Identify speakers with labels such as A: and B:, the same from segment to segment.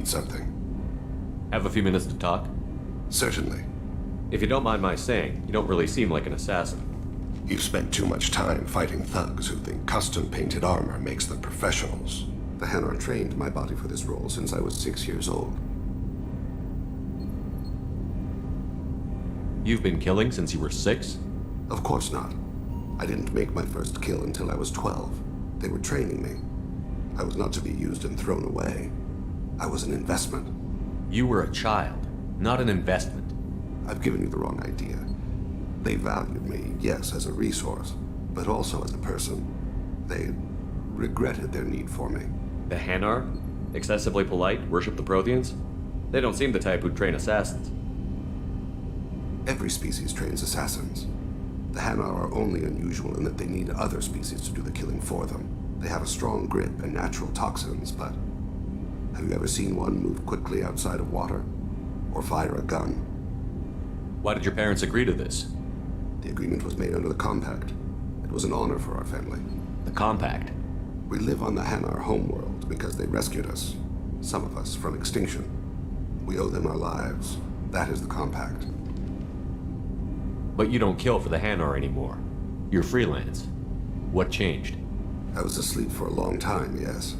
A: something?
B: Have a few minutes to talk?
A: Certainly.
B: If you don't mind my saying, you don't really seem like an assassin.
A: You've spent too much time fighting thugs who think custom-painted armor makes them professionals. The Hanar trained my body for this role since I was 6 years old.
B: You've been killing since you were 6?
A: Of course not. I didn't make my first kill until I was 12. They were training me. I was not to be used and thrown away. I was an investment.
B: You were a child, not an investment.
A: I've given you the wrong idea. They valued me, yes, as a resource, but also as a person. They regretted their need for me.
B: The Hanar? Excessively polite, worship the Protheans? They don't seem the type who'd train assassins.
A: Every species trains assassins. The Hanar are only unusual in that they need other species to do the killing for them. They have a strong grip and natural toxins, but have you ever seen one move quickly outside of water? Or fire a gun?
B: Why did your parents agree to this?
A: The agreement was made under the Compact. It was an honor for our family.
B: The Compact?
A: We live on the Hanar homeworld because they rescued us. Some of us from extinction. We owe them our lives. That is the Compact.
B: But you don't kill for the Hanar anymore. You're freelance. What changed?
A: I was asleep for a long time, yes.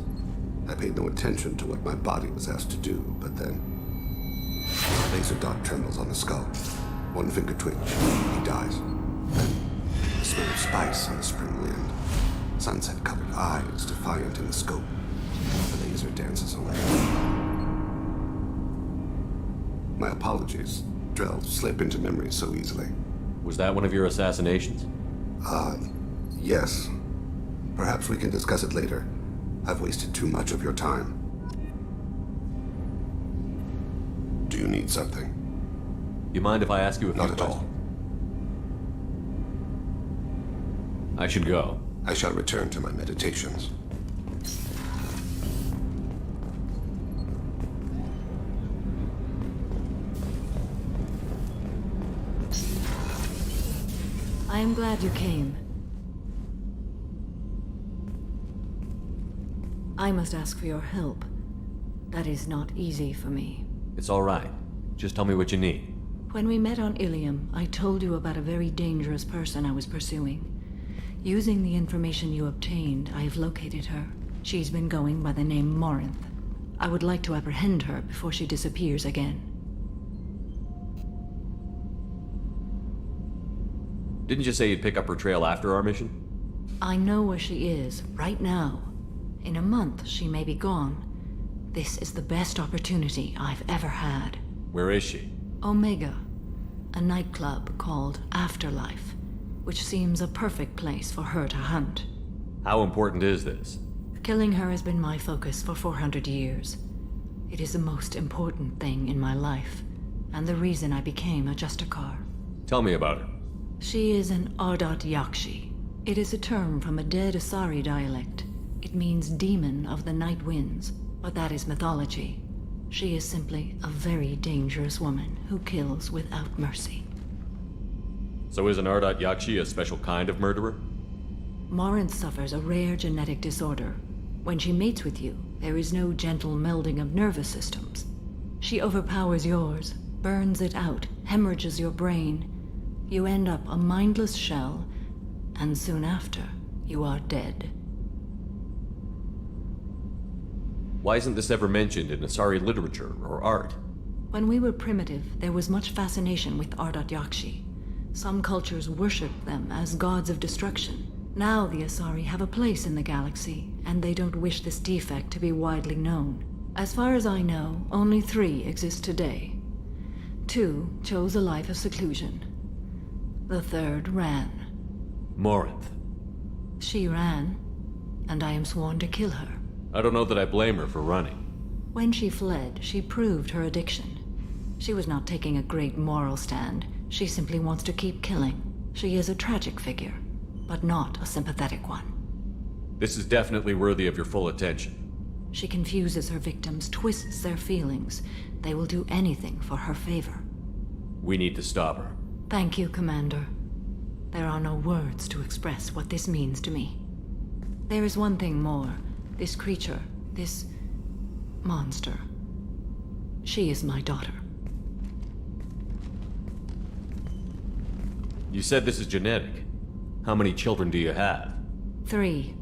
A: I paid no attention to what my body was asked to do, but then... a laser dot trembles on the skull. One finger twitch. He dies. Then, the smell of spice on the spring wind. Sunset-colored eyes defiant in the scope. The laser dances away. My apologies. Drell slip into memory so easily.
B: Was that one of your assassinations?
A: Yes. Perhaps we can discuss it later. I've wasted too much of your time. Do you need something?
B: You mind if I ask you a few
A: Not at
B: questions?
A: all.
B: I should go.
A: I shall return to my meditations.
C: I am glad you came. I must ask for your help. That is not easy for me.
B: It's all right. Just tell me what you need.
C: When we met on Ilium, I told you about a very dangerous person I was pursuing. Using the information you obtained, I have located her. She's been going by the name Morinth. I would like to apprehend her before she disappears again.
B: Didn't you say you'd pick up her trail after our mission?
C: I know where she is, right now. In a month, she may be gone. This is the best opportunity I've ever had.
B: Where is she?
C: Omega, a nightclub called Afterlife, which seems a perfect place for her to hunt.
B: How important is this?
C: Killing her has been my focus for 400 years. It is the most important thing in my life, and the reason I became a Justicar.
B: Tell me about her.
C: She is an Ardat Yakshi. It is a term from a dead Asari dialect. It means demon of the night winds, but that is mythology. She is simply a very dangerous woman who kills without mercy.
B: So is an Ardat Yakshi a special kind of murderer?
C: Morinth suffers a rare genetic disorder. When she mates with you, there is no gentle melding of nervous systems. She overpowers yours, burns it out, hemorrhages your brain. You end up a mindless shell, and soon after, you are dead.
B: Why isn't this ever mentioned in Asari literature or art?
C: When we were primitive, there was much fascination with Ardat Yakshi. Some cultures worshipped them as gods of destruction. Now the Asari have a place in the galaxy, and they don't wish this defect to be widely known. As far as I know, only 3 exist today. 2 chose a life of seclusion. The 3rd ran.
B: Morinth.
C: She ran, and I am sworn to kill her.
B: I don't know that I blame her for running.
C: When she fled, she proved her addiction. She was not taking a great moral stand. She simply wants to keep killing. She is a tragic figure, but not a sympathetic one.
B: This is definitely worthy of your full attention.
C: She confuses her victims, twists their feelings. They will do anything for her favor.
B: We need to stop her.
C: Thank you, Commander. There are no words to express what this means to me. There is one thing more. This creature, this monster, She is my daughter.
B: You said this is genetic. How many children do you have?
C: 3.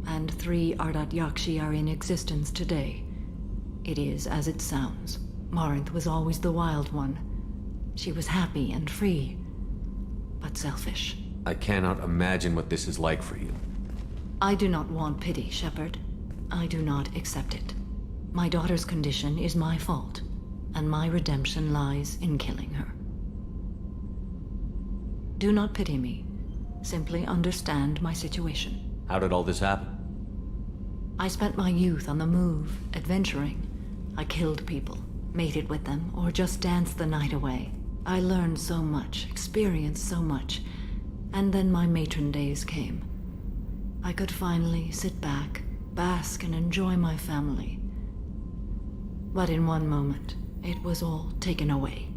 C: And 3 Ardat Yakshi are in existence today. It is as it sounds. Marinth was always the wild one. She was happy and free, but selfish.
B: I cannot imagine what this is like for you.
C: I do not want pity, Shepard. I do not accept it. My daughter's condition is my fault, and my redemption lies in killing her. Do not pity me. Simply understand my situation.
B: How did all this happen?
C: I spent my youth on the move, adventuring. I killed people, mated with them, or just danced the night away. I learned so much, experienced so much, and then my matron days came. I could finally sit back, bask and enjoy my family. But in one moment, it was all taken away.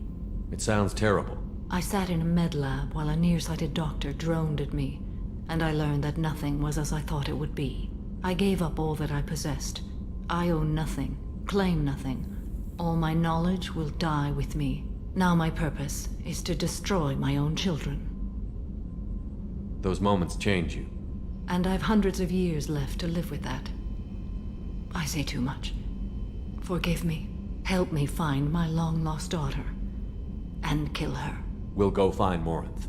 B: It sounds terrible.
C: I sat in a med lab while a nearsighted doctor droned at me, and I learned that nothing was as I thought it would be. I gave up all that I possessed. I own nothing, claim nothing. All my knowledge will die with me. Now my purpose is to destroy my own children.
B: Those moments change you.
C: And I've hundreds of years left to live with that. I say too much. Forgive me. Help me find my long-lost daughter. And kill her.
B: We'll go find Morinth.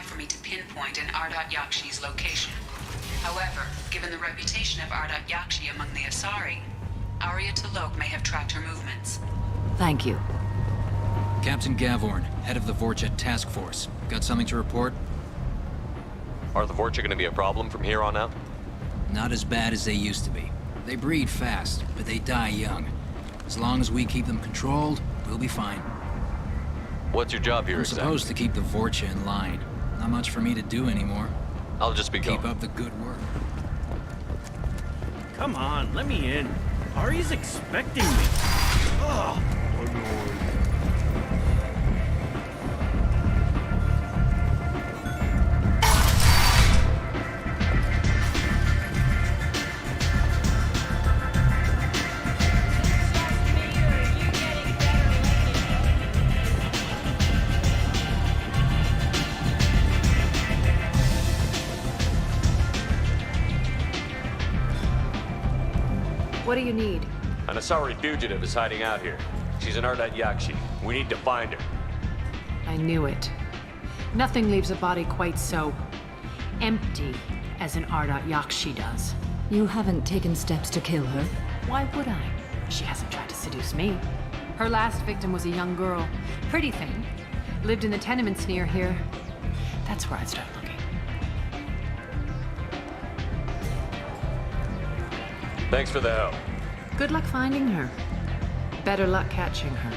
D: For me to pinpoint an Ardat Yakshi's location. However, given the reputation of Ardat Yakshi among the Asari, Arya T'Loak may have tracked her movements.
C: Thank you.
E: Captain Gavorn, head of the Vorcha Task Force. Got something to report?
B: Are the Vorcha going to be a problem from here on out?
E: Not as bad as they used to be. They breed fast, but they die young. As long as we keep them controlled, we'll be fine.
B: What's your job here
E: I'm
B: exactly?
E: supposed to keep the Vorcha in line. Not much for me to do anymore.
B: I'll just be going.
E: Keep up the good work.
F: Come on, let me in. Ari's expecting me. Ugh, annoying.
G: What do you need?
B: An Asari fugitive is hiding out here. She's an Ardat Yakshi. We need to find her.
G: I knew it. Nothing leaves a body quite so empty as an Ardat Yakshi does.
C: You haven't taken steps to kill her?
G: Why would I? She hasn't tried to seduce me. Her last victim was a young girl. Pretty thing. Lived in the tenements near here. That's where I'd start looking.
B: Thanks for the help.
G: Good luck finding her. Better luck catching her.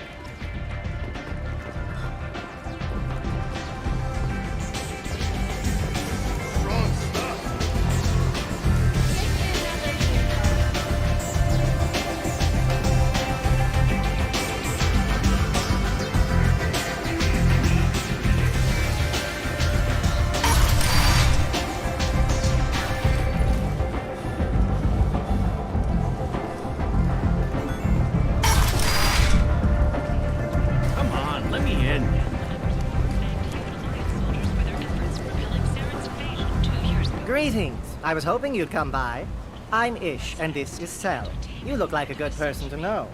H: Greetings. I was hoping you'd come by. I'm Ish, and this is Cell. You look like a good person to know.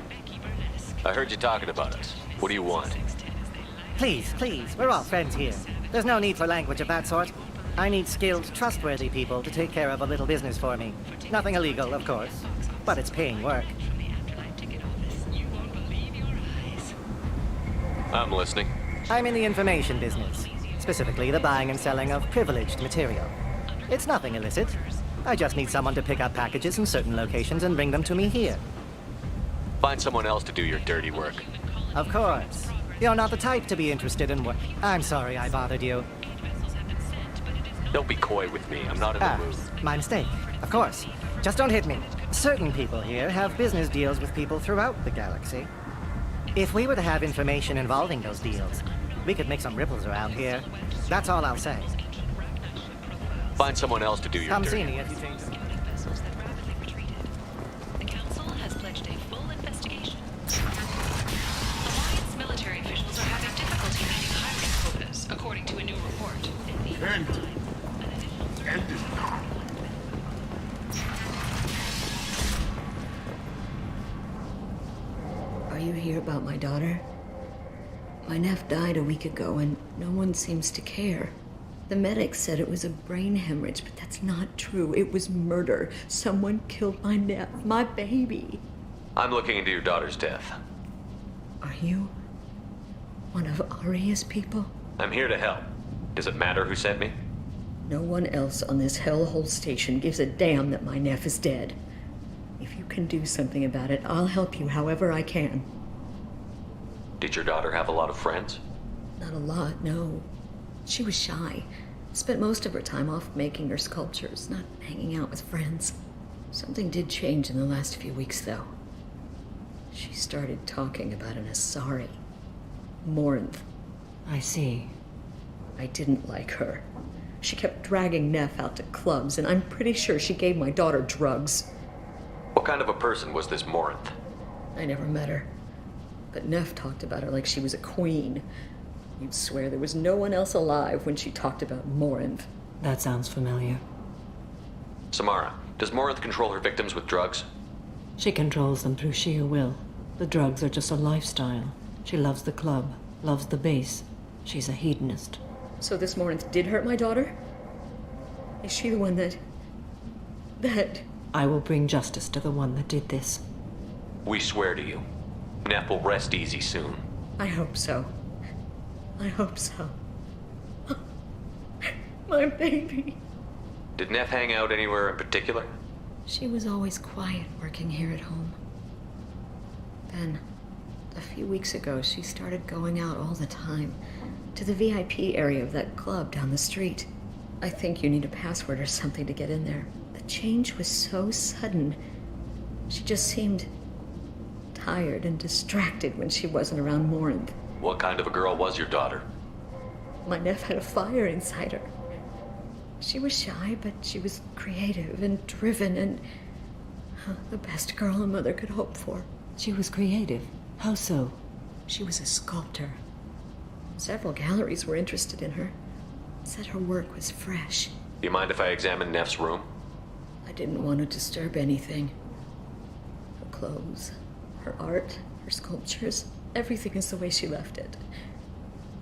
I: I heard you talking about us. What do you want?
H: Please, we're all friends here. There's no need for language of that sort. I need skilled, trustworthy people to take care of a little business for me. Nothing illegal, of course, but it's paying work.
I: I'm listening.
H: I'm in the information business, specifically the buying and selling of privileged material. It's nothing illicit. I just need someone to pick up packages in certain locations and bring them to me here.
I: Find someone else to do your dirty work.
H: Of course. You're not the type to be interested in work. I'm sorry I bothered you.
I: Don't be coy with me. I'm not in the mood.
H: My mistake. Of course. Just don't hit me. Certain people here have business deals with people throughout the galaxy. If we were to have information involving those deals, we could make some ripples around here. That's all I'll say.
I: Find someone else to do your
H: Come
I: dirty
H: see
I: work.
H: me if you think so.
D: The Council has pledged a full investigation. Alliance military officials are having difficulty meeting hiring quotas, according to a new report.
C: Are you here about my daughter? My nephew died a week ago and no one seems to care. The medics said it was a brain hemorrhage, but that's not true. It was murder. Someone killed my nephew, my baby.
I: I'm looking into your daughter's death.
C: Are you one of Aria's people?
I: I'm here to help. Does it matter who sent me?
C: No one else on this hellhole station gives a damn that my nephew is dead. If you can do something about it, I'll help you however I can.
I: Did your daughter have a lot of friends?
C: Not a lot, no. She was shy. Spent most of her time off making her sculptures, not hanging out with friends. Something did change in the last few weeks, though. She started talking about an Asari. Morinth. I see. I didn't like her. She kept dragging Neff out to clubs, and I'm pretty sure she gave my daughter drugs.
I: What kind of a person was this Morinth?
C: I never met her. But Neff talked about her like she was a queen. You'd swear there was no one else alive when she talked about Morinth. That sounds familiar.
I: Samara, does Morinth control her victims with drugs?
C: She controls them through sheer will. The drugs are just a lifestyle. She loves the club, loves the base. She's a hedonist. So this Morinth did hurt my daughter? Is she the one that... I will bring justice to the one that did this.
I: We swear to you. Neff will rest easy soon.
C: I hope so. I hope so. My baby.
I: Did Neff hang out anywhere in particular?
C: She was always quiet working here at home. Then, a few weeks ago, she started going out all the time to the VIP area of that club down the street. I think you need a password or something to get in there. The change was so sudden. She just seemed tired and distracted when she wasn't around Morinth.
I: What kind of a girl was your daughter?
C: My nephew had a fire inside her. She was shy, but she was creative and driven and the best girl a mother could hope for. She was creative? How so? She was a sculptor. Several galleries were interested in her. Said her work was fresh.
I: Do you mind if I examine Neff's room?
C: I didn't want to disturb anything. Her clothes, her art, her sculptures, everything is the way she left it.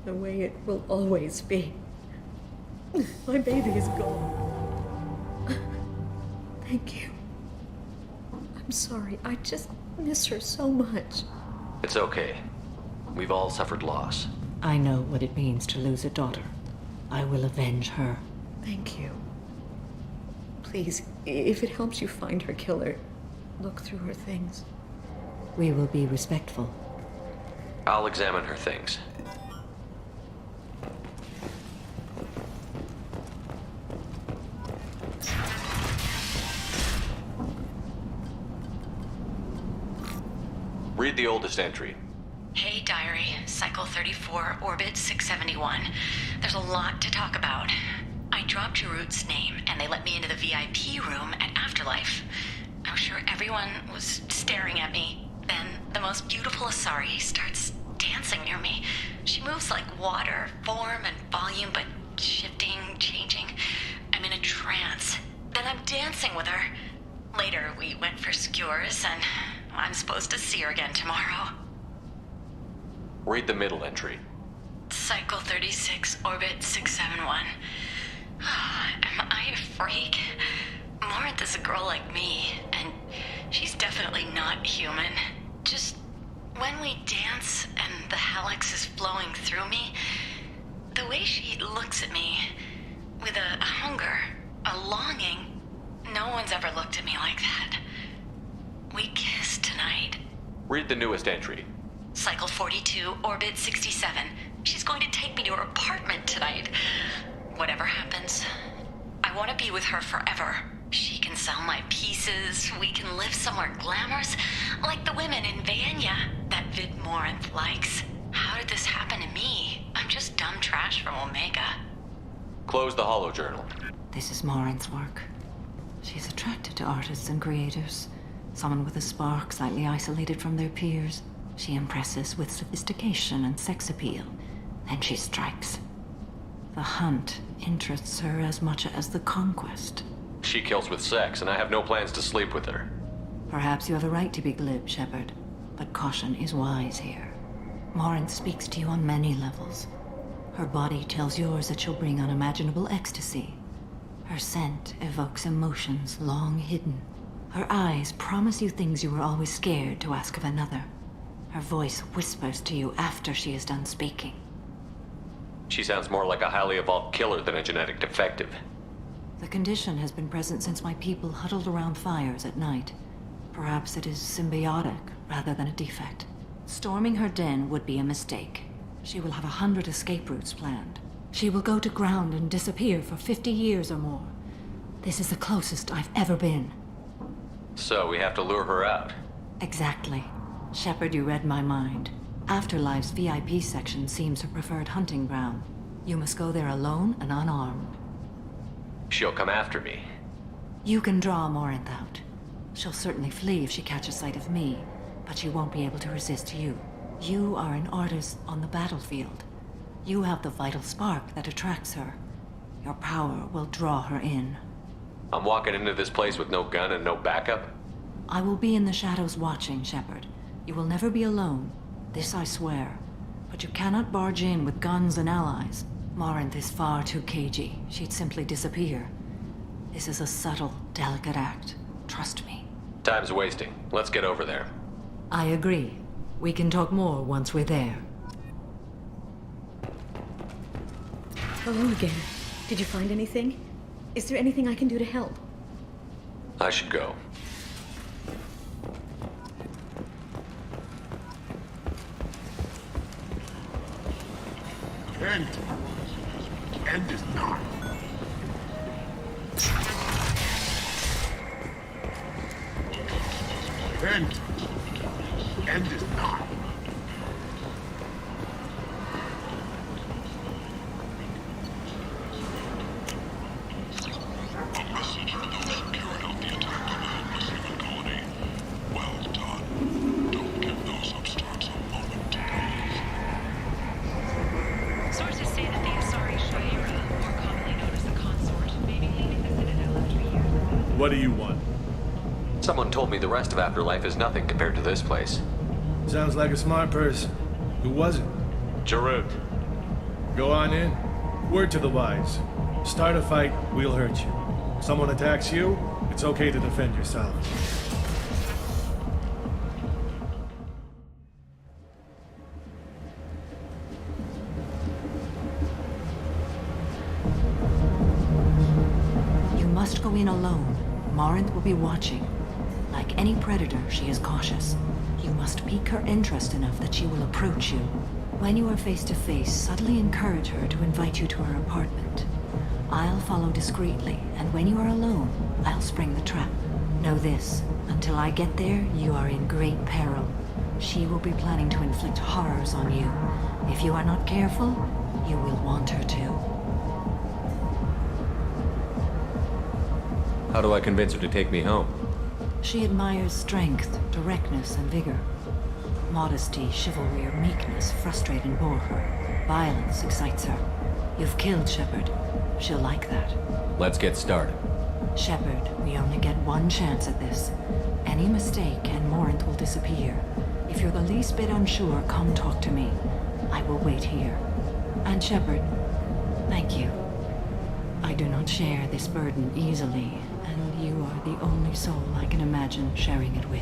C: The way it will always be. My baby is gone. Thank you. I'm sorry. I just miss her so much.
I: It's okay. We've all suffered loss.
C: I know what it means to lose a daughter. I will avenge her. Thank you. Please, if it helps you find her killer, look through her things. We will be respectful.
I: I'll examine her things. Read the oldest entry.
D: Hey, Diary. Cycle 34, Orbit 671. There's a lot to talk about. I dropped Jarut's name, and they let me into the VIP room at Afterlife. I'm sure everyone was staring at me. Then, the most beautiful Asari starts dancing near me. She moves like water, form and volume, but shifting, changing. I'm in a trance. France. Then I'm dancing with her. Later, we went for skewers, and I'm supposed to see her again tomorrow.
I: Read the middle entry.
D: Cycle 36, orbit 671. Am I a freak? Morinth is a girl like me, and she's definitely not human. Just when we dance and the helix is flowing through me, the way she looks at me, with a hunger, a longing, no one's ever looked at me like that. We kissed tonight.
I: Read the newest entry.
D: Cycle 42, orbit 67. She's going to take me to her apartment tonight. Whatever happens, I want to be with her forever. She can sell my pieces. We can live somewhere glamorous, like the women in Vanya that Vid Morinth likes. How did this happen to me? I'm just dumb trash from Omega.
I: Close the holo journal.
C: This is Morinth's work. She's attracted to artists and creators. Someone with a spark, slightly isolated from their peers. She impresses with sophistication and sex appeal. Then she strikes. The hunt interests her as much as the conquest.
I: She kills with sex, and I have no plans to sleep with her.
C: Perhaps you have a right to be glib, Shepard, but caution is wise here. Morinth speaks to you on many levels. Her body tells yours that she'll bring unimaginable ecstasy. Her scent evokes emotions long hidden. Her eyes promise you things you were always scared to ask of another. Her voice whispers to you after she is done speaking.
I: She sounds more like a highly evolved killer than a genetic defective.
C: The condition has been present since my people huddled around fires at night. Perhaps it is symbiotic rather than a defect. Storming her den would be a mistake. She will have 100 escape routes planned. She will go to ground and disappear for 50 years or more. This is the closest I've ever been.
I: So we have to lure her out.
C: Exactly. Shepard, you read my mind. Afterlife's VIP section seems her preferred hunting ground. You must go there alone and unarmed.
I: She'll come after me.
C: You can draw Morinth out. She'll certainly flee if she catches sight of me, but she won't be able to resist you. You are an artist on the battlefield. You have the vital spark that attracts her. Your power will draw her in.
I: I'm walking into this place with no gun and no backup?
C: I will be in the shadows watching, Shepard. You will never be alone. This I swear. But you cannot barge in with guns and allies. Morinth is far too cagey. She'd simply disappear. This is a subtle, delicate act. Trust me.
I: Time's wasting. Let's get over there.
C: I agree. We can talk more once we're there.
J: Hello again. Did you find anything? Is there anything I can do to help?
I: I should go.
A: End is not. End is not.
K: A message for those who carried out the attack on the homeless human colony. Well done. Don't give those upstarts a moment to breathe.
L: Sources say that the Asari Shaira, more commonly known as the Consort, may be leaving the Citadel after years.
F: What do you want?
I: Someone told me the rest of Afterlife is nothing compared to this place.
M: Sounds like a smart person. Who was it?
I: Jarut.
M: Go on in. Word to the wise. Start a fight, we'll hurt you. Someone attacks you, it's okay to defend yourself.
C: You must go in alone. Morinth will be watching. Like any predator, she is cautious. You must pique her interest enough that she will approach you. When you are face to face, subtly encourage her to invite you to her apartment. I'll follow discreetly, and when you are alone, I'll spring the trap. Know this, until I get there, you are in great peril. She will be planning to inflict horrors on you. If you are not careful, you will want her to.
B: How do I convince her to take me home?
C: She admires strength, directness, and vigor. Modesty, chivalry, or meekness frustrate and bore her. Violence excites her. You've killed Shepard. She'll like that.
B: Let's get started.
C: Shepard, we only get one chance at this. Any mistake and Morant will disappear. If you're the least bit unsure, come talk to me. I will wait here. And Shepard, thank you. I do not share this burden easily, and you are the only soul I can imagine sharing it with.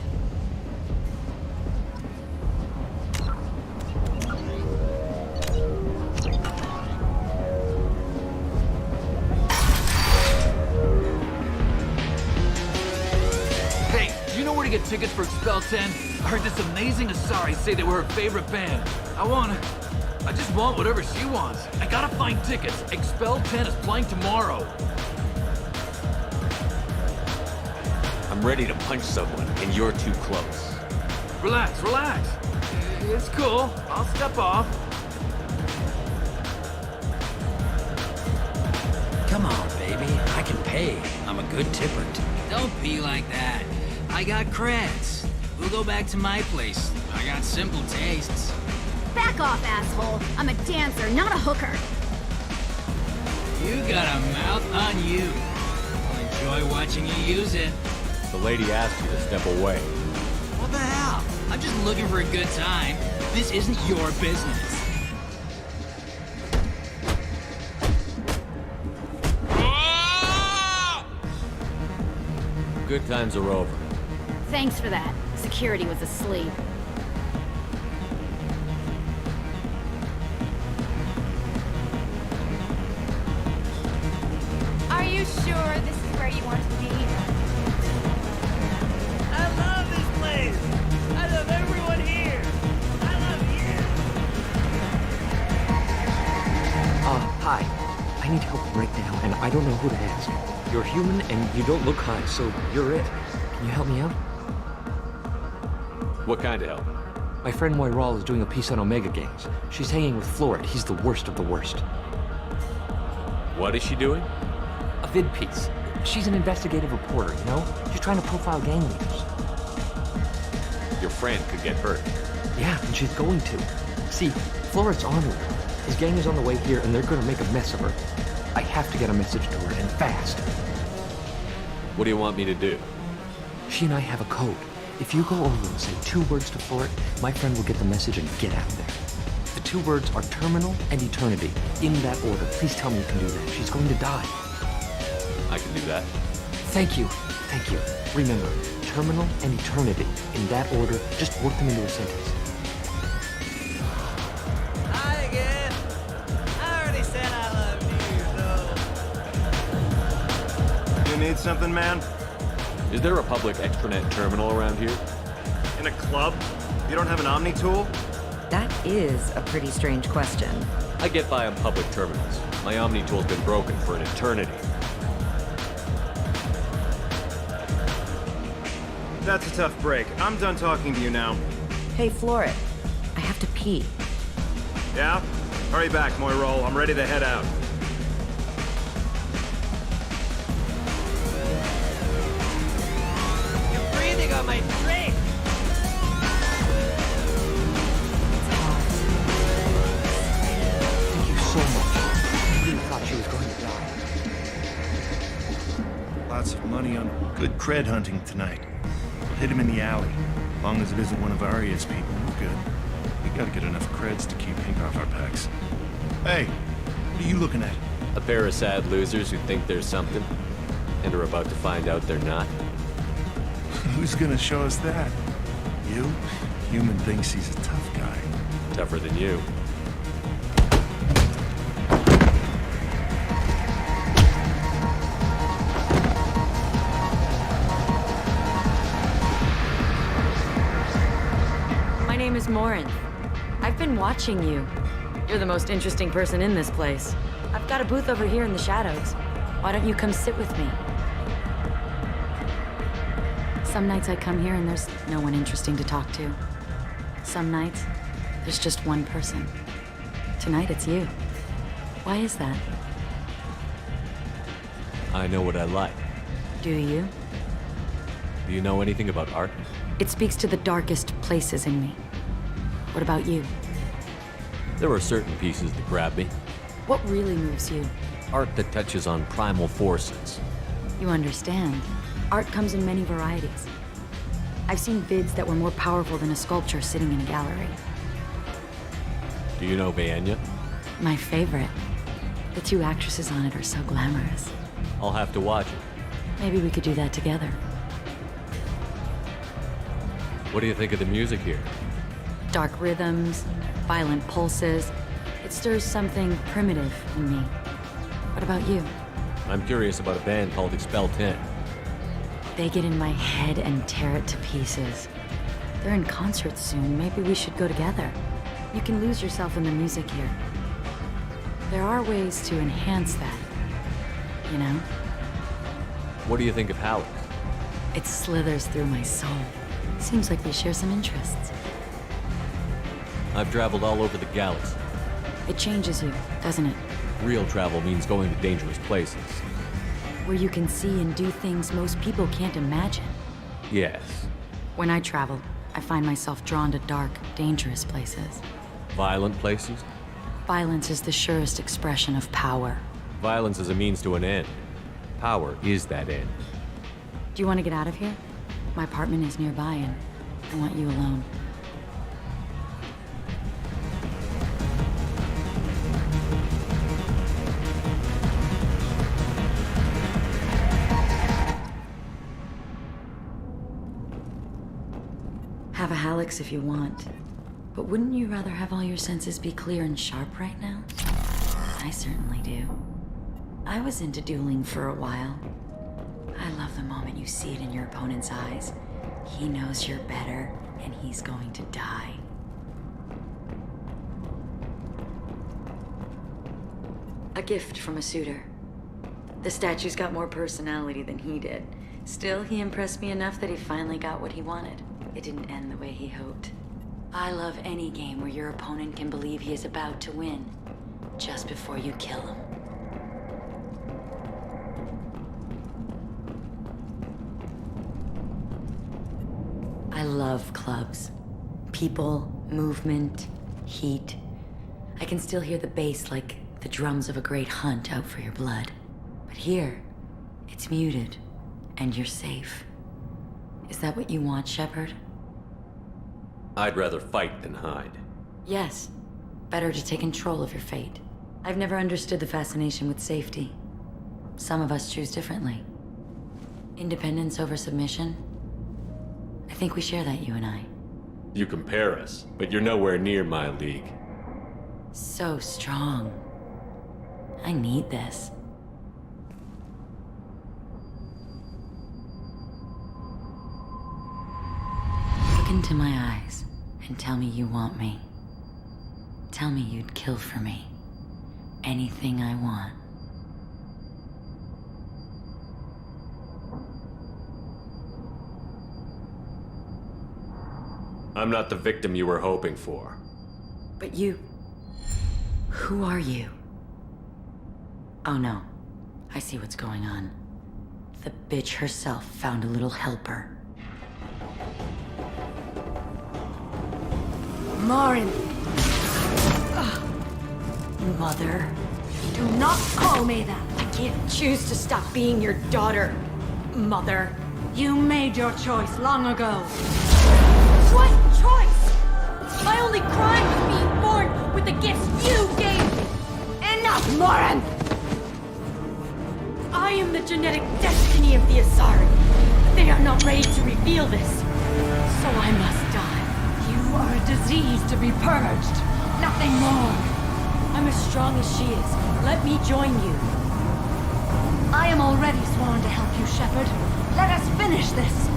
N: Hey, do you know where to get tickets for Expel 10? I heard this amazing Asari say they were her favorite band. I just want whatever she wants. I gotta find tickets. Expel 10 is playing tomorrow.
I: I'm ready to punch someone, and you're too close.
N: Relax, relax. It's cool. I'll step off.
E: Come on, baby. I can pay. I'm a good tipper. Don't be like that. I got creds. We'll go back to my place. I got simple tastes.
O: Back off, asshole. I'm a dancer, not a hooker.
E: You got a mouth on you. I'll enjoy watching you use it.
B: The lady asked you to step away.
E: What the hell? I'm just looking for a good time. This isn't your business.
B: Good times are over.
O: Thanks for that. Security was asleep.
P: Are you sure this is where you want to be?
F: I love this place! I love everyone here! I love you!
Q: Hi. I need help right now, and I don't know who to ask. You're human, and you don't look high, so you're it. Can you help me out?
B: What kind of help?
Q: My friend Moiral is doing a piece on Omega Games. She's hanging with Florid. He's the worst of the worst.
B: What is she doing?
Q: A vid piece. She's an investigative reporter, you know? She's trying to profile gang leaders.
B: Your friend could get hurt.
Q: Yeah, and she's going to. See, Florid's on her. His gang is on the way here, and they're gonna make a mess of her. I have to get a message to her, and fast.
B: What do you want me to do?
Q: She and I have a code. If you go over and say 2 words to Florid, my friend will get the message and get out of there. The 2 words are terminal and eternity. In that order. Please tell me you can do that. She's going to die.
B: I can do that.
Q: Thank you. Thank you. Remember, terminal and eternity. In that order, just work them into a sentence.
F: Hi again! I already said I loved you,
R: You need something, man?
B: Is there a public extranet terminal around here?
R: In a club? You don't have an Omni tool?
S: That is a pretty strange question.
B: I get by on public terminals. My Omni tool's been broken for an eternity.
R: That's a tough break. I'm done talking to you now.
S: Hey, Florid. I have to pee.
R: Yeah? Hurry back, Moiral. I'm ready to head out.
F: You're breathing on my drink!
Q: Thank you so much. I really thought she was going to die.
M: Lots of money on good cred hunting tonight. We'll hit him in the alley. As long as it isn't one of Arya's people, we're good. We gotta get enough creds to keep Hank off our backs. Hey, what are you looking at?
B: A pair of sad losers who think there's something, and are about to find out they're not.
M: Who's gonna show us that? You? Human thinks he's a tough guy.
B: Tougher than you.
T: My name is Morin. I've been watching you. You're the most interesting person in this place. I've got a booth over here in the shadows. Why don't you come sit with me? Some nights I come here and there's no one interesting to talk to. Some nights, there's just one person. Tonight it's you. Why is that?
B: I know what I like.
T: Do you?
B: Do you know anything about art?
T: It speaks to the darkest places in me. What about you?
I: There are certain pieces that grab me.
T: What really moves you?
I: Art that touches on primal forces.
T: You understand. Art comes in many varieties. I've seen vids that were more powerful than a sculpture sitting in a gallery.
I: Do you know Vienya?
T: My favorite. The two actresses on it are so glamorous.
I: I'll have to watch it.
T: Maybe we could do that together.
I: What do you think of the music here?
T: Dark rhythms, violent pulses. It stirs something primitive in me. What about you?
I: I'm curious about a band called Expel 10.
T: They get in my head and tear it to pieces. They're in concert soon. Maybe we should go together. You can lose yourself in the music here. There are ways to enhance that, you know?
I: What do you think of Halleck?
T: It slithers through my soul. Seems like we share some interests.
I: I've traveled all over the galaxy.
T: It changes you, doesn't it?
I: Real travel means going to dangerous places.
T: Where you can see and do things most people can't imagine.
I: Yes.
T: When I travel, I find myself drawn to dark, dangerous places.
I: Violent places?
T: Violence is the surest expression of power.
I: Violence is a means to an end. Power is that end.
T: Do you want to get out of here? My apartment is nearby and I want you alone. Have a Hallex if you want. But wouldn't you rather have all your senses be clear and sharp right now? I certainly do. I was into dueling for a while. I love the moment you see it in your opponent's eyes. He knows you're better, and he's going to die. A gift from a suitor. The statue's got more personality than he did. Still, he impressed me enough that he finally got what he wanted. It didn't end the way he hoped. I love any game where your opponent can believe he is about to win, just before you kill him. I love clubs. People, movement, heat. I can still hear the bass like the drums of a great hunt out for your blood. But here, it's muted, and you're safe. Is that what you want, Shepard?
I: I'd rather fight than hide.
T: Yes. Better to take control of your fate. I've never understood the fascination with safety. Some of us choose differently. Independence over submission? I think we share that, you and I.
I: You compare us, but you're nowhere near my league.
T: So strong. I need this. Look into my eyes and tell me you want me. Tell me you'd kill for me. Anything I want.
I: I'm not the victim you were hoping for.
T: But you... Who are you? Oh no. I see what's going on. The bitch herself found a little helper.
J: Marin!
T: Mother.
J: Do not call me that! I can't choose to stop being your daughter, Mother. You made your choice long ago. What choice? My only crime was being born with the gifts you gave me! Enough, Marin! I am the genetic destiny of the Asari. They are not ready to reveal this. So I must die. You are a disease to be purged. Nothing more. I'm as strong as she is. Let me join you. I am already sworn to help you, Shepard. Let us finish this.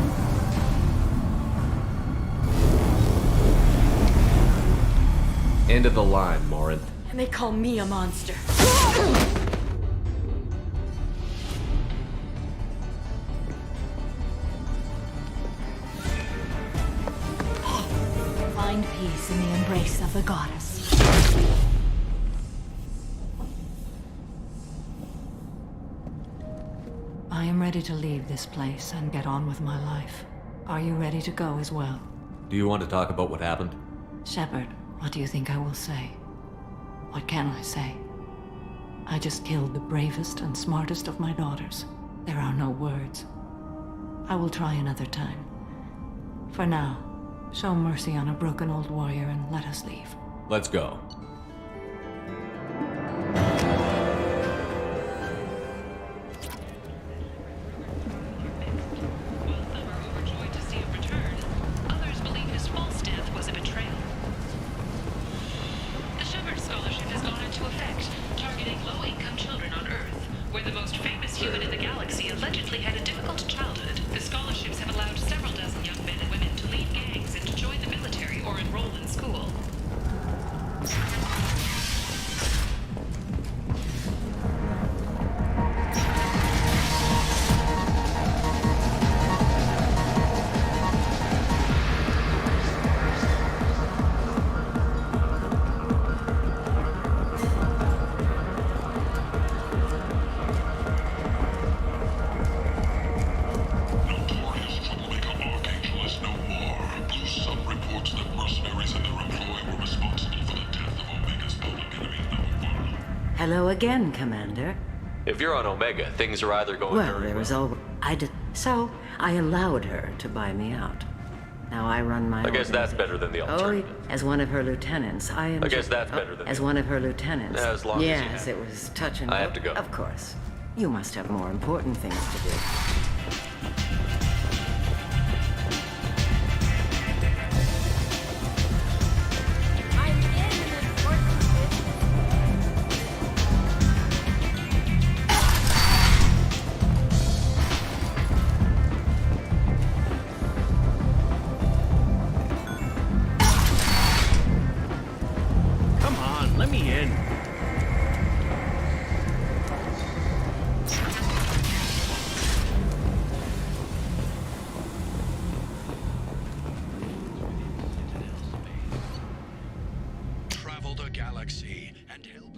I: End of the line, Morinth.
J: And they call me a monster. Find peace in the embrace of the goddess. I am ready to leave this place and get on with my life. Are you ready to go as well?
I: Do you want to talk about what happened?
C: Shepard, what do you think I will say? What can I say? I just killed the bravest and smartest of my daughters. There are no words. I will try another time. For now, show mercy on a broken old warrior and let us leave.
B: Let's go.
S: Hello again, Commander.
I: If you're on Omega, things are either going
S: Well,
I: very
S: there was all... So, I allowed her to buy me out. Now I run my...
I: I guess that's better than the alternative.
S: Oh, as one of her lieutenants, I am...
I: I guess that's better than
S: as one of her lieutenants.
I: As long as you
S: Yes,
I: have.
S: it was touch and
I: I have to go.
S: Of course. You must have more important things to do.
F: Come on, let me in.
K: Travel the galaxy and help.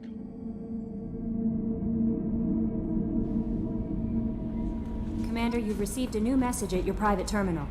U: Commander, you've received a new message at your private terminal.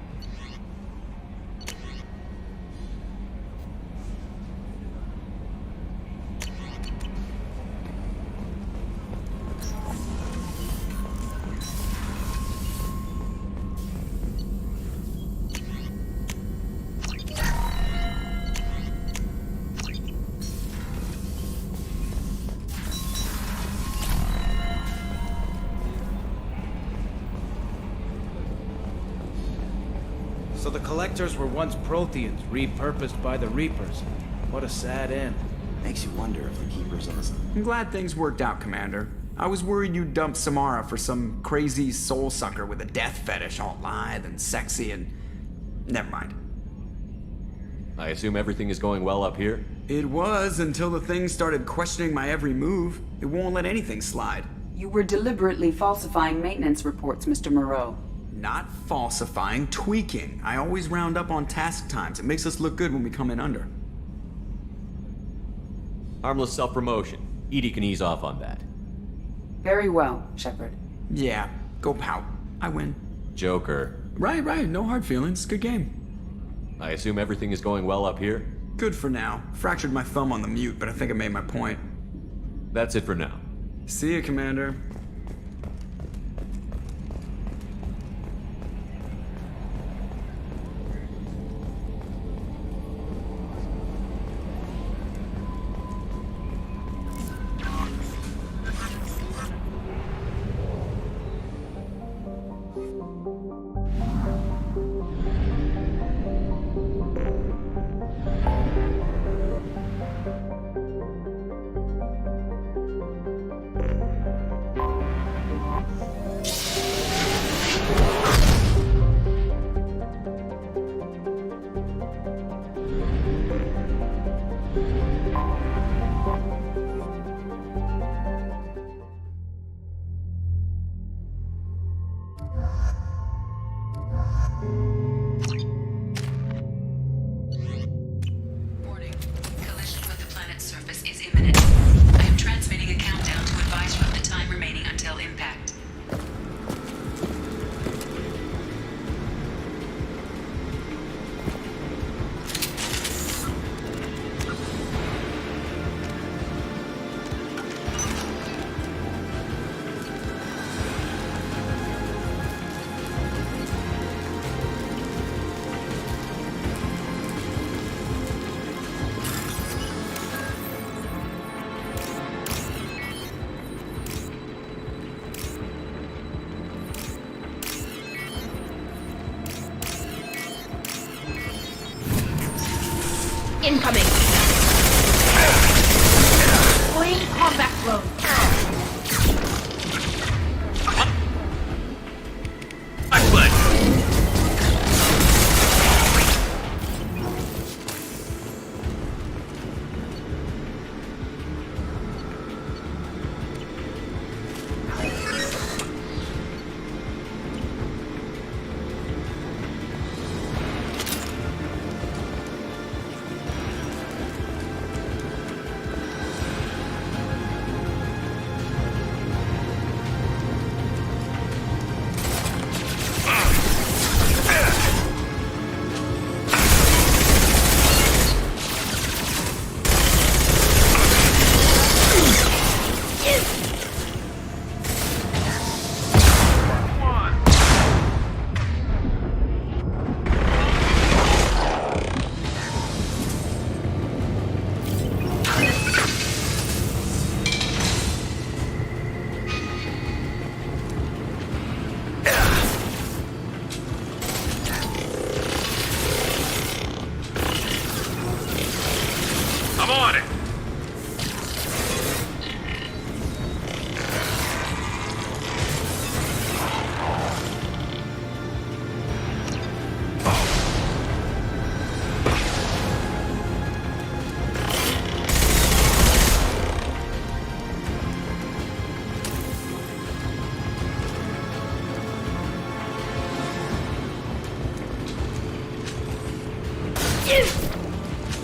V: So the Collectors were once Protheans, repurposed by the Reapers. What a sad end.
W: Makes you wonder if the Keeper's innocent.
X: I'm glad things worked out, Commander. I was worried you'd dump Samara for some crazy soul sucker with a death fetish, all lithe and sexy and... Never mind.
B: I assume everything is going well up here?
X: It was until the thing started questioning my every move. It won't let anything slide.
Y: You were deliberately falsifying maintenance reports, Mr. Moreau.
X: Not falsifying, tweaking. I always round up on task times. It makes us look good when we come in under.
B: Harmless self-promotion. Edie can ease off on that.
Y: Very well, Shepard.
X: Yeah, go pout. I win.
B: Joker.
X: Right, no hard feelings. Good game.
B: I assume everything is going well up here?
X: Good for now. Fractured my thumb on the mute, but I think I made my point.
B: That's it for now.
X: See ya, Commander.
J: incoming! Deploying combat drone.
K: I'm on it!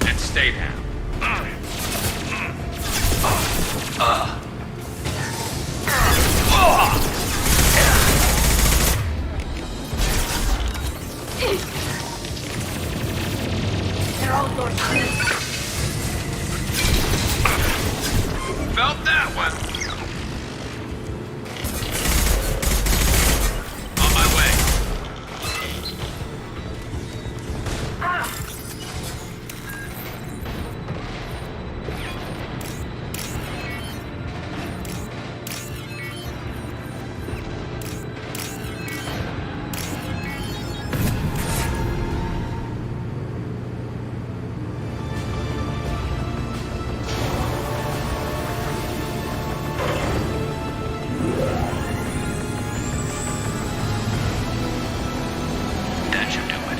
K: And stay down.
J: They're all yours.
K: Felt that one. On my way. That should do it.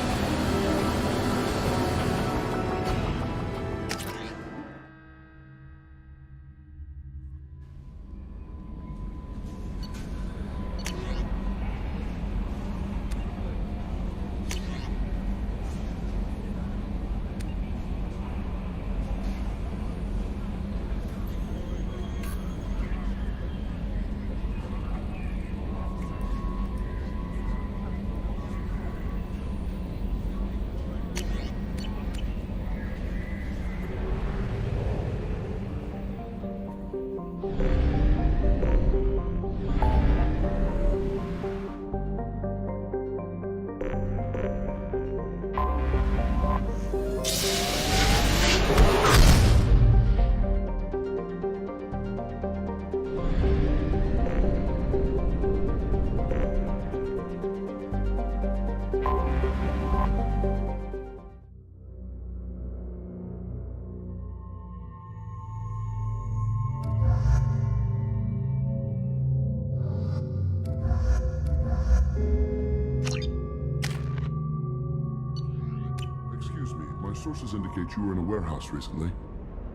A: Excuse me, my sources indicate you were in a warehouse recently.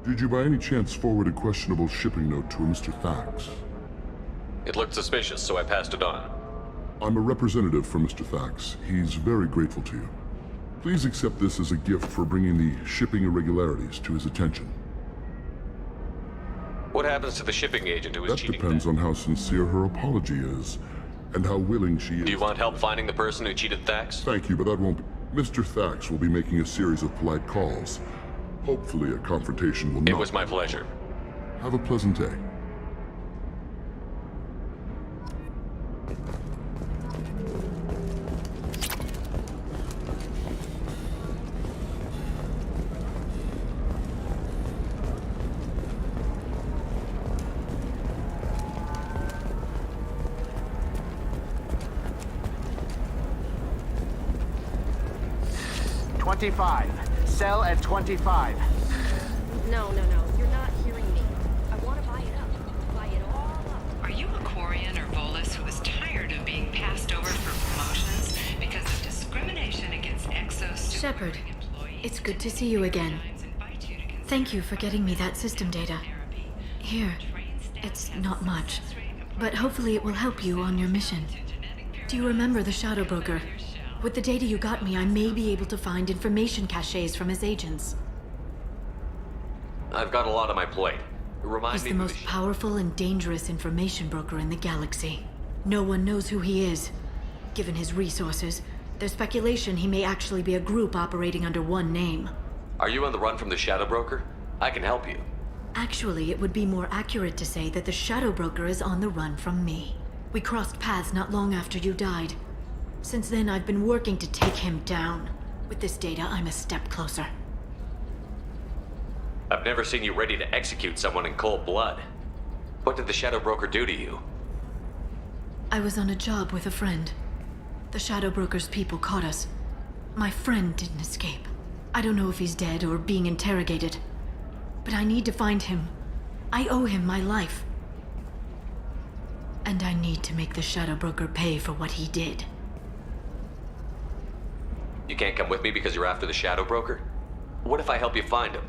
A: Did you by any chance forward a questionable shipping note to a Mr. Thax?
I: It looked suspicious, so I passed it on.
A: I'm a representative for Mr. Thax. He's very grateful to you. Please accept this as a gift for bringing the shipping irregularities to his attention.
I: What happens to the shipping agent who was
A: That
I: cheating?
A: depends on how sincere her apology is, and how willing she is.
I: Do you want help finding the person who cheated Thax?
A: Thank you, but that won't be... Mr. Thax will be making a series of polite calls. Hopefully a confrontation will not...
I: It was my pleasure.
A: Have a pleasant day.
D: sell at 25.
J: No. You're not hearing me. I want to buy it up. Buy it all up.
G: Are you a Quarian or Volus who is tired of being passed over for promotions because of discrimination against exos?
H: Shepard, it's good to see you again. Thank you for getting me that system data. Here, it's not much, but hopefully it will help you on your mission. Do you remember the Shadow Broker? With the data you got me, I may be able to find information caches from his agents.
I: I've got a lot on my plate.
H: He's the most powerful and dangerous information broker in the galaxy. No one knows who he is. Given his resources, there's speculation he may actually be a group operating under one name.
I: Are you on the run from the Shadow Broker? I can help you.
H: Actually, it would be more accurate to say that the Shadow Broker is on the run from me. We crossed paths not long after you died. Since then, I've been working to take him down. With this data, I'm a step closer.
I: I've never seen you ready to execute someone in cold blood. What did the Shadow Broker do to you?
H: I was on a job with a friend. The Shadow Broker's people caught us. My friend didn't escape. I don't know if he's dead or being interrogated. But I need to find him. I owe him my life. And I need to make the Shadow Broker pay for what he did.
I: You can't come with me because you're after the Shadow Broker? What if I help you find him?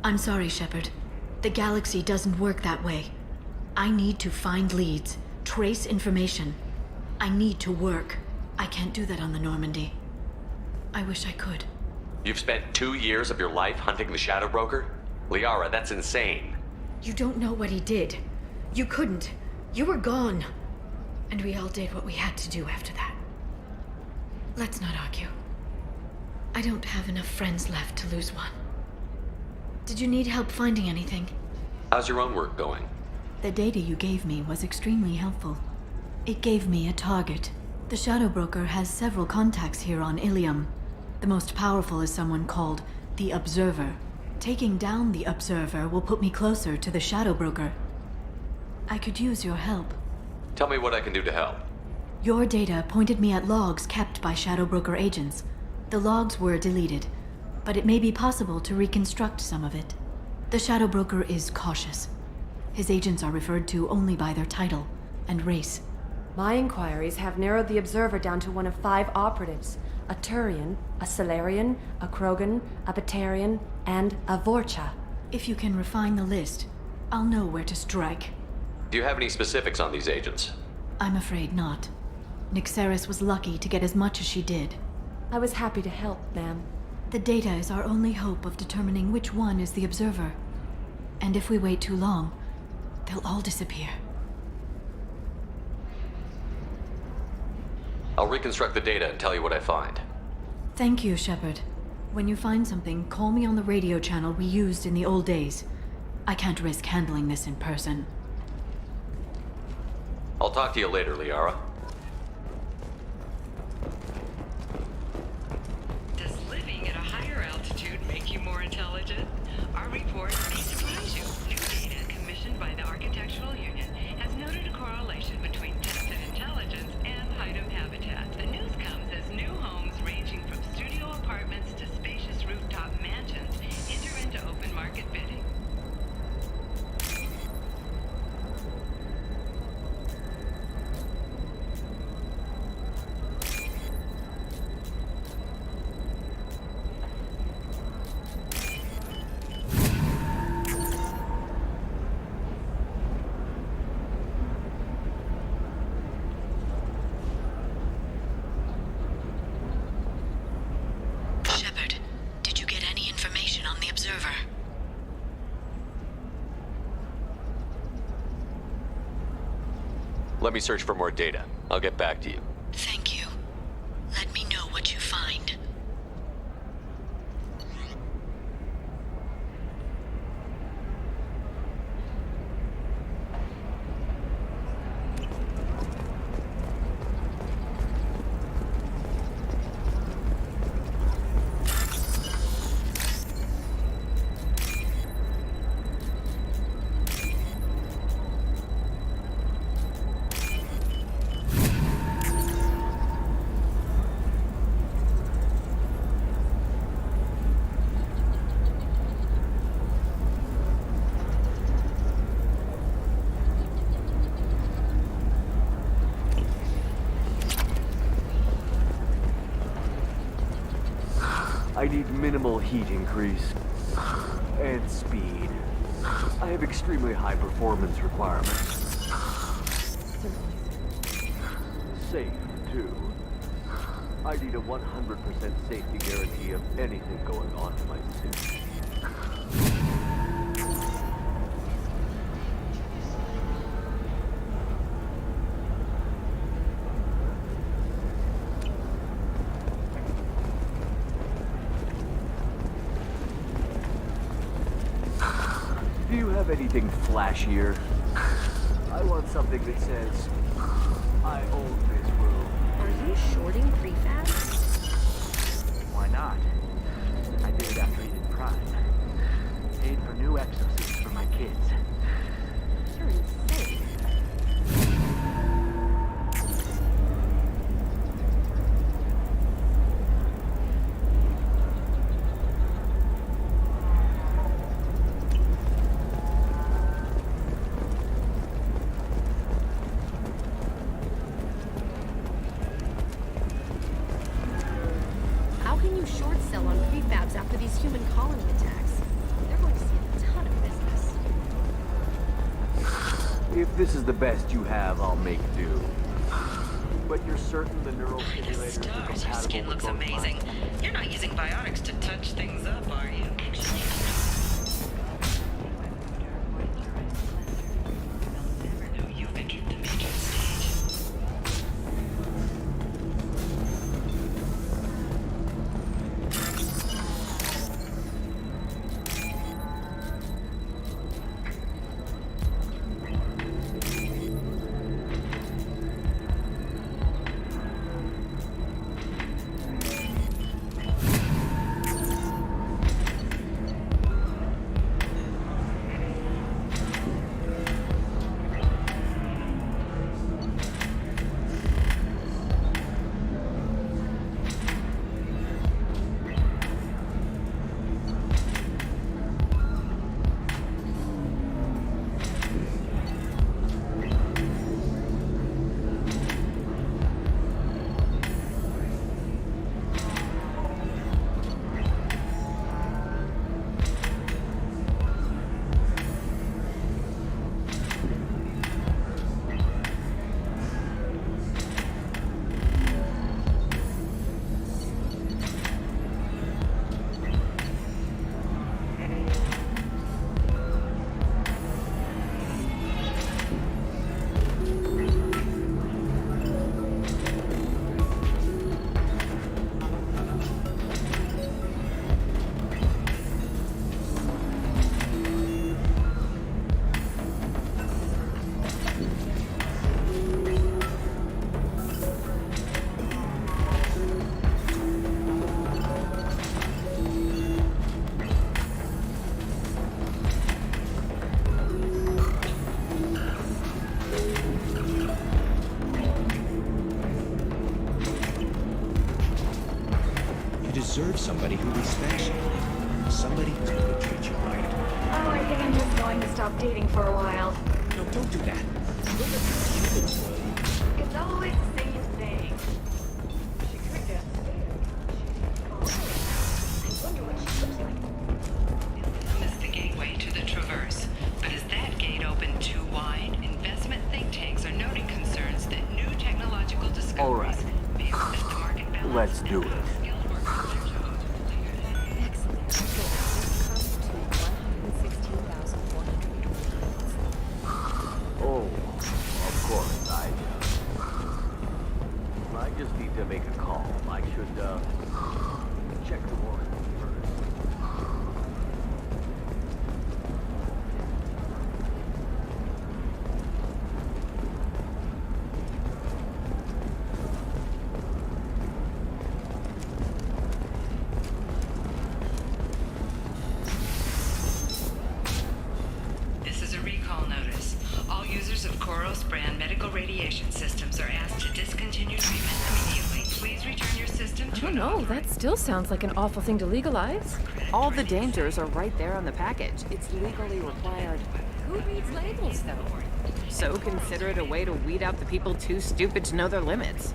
H: I'm sorry, Shepard. The galaxy doesn't work that way. I need to find leads, trace information. I need to work. I can't do that on the Normandy. I wish I could.
I: You've spent 2 years of your life hunting the Shadow Broker? Liara, that's insane.
H: You don't know what he did. You couldn't. You were gone. And we all did what we had to do after that. Let's not argue. I don't have enough friends left to lose one. Did you need help finding anything?
I: How's your own work going?
H: The data you gave me was extremely helpful. It gave me a target. The Shadow Broker has several contacts here on Ilium. The most powerful is someone called the Observer. Taking down the Observer will put me closer to the Shadow Broker. I could use your help.
I: Tell me what I can do to help.
H: Your data pointed me at logs kept by Shadow Broker agents. The logs were deleted, but it may be possible to reconstruct some of it. The Shadow Broker is cautious. His agents are referred to only by their title and race.
J: My inquiries have narrowed the Observer down to one of 5 operatives. A Turian, a Solarian, a Krogan, a Batarian, and a Vorcha.
H: If you can refine the list, I'll know where to strike.
I: Do you have any specifics on these agents?
H: I'm afraid not. Nyxeris was lucky to get as much as she did.
J: I was happy to help, ma'am.
H: The data is our only hope of determining which one is the Observer. And if we wait too long, they'll all disappear.
I: I'll reconstruct the data and tell you what I find.
H: Thank you, Shepard. When you find something, call me on the radio channel we used in the old days. I can't risk handling this in person.
I: I'll talk to you later, Liara.
G: Does living at a higher altitude make you more intelligent? Our report may surprise you. New data commissioned by the Architectural Union has noted a correlation between tested intelligence and height of habitat. The news comes as new homes ranging from studio apartments to spacious rooftop mansions enter into open market bidding.
I: Let me search for more data. I'll get back to you.
H: Thank you. Let me know what you find.
D: need minimal heat increase. And speed. I have extremely high performance requirements. Safe, too. I need a 100% safety guarantee of anything going on in my suit. Do you have anything flashier? I want something that says, I own this room.
E: Are you shorting prefabs?
D: Why not? I did it after he did Prime. Paid for new exosuits for my kids.
E: You're insane. How can you short sell on prefabs after these human colony attacks? They're going to see a ton of business.
D: If this is the best you have, I'll make do. But you're certain the neural simulators are compatible
G: Your skin
D: with
G: looks
D: both
G: amazing.
D: mine?
G: You're not using biotics to touch things up, are you?
Q: deserve somebody who respects you. Somebody who's going to treat you right.
P: Oh, I think I'm just going to stop dating for a while.
Q: No, don't do that. Look at these humans, Will.
P: It's always the same thing. She could get scared. I wonder what she looks like.
G: Is the gateway to the Traverse. But is that gate open too wide? Investment think tanks are noting concerns that new technological discoveries may upset the market balance.
D: Let's do it. Oh, of course, I just need to make a call. I should, check the warrant first.
G: This is a recall notice. All users of Koros brand medical radiation systems are asked to discontinue treatment immediately. Please return your system
J: I
G: to
J: don't know, that still sounds like an awful thing to legalize.
L: All the dangers are right there on the package. It's legally required.
J: Who
P: needs labels, though? So consider it a way to weed out the people too stupid to know their limits.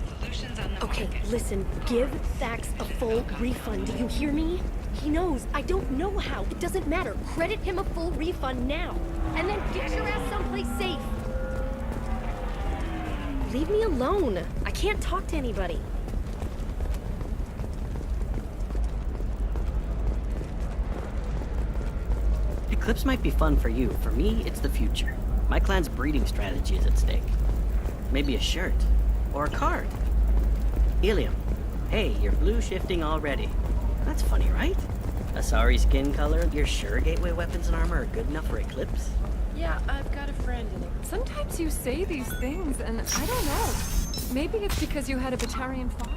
E: Okay, listen, give Thax a full refund, do you hear me? He knows, I don't know how, it doesn't matter. Credit him a full refund now, and then get your ass someplace safe. Leave me alone. I can't talk to anybody.
L: Eclipse might be fun for you. For me, it's the future. My clan's breeding strategy is at stake. Maybe a shirt. Or a card. Helium. Hey, you're blue shifting already. That's funny, right? Asari skin color, you're sure gateway weapons and armor are good enough for Eclipse?
M: Yeah, I've got a friend in it. Sometimes you say these things, and I don't know. Maybe it's because you had a Batarian father.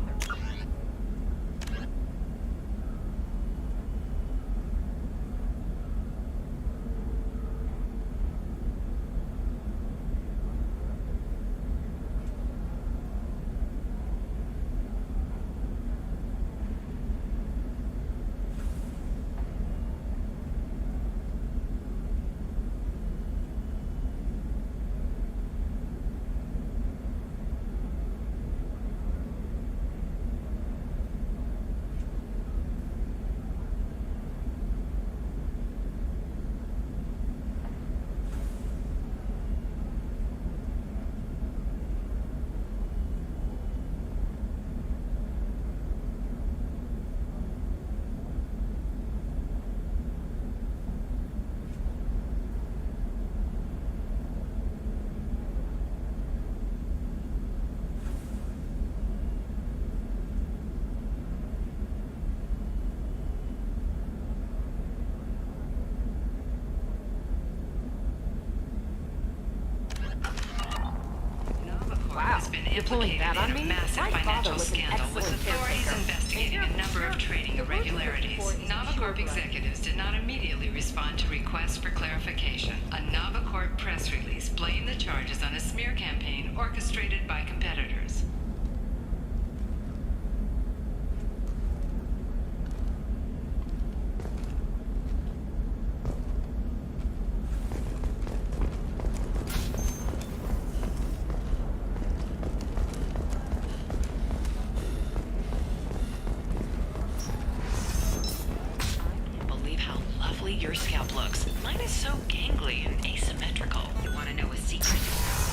G: Wow, you're pulling that on me? Massive financial scandal with authorities investigating a number of trading irregularities. Navacorp executives did not immediately respond to requests for clarification. A Navacorp press release blamed the charges on a smear campaign orchestrated by competitors. Your scalp looks. Mine is so gangly and asymmetrical. You want to know a secret?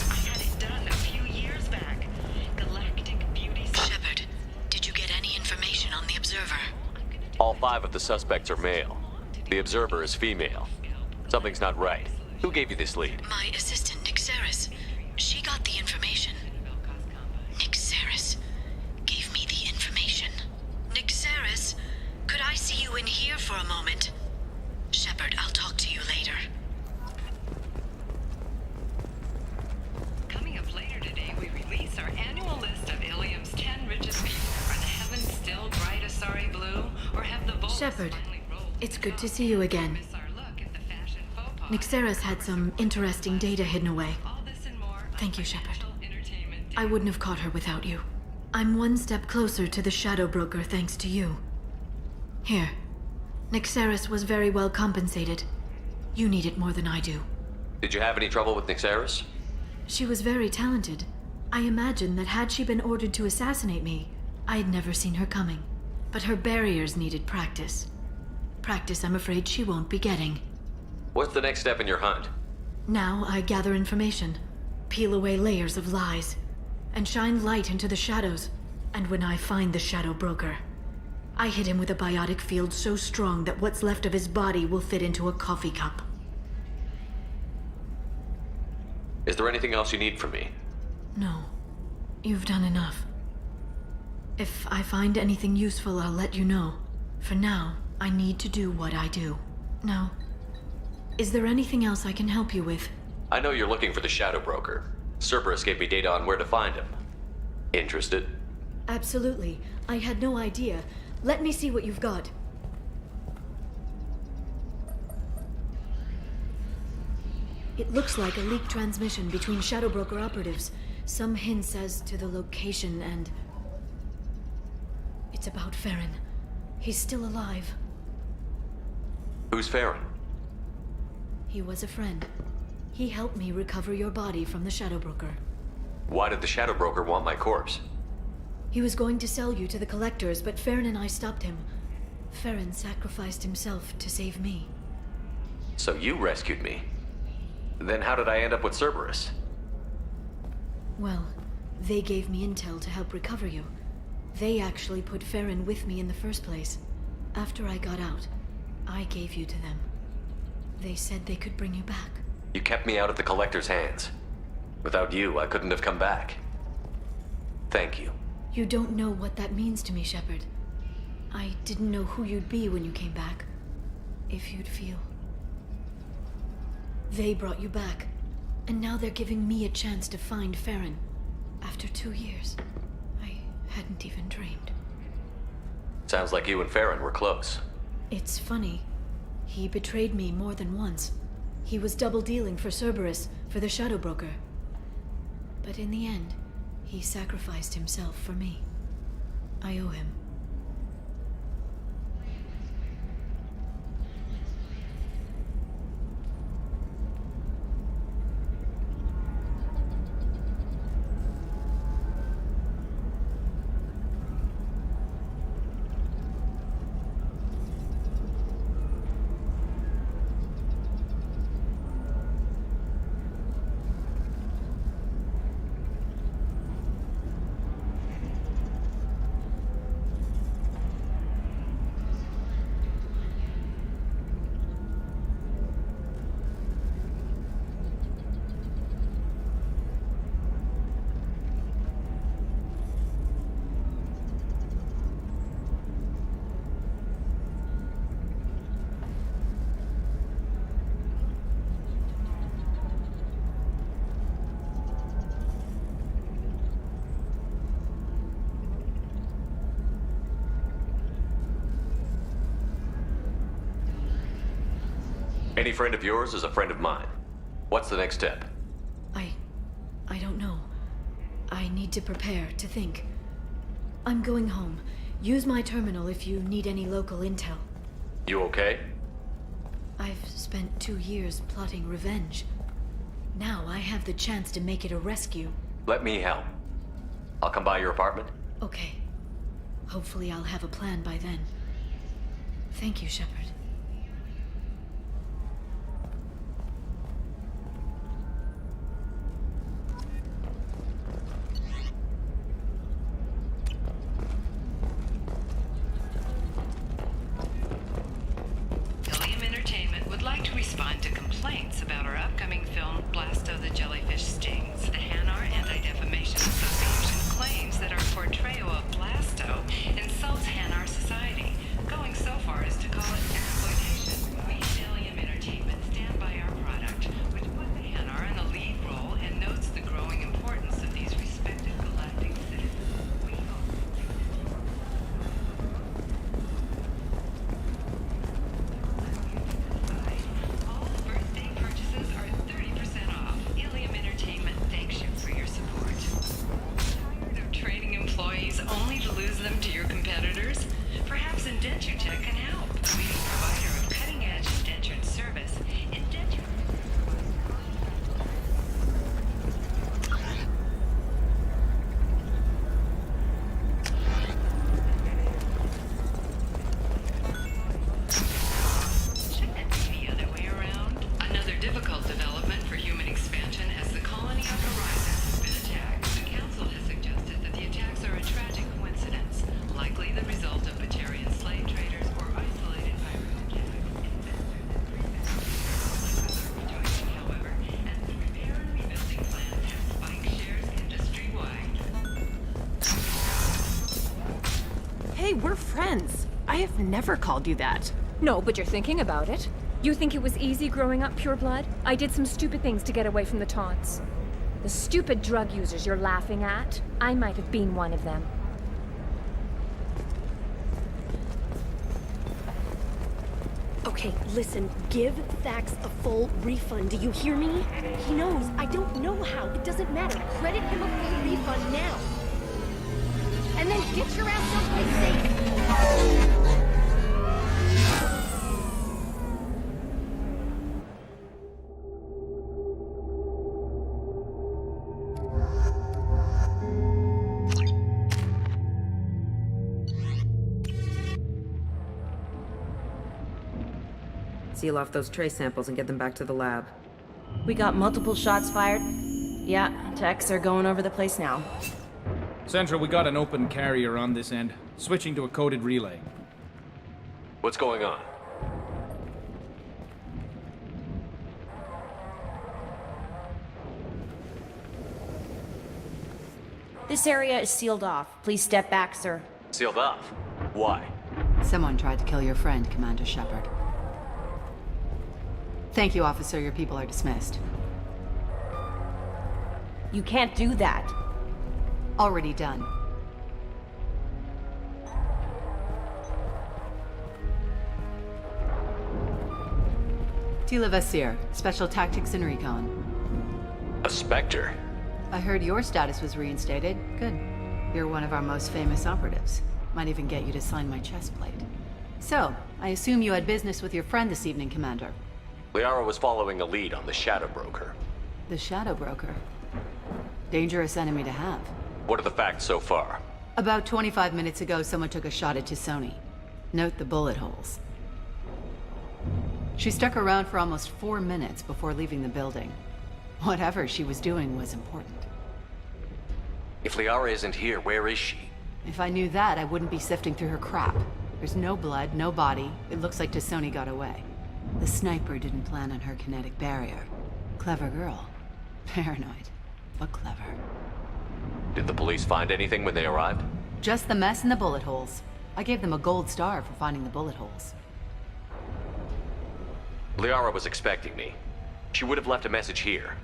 G: I had it done a few years back. Galactic Beauty...
H: Shepard, did you get any information on the Observer?
I: All 5 of the suspects are male. The Observer is female. Something's not right. Who gave you this lead?
H: My assistant, Nixeris. She got the information. Nixeris gave me the information. Nixeris, could I see you in here for a moment? Shepard, I'll talk to you later.
G: Coming up later today, we release our annual list of Ilium's 10 richest people. Are the heavens still bright Asari blue, or have the volts...
H: Shepard, it's good to see you again. Nixeris had some interesting data hidden away. Thank you, Shepard. I wouldn't have caught her without you. I'm one step closer to the Shadow Broker thanks to you. Here. Nixeris was very well compensated. You need it more than I do.
I: Did you have any trouble with Nixeris?
H: She was very talented. I imagine that had she been ordered to assassinate me, I had never seen her coming. But her barriers needed practice. Practice I'm afraid she won't be getting.
I: What's the next step in your hunt?
H: Now I gather information, peel away layers of lies, and shine light into the shadows. And when I find the Shadow Broker, I hit him with a biotic field so strong that what's left of his body will fit into a coffee cup.
I: Is there anything else you need from me?
H: No. You've done enough. If I find anything useful, I'll let you know. For now, I need to do what I do. Now, is there anything else I can help you with?
I: I know you're looking for the Shadow Broker. Cerberus gave me data on where to find him. Interested?
H: Absolutely. I had no idea. Let me see what you've got. It looks like a leaked transmission between Shadow Broker operatives. Some hints as to the location and... It's about Farron. He's still alive.
I: Who's Farron?
H: He was a friend. He helped me recover your body from the Shadow Broker.
I: Why did the Shadow Broker want my corpse?
H: He was going to sell you to the Collectors, but Farron and I stopped him. Farron sacrificed himself to save me.
I: So you rescued me. Then how did I end up with Cerberus?
H: Well, they gave me intel to help recover you. They actually put Farron with me in the first place. After I got out, I gave you to them. They said they could bring you back.
I: You kept me out of the Collector's hands. Without you, I couldn't have come back. Thank you.
H: You don't know what that means to me, Shepard. I didn't know who you'd be when you came back. If you'd feel. They brought you back, and now they're giving me a chance to find Farron. After 2 years. I hadn't even dreamed.
I: Sounds like you and Farron were close.
H: It's funny. He betrayed me more than once. He was double-dealing for Cerberus, for the Shadow Broker. But in the end, he sacrificed himself for me. I owe him.
I: Any friend of yours is a friend of mine. What's the next step?
H: I don't know. I need to prepare, to think. I'm going home. Use my terminal if you need any local intel.
I: You okay?
H: I've spent 2 years plotting revenge. Now I have the chance to make it a rescue.
I: Let me help. I'll come by your apartment.
H: Okay. Hopefully I'll have a plan by then. Thank you, Shepard.
G: Respond to complaints about our upcoming film, Blasto the Jellyfish Stings. The Hanar Anti-Defamation Association claims that our portrayal of Blasto insults Hanar society, going so far as to call it exploitation. We at Ilium Entertainment stand by our product, which puts the Hanar in a lead role and notes the growing importance of these respected galactic citizens. We hope only to lose them to your competitors? Perhaps IndentureTech can help. A leading provider of cutting-edge indentured service. Shouldn't it be the other way around? Another difficult development for human expansion as the colony of Horizon has been attacked. The Council has suggested that the attacks are a tragic coincidence, likely the result of Batarian slave traders or isolated pirate attacks. Investors are rejoicing, however, as the repair and rebuilding plans have spiked shares industry-wide.
P: Hey, we're friends. I have never called you that.
M: No, but you're thinking about it. You think it was easy growing up pure blood? I did some stupid things to get away from the taunts. The stupid drug users you're laughing at, I might have been one of them.
E: Okay, listen, give Thax a full refund, do you hear me? He knows, I don't know how, it doesn't matter. Credit him a full refund now. And then get your ass someplace safe.
C: seal off those trace samples and get them back to the lab.
U: We got multiple shots fired. Yeah, techs are going over the place now.
V: Central, we got an open carrier on this end. Switching to a coded relay.
I: What's going on?
U: This area is sealed off. Please step back, sir.
I: Sealed off? Why?
H: Someone tried to kill your friend, Commander Shepard. Thank you, officer. Your people are dismissed.
U: You can't do that.
H: Already done. Tila Vasir, Special Tactics and Recon.
I: A Spectre?
H: I heard your status was reinstated. Good. You're one of our most famous operatives. Might even get you to sign my chest plate. So, I assume you had business with your friend this evening, Commander.
I: Liara was following a lead on the Shadow Broker.
H: The Shadow Broker. Dangerous enemy to have.
I: What are the facts so far?
H: About 25 minutes ago, someone took a shot at Tisoni. Note the bullet holes. She stuck around for almost 4 minutes before leaving the building. Whatever she was doing was important.
I: If Liara isn't here, where is she?
H: If I knew that, I wouldn't be sifting through her crap. There's no blood, no body. It looks like Tisoni got away. The sniper didn't plan on her kinetic barrier. Clever girl. Paranoid, but clever.
I: Did the police find anything when they arrived?
H: Just the mess and the bullet holes. I gave them a gold star for finding the bullet holes.
I: Liara was expecting me. She would have left a message here.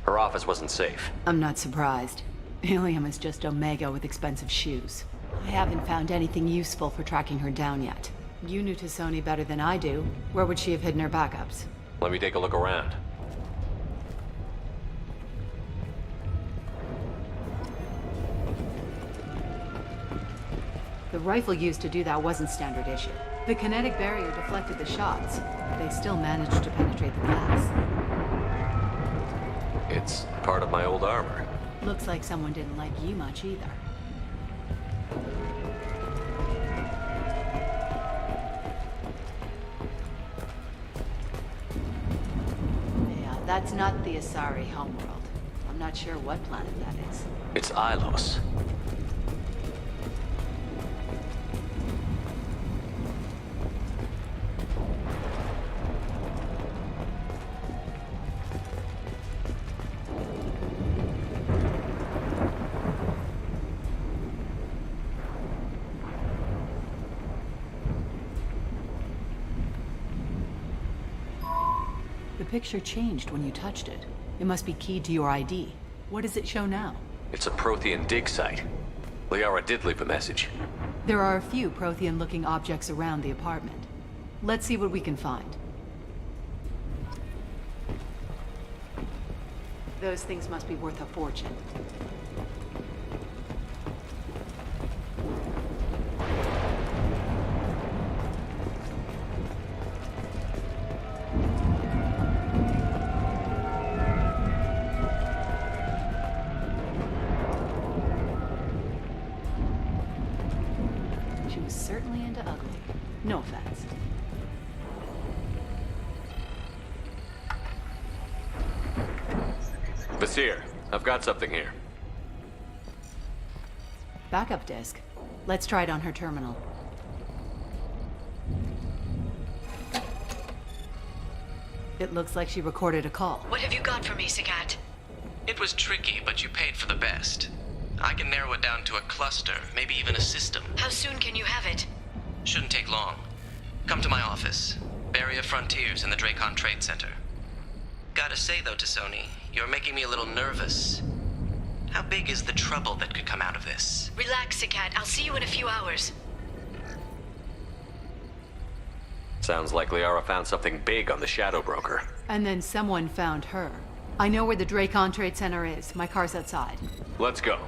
I: Her office wasn't safe.
H: I'm not surprised. Ilium is just Omega with expensive shoes. I haven't found anything useful for tracking her down yet. You knew Tisoni better than I do. Where would she have hidden her backups?
I: Let me take a look around.
H: The rifle used to do that wasn't standard issue. The kinetic barrier deflected the shots. They still managed to penetrate the glass.
I: It's part of my old armor.
H: Looks like someone didn't like you much either. Yeah, that's not the Asari homeworld. I'm not sure what planet that is.
I: It's Ilos.
H: The picture changed when you touched it. It must be keyed to your ID. What does it show now?
I: It's a Prothean dig site. Liara did leave a message.
H: There are a few Prothean-looking objects around the apartment. Let's see what we can find. Those things must be worth a fortune. She was certainly into ugly. No offense.
I: Vasir, I've got something here.
H: Backup disk. Let's try it on her terminal. It looks like she recorded a call.
N: What have you got for me, Sagat? It was tricky, but you paid for the best. I can narrow it down to a cluster, maybe even a system. How soon can you have it? Shouldn't take long. Come to my office. Barrier Frontiers in the Dracon Trade Center. Gotta say though, Tisoni, you're making me a little nervous. How big is the trouble that could come out of this? Relax, Sagat. I'll see you in a few hours.
I: Sounds like Liara found something big on the Shadow Broker.
H: And then someone found her. I know where the Dracon Trade Center is. My car's outside.
I: Let's go.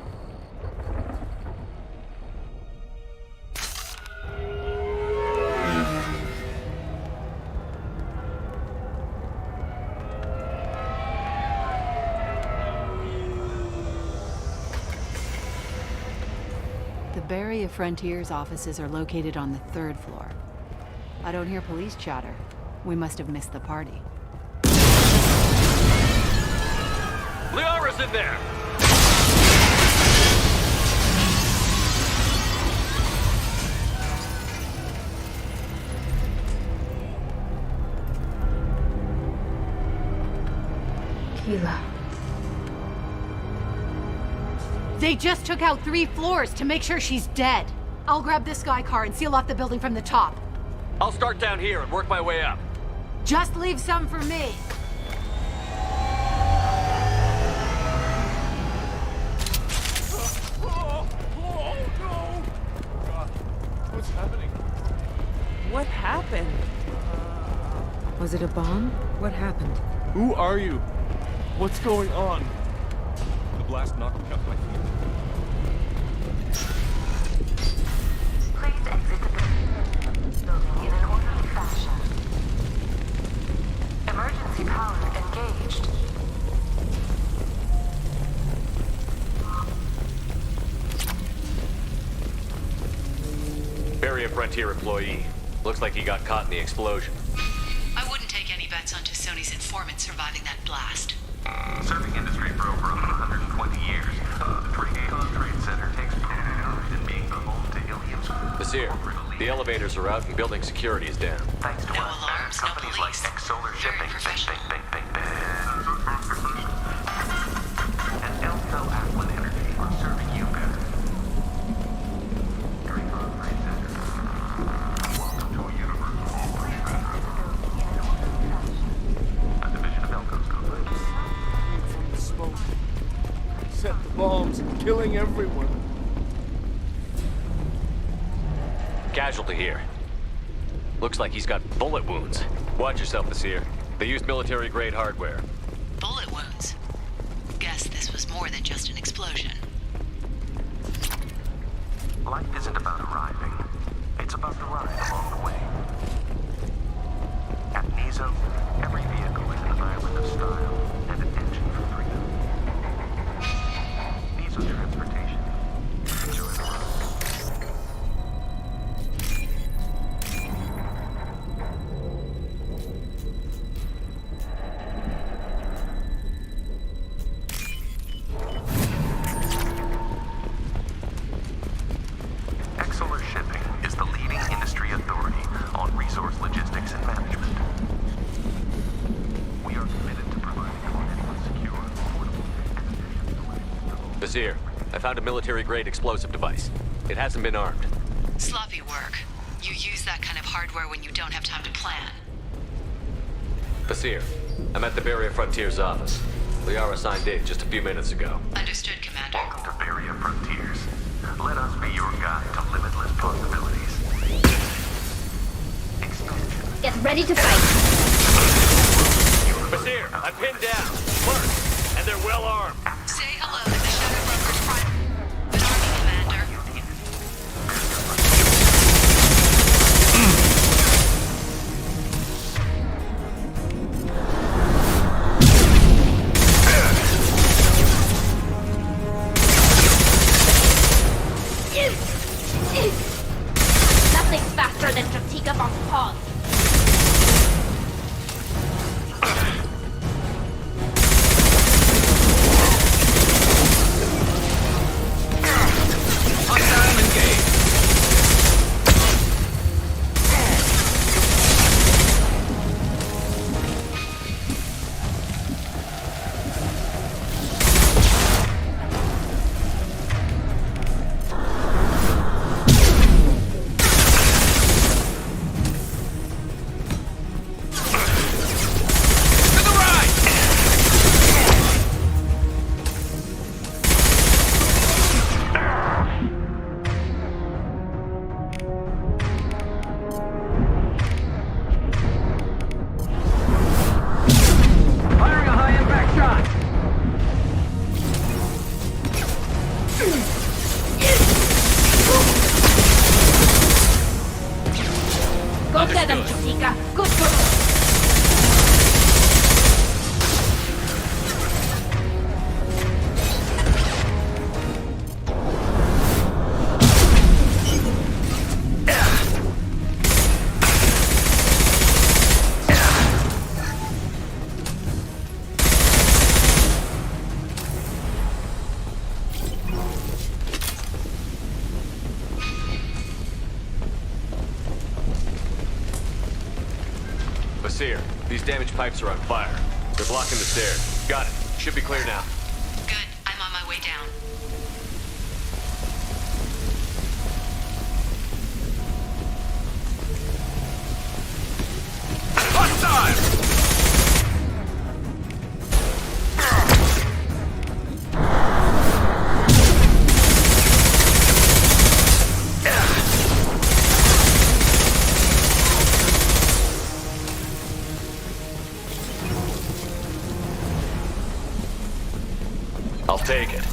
H: The Barrier Frontiers offices are located on the 3rd floor. I don't hear police chatter.
J: We must have missed the party.
I: Liara's in there!
H: Keela.
J: They just took out 3 floors to make sure she's dead. I'll grab this sky car and seal off the building from the top.
I: I'll start down here and work my way up.
J: Just leave some for me.
F: What's happening?
P: What happened?
C: Was it a bomb? What happened?
F: Who are you? What's going on? The blast knocked me off my feet.
O: Please exit the building in an orderly fashion. Emergency power engaged.
I: Barrier Frontier employee. Looks like he got caught in the explosion.
R: I wouldn't take any bets on Sony's informant surviving that blast.
S: Serving industry for over 120 years. The Trade Center takes pride in being the home to Ilium's.
I: Basir, the elevators are out and building security is down.
S: Thanks to us, companies like Solar Shipping, and Elko Aquan Energy are serving you better. Welcome to a universe of a division of Elko's company.
F: From the smoke. Set the bombs, killing everyone.
I: Casualty here. Looks like he's got bullet wounds. Watch yourself, Basir. They used military-grade hardware.
R: Bullet wounds. Guess this was more than just an explosion.
S: Life isn't about arriving. It's about the ride along the way. At Nizo, every vehicle is an island of style and an engine for freedom. Nizo Transportation. Enjoy the ride. Solar Shipping is the leading industry authority on resource logistics and management. We are committed to providing clients with secure, affordable, and efficient solutions.
I: Basir, I found a military-grade explosive device. It hasn't been armed.
R: Sloppy work. You use that kind of hardware when you don't have time to plan.
I: Basir, I'm at the Barrier Frontier's office. Liara signed in just a few minutes ago.
R: Understood, Commander.
S: Welcome to Barrier Frontiers. Let us be your guide to limitless possibilities. Expansion.
E: Get ready to fight.
I: Basir, I'm pinned down. Marked. And they're well armed.
R: Say hello to the Shadow Broker's private army, Commander.
E: Nothing faster than Strategic on pause.
I: Seer, these damaged pipes are on fire. They're blocking the stairs. Got it. Should be clear now.
R: Good. I'm on my way down.
I: Hostile! I'll take it.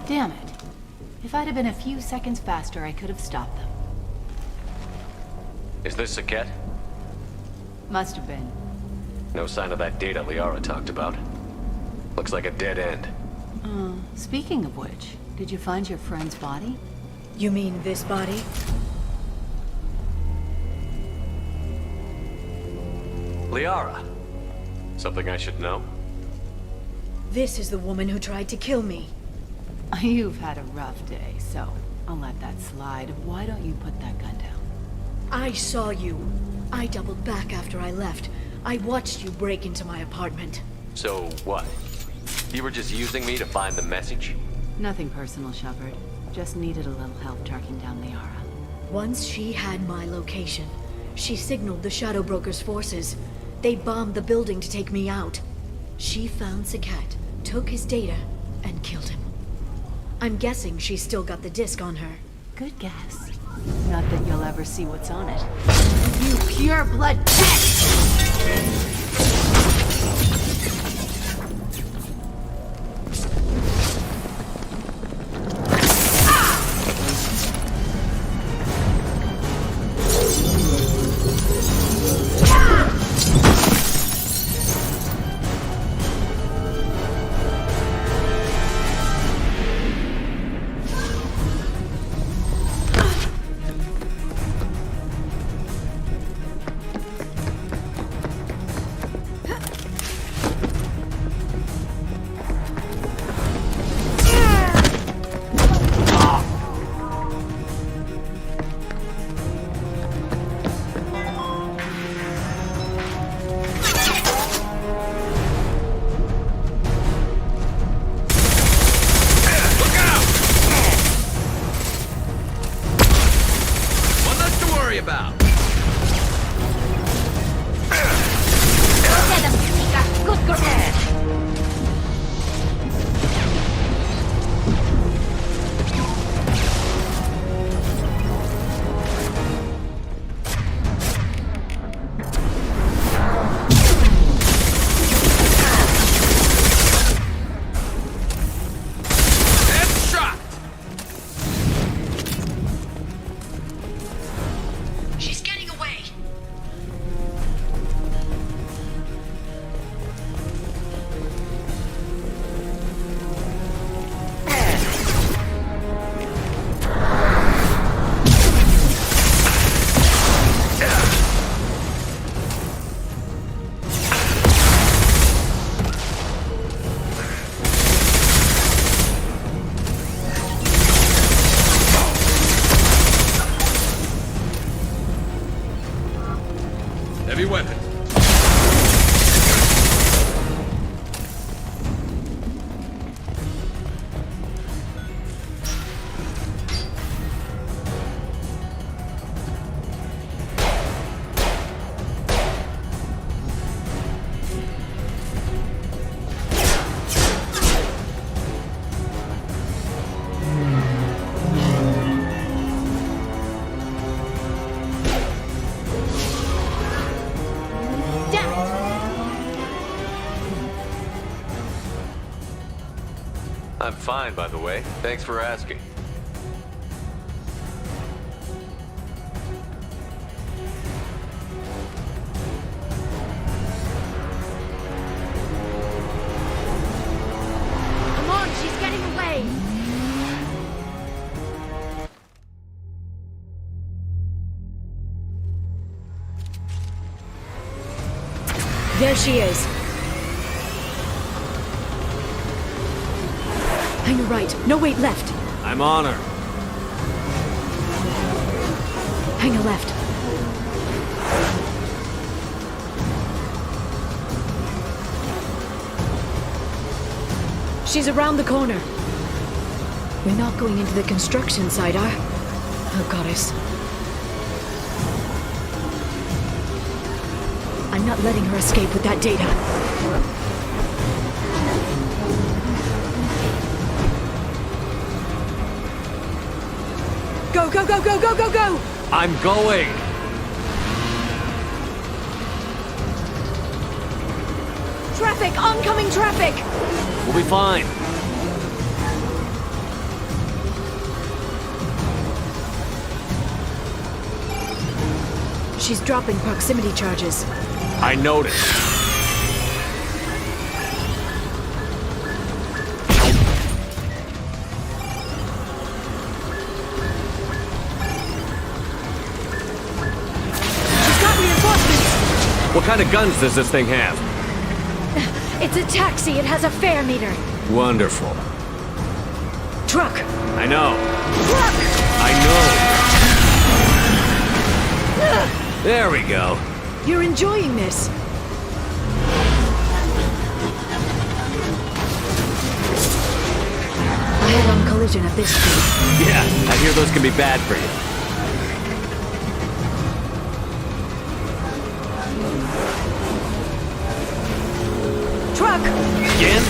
H: Damn it. If I'd have been a few seconds faster, I could have stopped them.
I: Is this Saket?
H: Must have been.
I: No sign of that data Liara talked about. Looks like a dead end.
H: Speaking of which, did you find your friend's body?
C: You mean this body?
I: Liara. Something I should know?
C: This is the woman who tried to kill me.
H: You've had a rough day, so I'll let that slide. Why don't you put that gun down?
C: I saw you. I doubled back after I left. I watched you break into my apartment.
I: So what? You were just using me to find the message?
H: Nothing personal, Shepard. Just needed a little help tracking down Liara.
C: Once she had my location, she signaled the Shadow Broker's forces. They bombed the building to take me out. She found Saket, took his data, and killed him. I'm guessing she's still got the disc on her.
H: Good guess. Not that you'll ever see what's on it. You pure blood pest!
F: Heavy weapon.
I: I'm fine, by the way. Thanks for asking.
C: There she is. Hang a right. No, wait, left.
F: I'm on her.
C: Hang a left. She's around the corner. We're not going into the construction site, are? Oh, goddess. I'm not letting her escape with that data. Go, go, go, go, go, go, go!
F: I'm going!
C: Traffic! Oncoming traffic!
F: We'll be fine.
C: She's dropping proximity charges.
F: I noticed. What kind of guns does this thing have?
C: It's a taxi. It has a fare meter.
F: Wonderful.
C: Truck.
F: I know.
C: Truck.
F: I know. There we go.
C: You're enjoying this. I head on collision at this speed.
F: Yeah, I hear those can be bad for you.
C: Truck!
F: Again?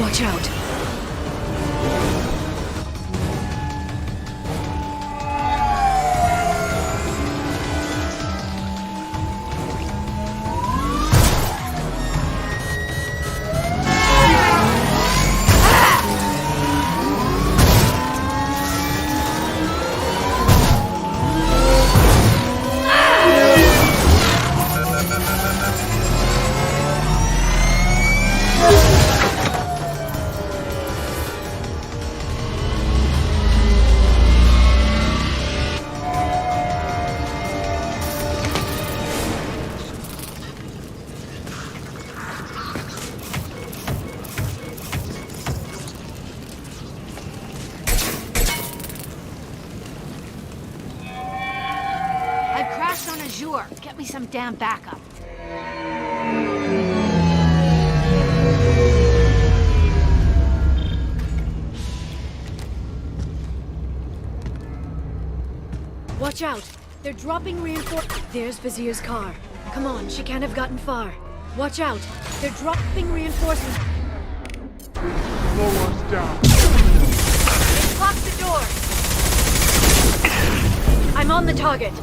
C: Watch out.
J: Get me some damn backup.
C: Watch out! They're dropping reinforcements. There's Vizier's car. Come on, she can't have gotten far. Watch out! They're dropping reinforcements.
K: Slow us down.
C: They've locked the door. I'm on the target.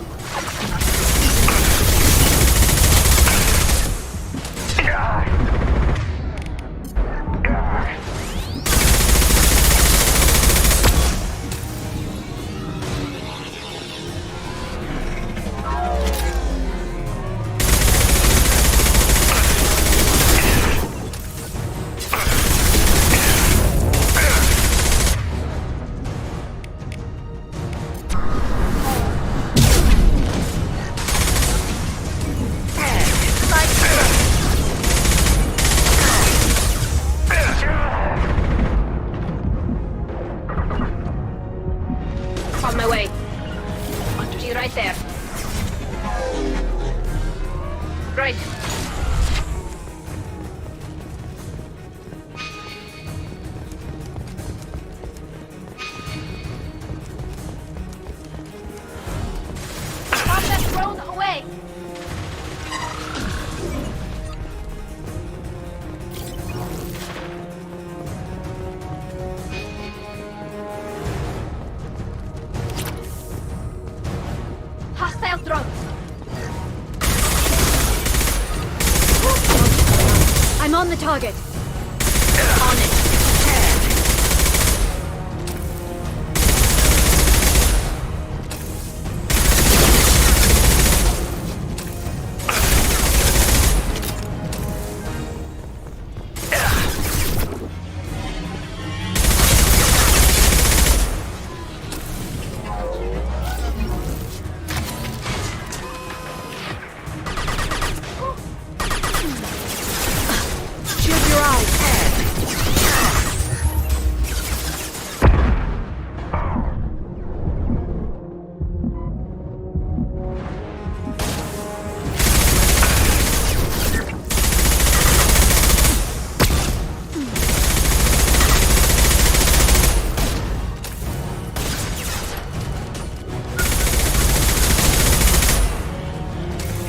J: On my way. She's right there. Right. Stop that drone away! Hostile drone!
C: I'm on the target.
J: On it.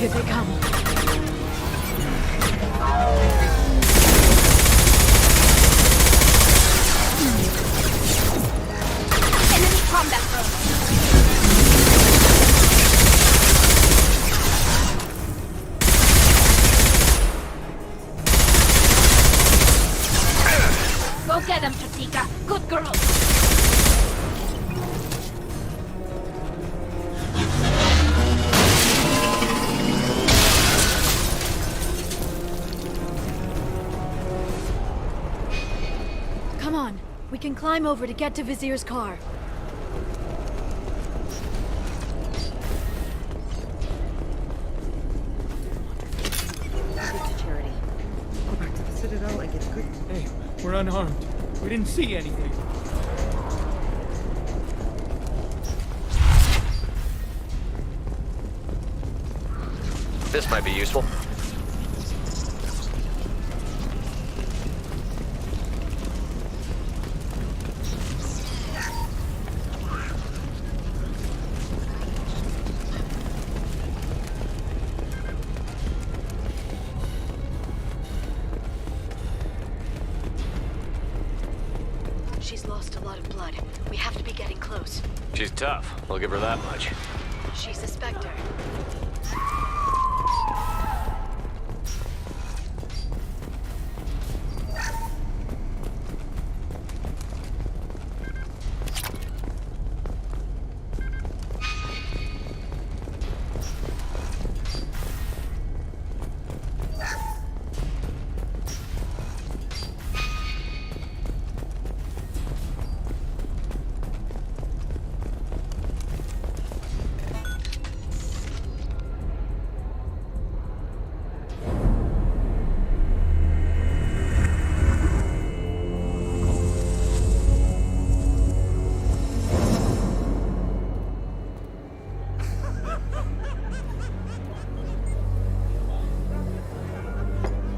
C: Here they come.
E: Enemy combat drone. Go get them, Patika. Good girl.
C: Come on. We can climb over to get to Vizier's car.
F: Go back to the Citadel and get good. Hey, we're unarmed. We didn't see anything.
I: This might be useful.
C: She's lost a lot of blood. We have to be getting close.
I: She's tough. I'll give her that much.
C: She's a Spectre.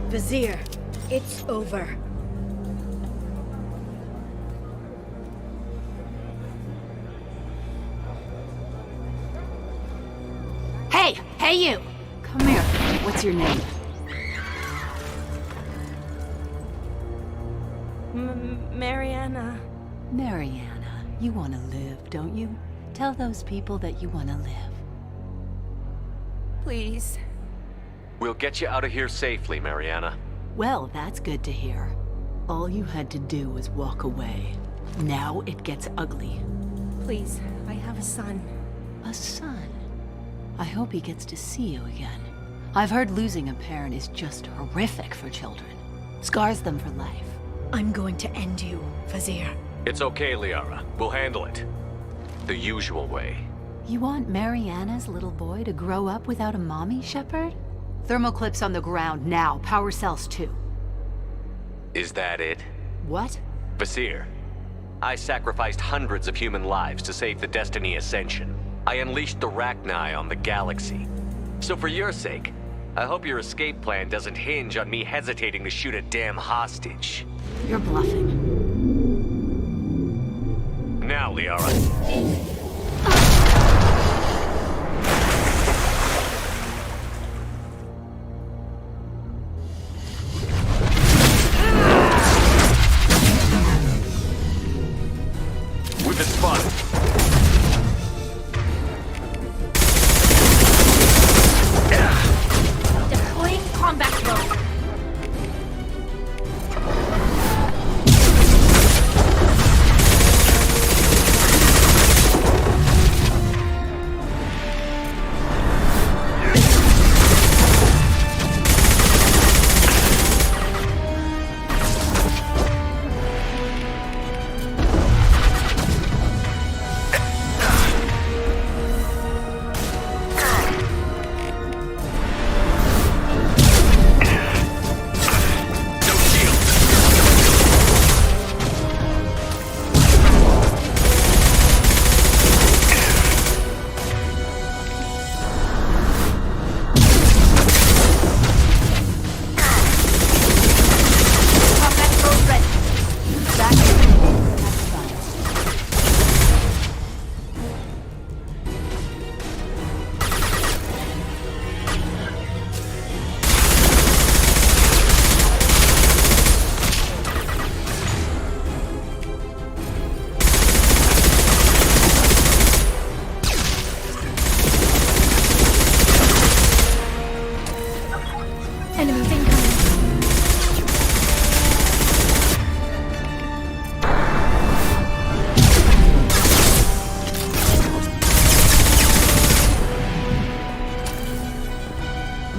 C: Vizier, it's over.
U: Hey! Hey, you! Come here. What's your name?
J: Mariana.
U: Mariana. You want to live, don't you? Tell those people that you want to live.
J: Please.
I: We'll get you out of here safely, Mariana.
U: Well, that's good to hear. All you had to do was walk away. Now it gets ugly.
J: Please, I have a son.
U: A son? I hope he gets to see you again. I've heard losing a parent is just horrific for children. Scars them for life.
C: I'm going to end you, Vizier.
I: It's okay, Liara. We'll handle it. The usual way.
U: You want Mariana's little boy to grow up without a mommy, Shepard? Thermal clips on the ground now. Power cells too.
I: Is that it?
U: What?
I: Vizier, I sacrificed hundreds of human lives to save the Destiny Ascension. I unleashed the Rachni on the galaxy. So for your sake, I hope your escape plan doesn't hinge on me hesitating to shoot a damn hostage.
U: You're bluffing.
I: Now, Liara. We've been spotted.
E: Deploying combat drone.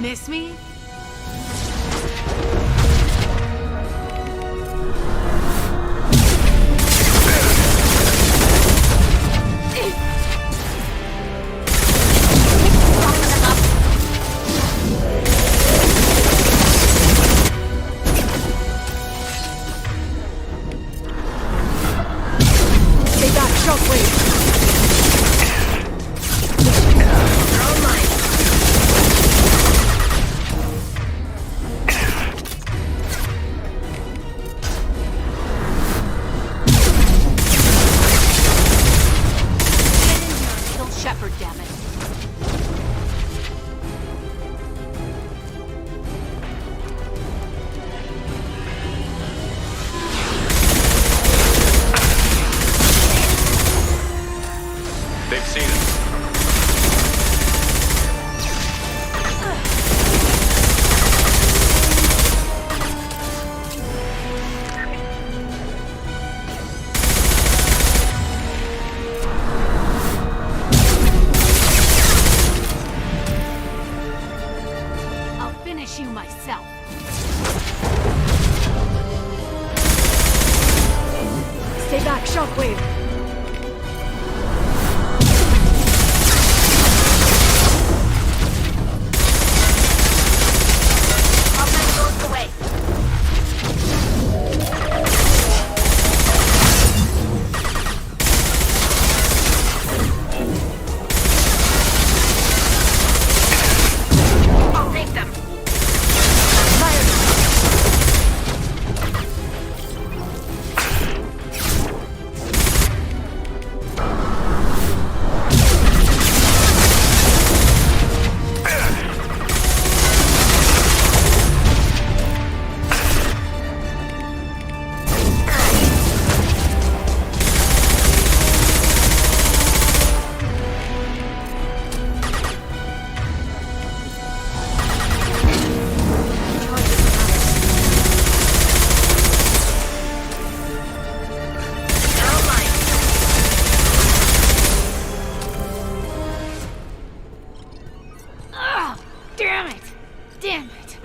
U: Miss me?
C: Stay back, shockwave!
U: Shepherd, damn it.
I: They've seen us.
U: I'll finish you myself.
C: Stay back, shockwave!
U: I'll let those away. I'll take them. Ugh, damn it! Damn it!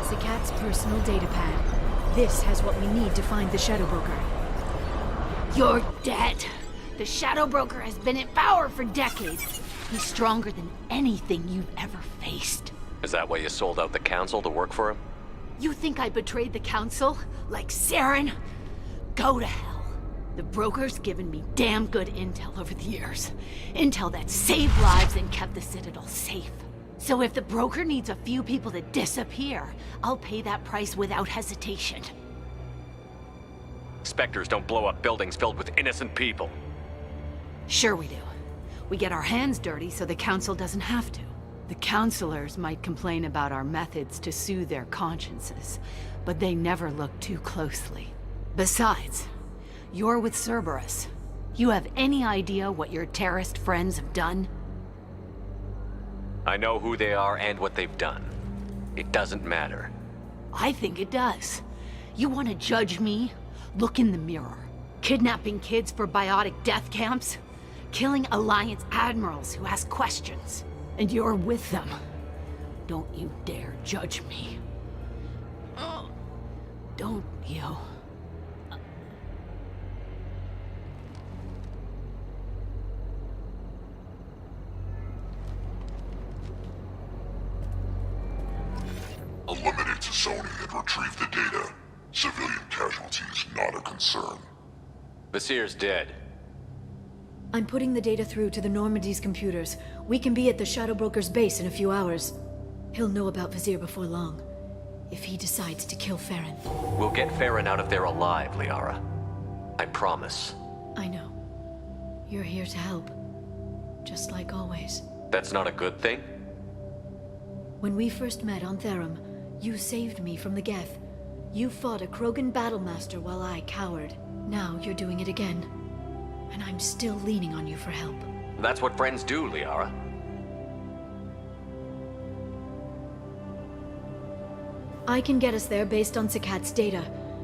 C: Zakat's personal data pad. This has what we need to find the Shadow Broker.
U: You're dead. The Shadow Broker has been in power for decades. He's stronger than anything you've ever faced.
I: Is that why you sold out the council to work for him?
U: You think I betrayed the council? Like Saren? Go to hell. The broker's given me damn good intel over the years. Intel that saved lives and kept the Citadel safe. So if the broker needs a few people to disappear, I'll pay that price without hesitation.
I: Spectres don't blow up buildings filled with innocent people.
U: Sure we do. We get our hands dirty so the council doesn't have to. The counselors might complain about our methods to soothe their consciences, but they never look too closely. Besides, you're with Cerberus. You have any idea what your terrorist friends have done?
I: I know who they are and what they've done. It doesn't matter.
U: I think it does. You want to judge me? Look in the mirror. Kidnapping kids for biotic death camps? Killing Alliance admirals who ask questions. And you're with them. Don't you dare judge me. Oh, don't you?
K: Eliminate Sony and retrieve the data. Civilian casualties not a concern.
I: Vasir's dead.
C: I'm putting the data through to the Normandy's computers. We can be at the Shadow Broker's base in a few hours. He'll know about Vasir before long, if he decides to kill Farron.
I: We'll get Farron out of there alive, Liara. I promise.
C: I know. You're here to help. Just like always.
I: That's not a good thing?
C: When we first met on Therum, you saved me from the Geth. You fought a Krogan battlemaster while I cowered. Now you're doing it again. And I'm still leaning on you for help.
I: That's what friends do, Liara.
C: I can get us there based on Zakat's data.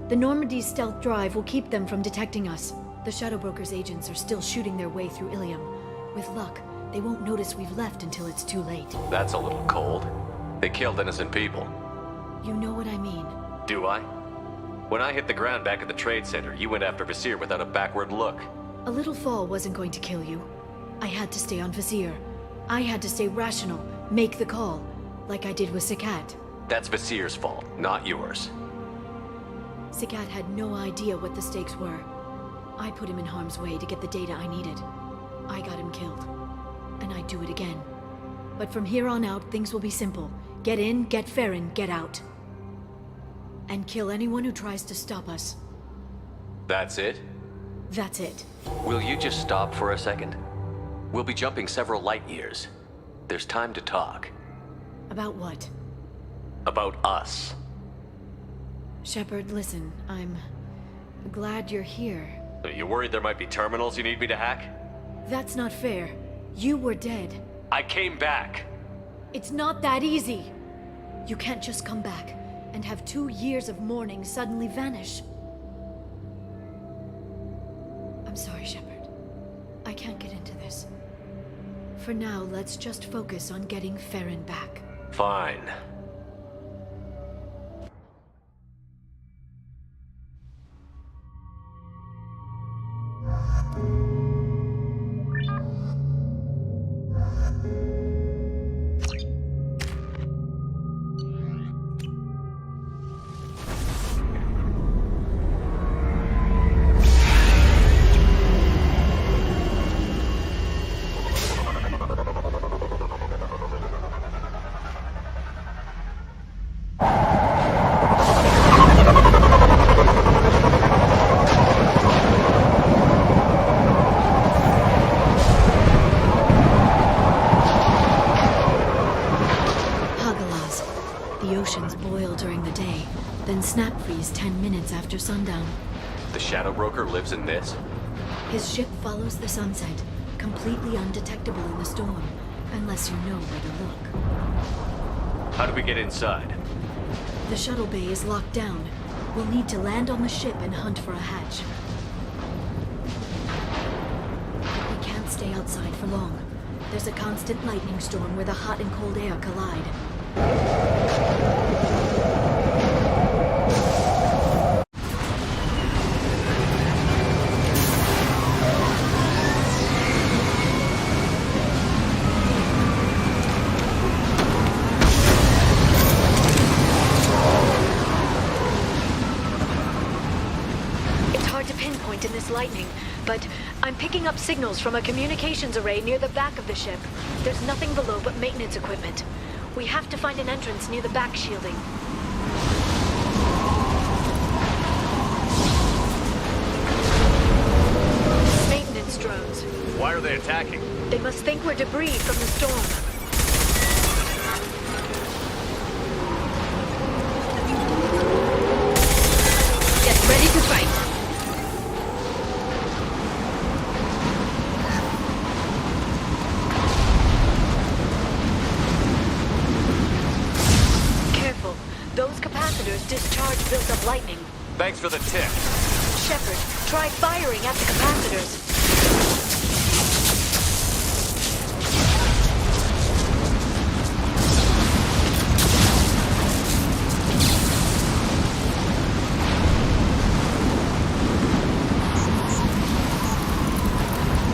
C: The Normandy's stealth drive will keep them from detecting us. The Shadow Broker's agents are still shooting their way through Ilium. With luck, they won't notice we've left until it's too late.
I: That's a little cold. They killed innocent people.
C: You know what I mean.
I: Do I? When I hit the ground back at the trade center, you went after Visir without a backward look.
C: A little fall wasn't going to kill you. I had to stay on Visir. I had to stay rational, make the call, like I did with Sakat.
I: That's Visir's fault, not yours.
C: Sakat had no idea what the stakes were. I put him in harm's way to get the data I needed. I got him killed. And I'd do it again. But from here on out, things will be simple. Get in, get Farron, get out. And kill anyone who tries to stop us.
I: That's it?
C: That's it.
I: Will you just stop for a second? We'll be jumping several light years. There's time to talk.
C: About what?
I: About us.
C: Shepard, listen, I'm glad you're here.
I: Are you worried there might be terminals you need me to hack?
C: That's not fair. You were dead.
I: I came back.
C: It's not that easy. You can't just come back and have 2 years of mourning suddenly vanish. I'm sorry, Shepard. I can't get into this. For now, let's just focus on getting Farron back.
I: Fine.
C: Snap freeze 10 minutes after sundown.
I: The Shadow Broker lives in this?
C: His ship follows the sunset, completely undetectable in the storm, unless you know where to look.
I: How do we get inside?
C: The shuttle bay is locked down. We'll need to land on the ship and hunt for a hatch. We can't stay outside for long. There's a constant lightning storm where the hot and cold air collide. Lightning, but I'm picking up signals from a communications array near the back of the ship. There's nothing below but maintenance equipment. We have to find an entrance near the back shielding. Maintenance drones.
I: Why are they attacking?
C: They must think we're debris from the storm.
E: Get ready to fight.
C: Discharge built-up lightning.
I: Thanks for the tip.
C: Shepard, try firing at the capacitors.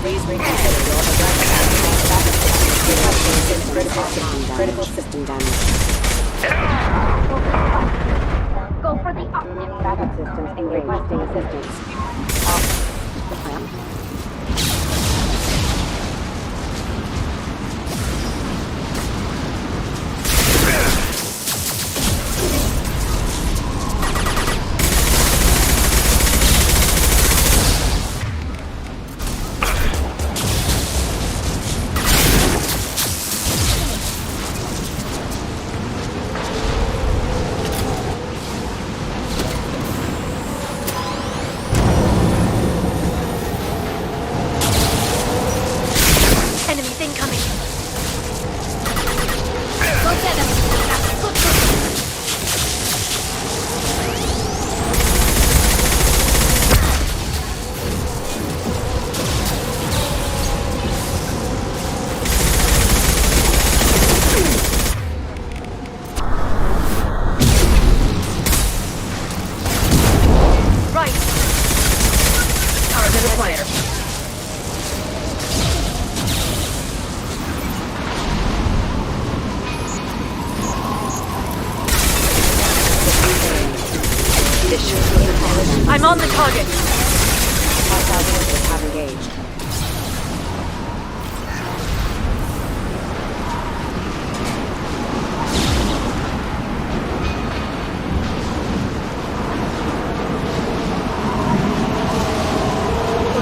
B: Please reconsider your direct critical system damage.
E: Go for the optic.
B: Backup systems engaged. Requesting assistance.
C: On the target!
B: 5,000 missiles have engaged.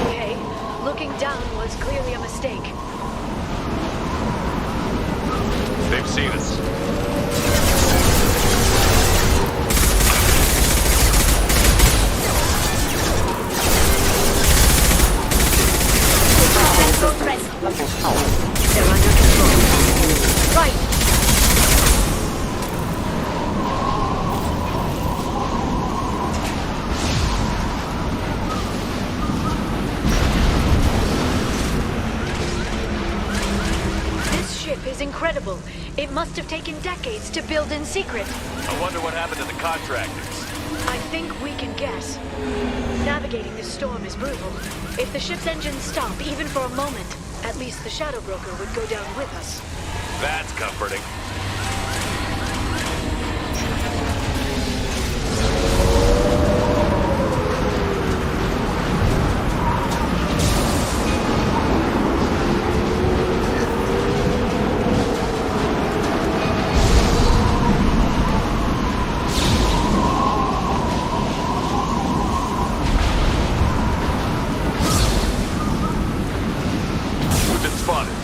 C: Okay, looking down was clearly a mistake.
F: They've seen us.
C: They're under control. Right! This ship is incredible. It must have taken decades to build in secret.
F: I wonder what happened to the contractors.
C: I think we can guess. Navigating this storm is brutal. If the ship's engines stop, even for a moment, at least the Shadow Broker would go down with us.
F: That's comforting. We've been spotted.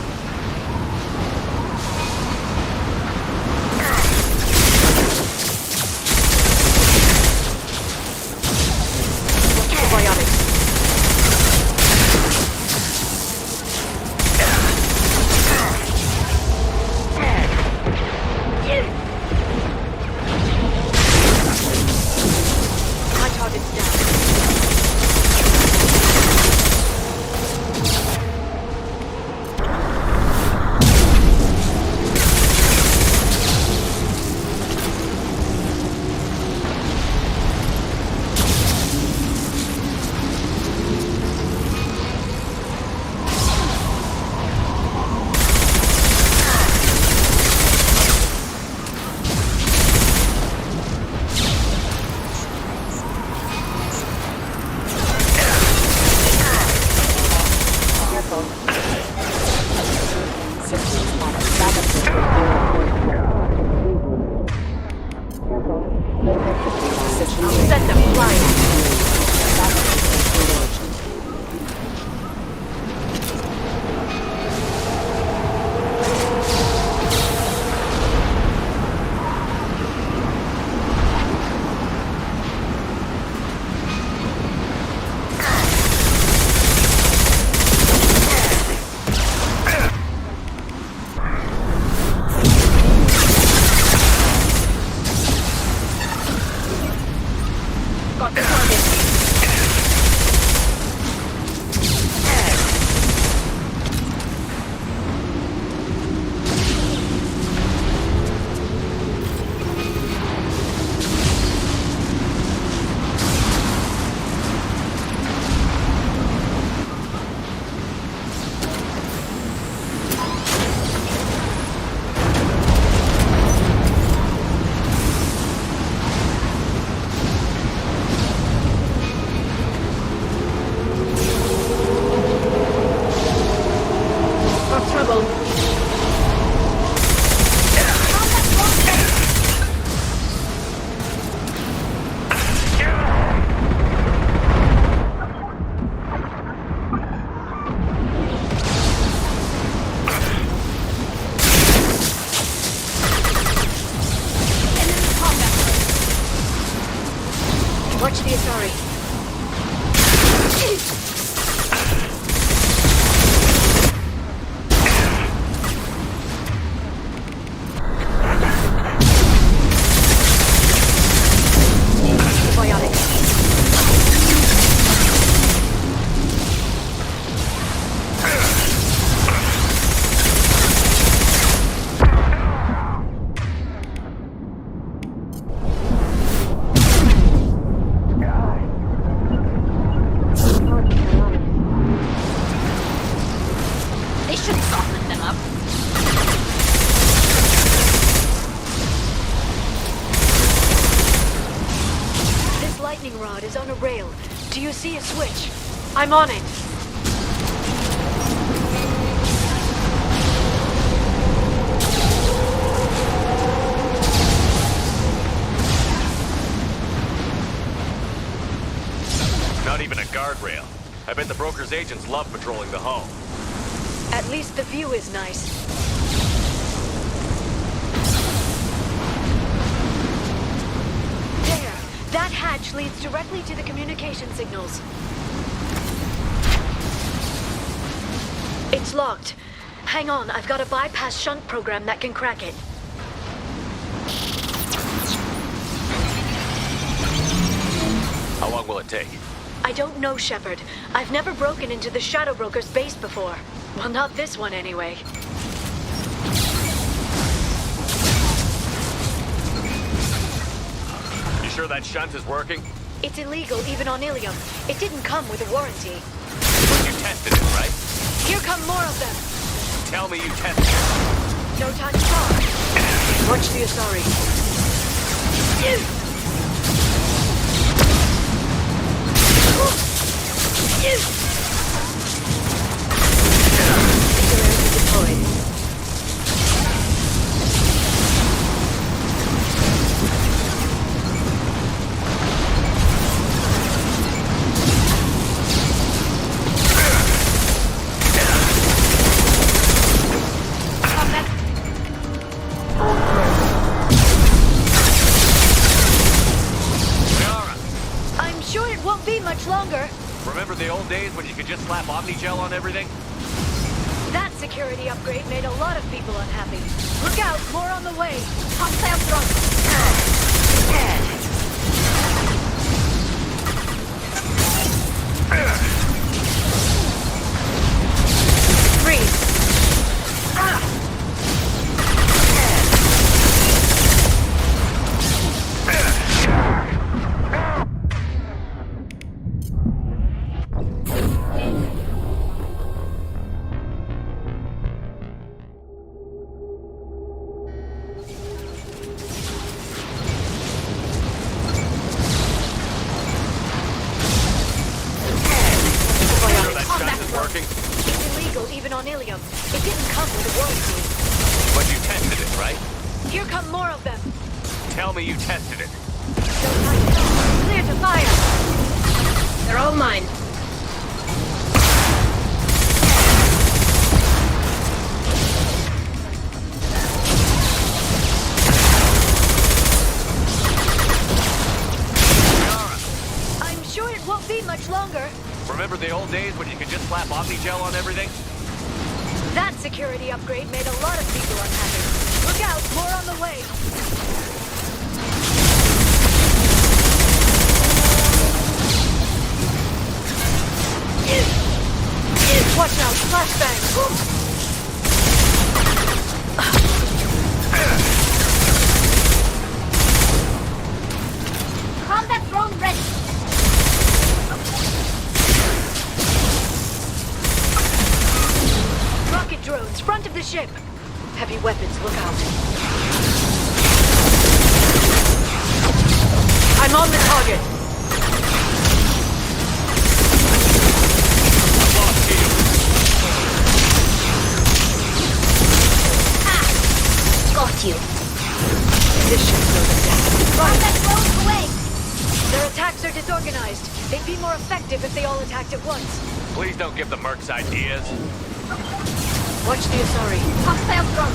C: My target's down. Set them flying. Got the target. Got trouble. Watch the Asari.
J: They should soften them up.
C: This lightning rod is on a rail. Do you see a switch? I'm on it.
I: Not even a guardrail. I bet the broker's agents love patrolling the hull.
C: At least the view is nice. There! That hatch leads directly to the communication signals. It's locked. Hang on, I've got a bypass shunt program that can crack it.
I: How long will it take?
C: I don't know, Shepard. I've never broken into the Shadow Broker's base before. Well, not this one anyway.
I: You sure that shunt is working?
C: It's illegal even on Ilium. It didn't come with a warranty.
I: But you tested it, right?
C: Here come more of them.
I: Tell me you tested it.
C: No time to talk. Watch the Asari. Deployed. I'm sure it won't be much longer.
I: Remember the old days when you could just slap Omnigel on everything?
C: That security upgrade made a lot of people unhappy. Look out, more on the way. Hostile drone. Freeze. It's illegal even on Ilium. It didn't come with a warranty.
I: But you tested it, right?
C: Here come more of them.
I: Tell me you tested it.
C: Clear to fire.
E: They're all mine.
C: I'm sure it won't be much longer.
I: Remember the old days when you could just slap Omnigel on everything?
C: That security upgrade made a lot of people unhappy. Look out, more on the way. Watch out, flashbang.
E: Combat drone ready.
C: Rocket drones, front of the ship. Heavy weapons, look out. I'm on the target.
E: Got you.
C: This should slow them down.
E: Combat drones away.
C: Their attacks are disorganized. They'd be more effective if they all attacked at once.
I: Please don't give the mercs ideas.
C: Watch the Asari.
E: Hostile drone.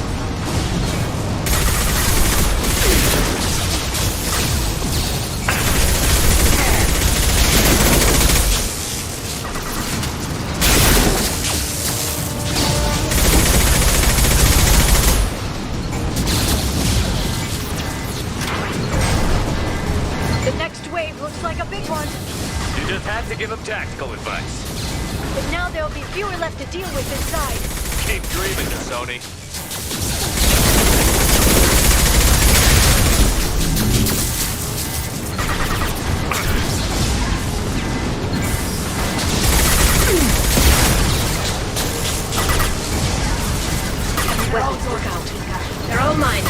C: The next wave looks like a big one.
I: You just had to give them tactical advice.
C: But now there'll be fewer left to deal with inside.
I: Keep dreaming, Sony.
C: Weapons, look out.
E: They're all mine.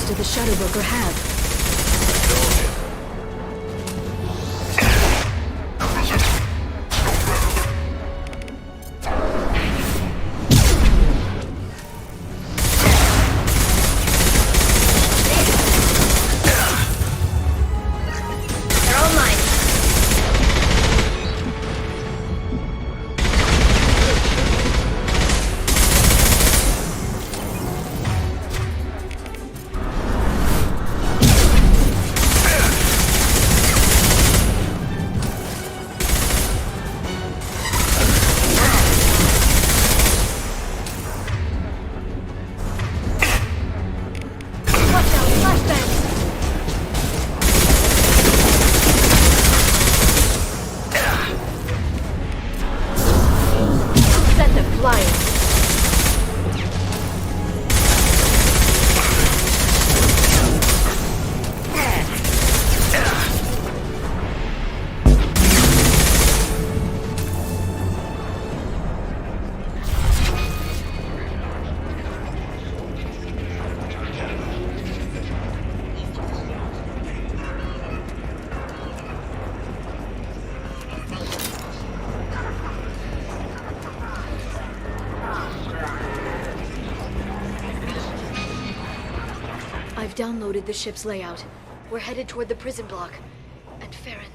C: orders did the Shadow Broker have? I've downloaded the ship's layout. We're headed toward the prison block. And Farron.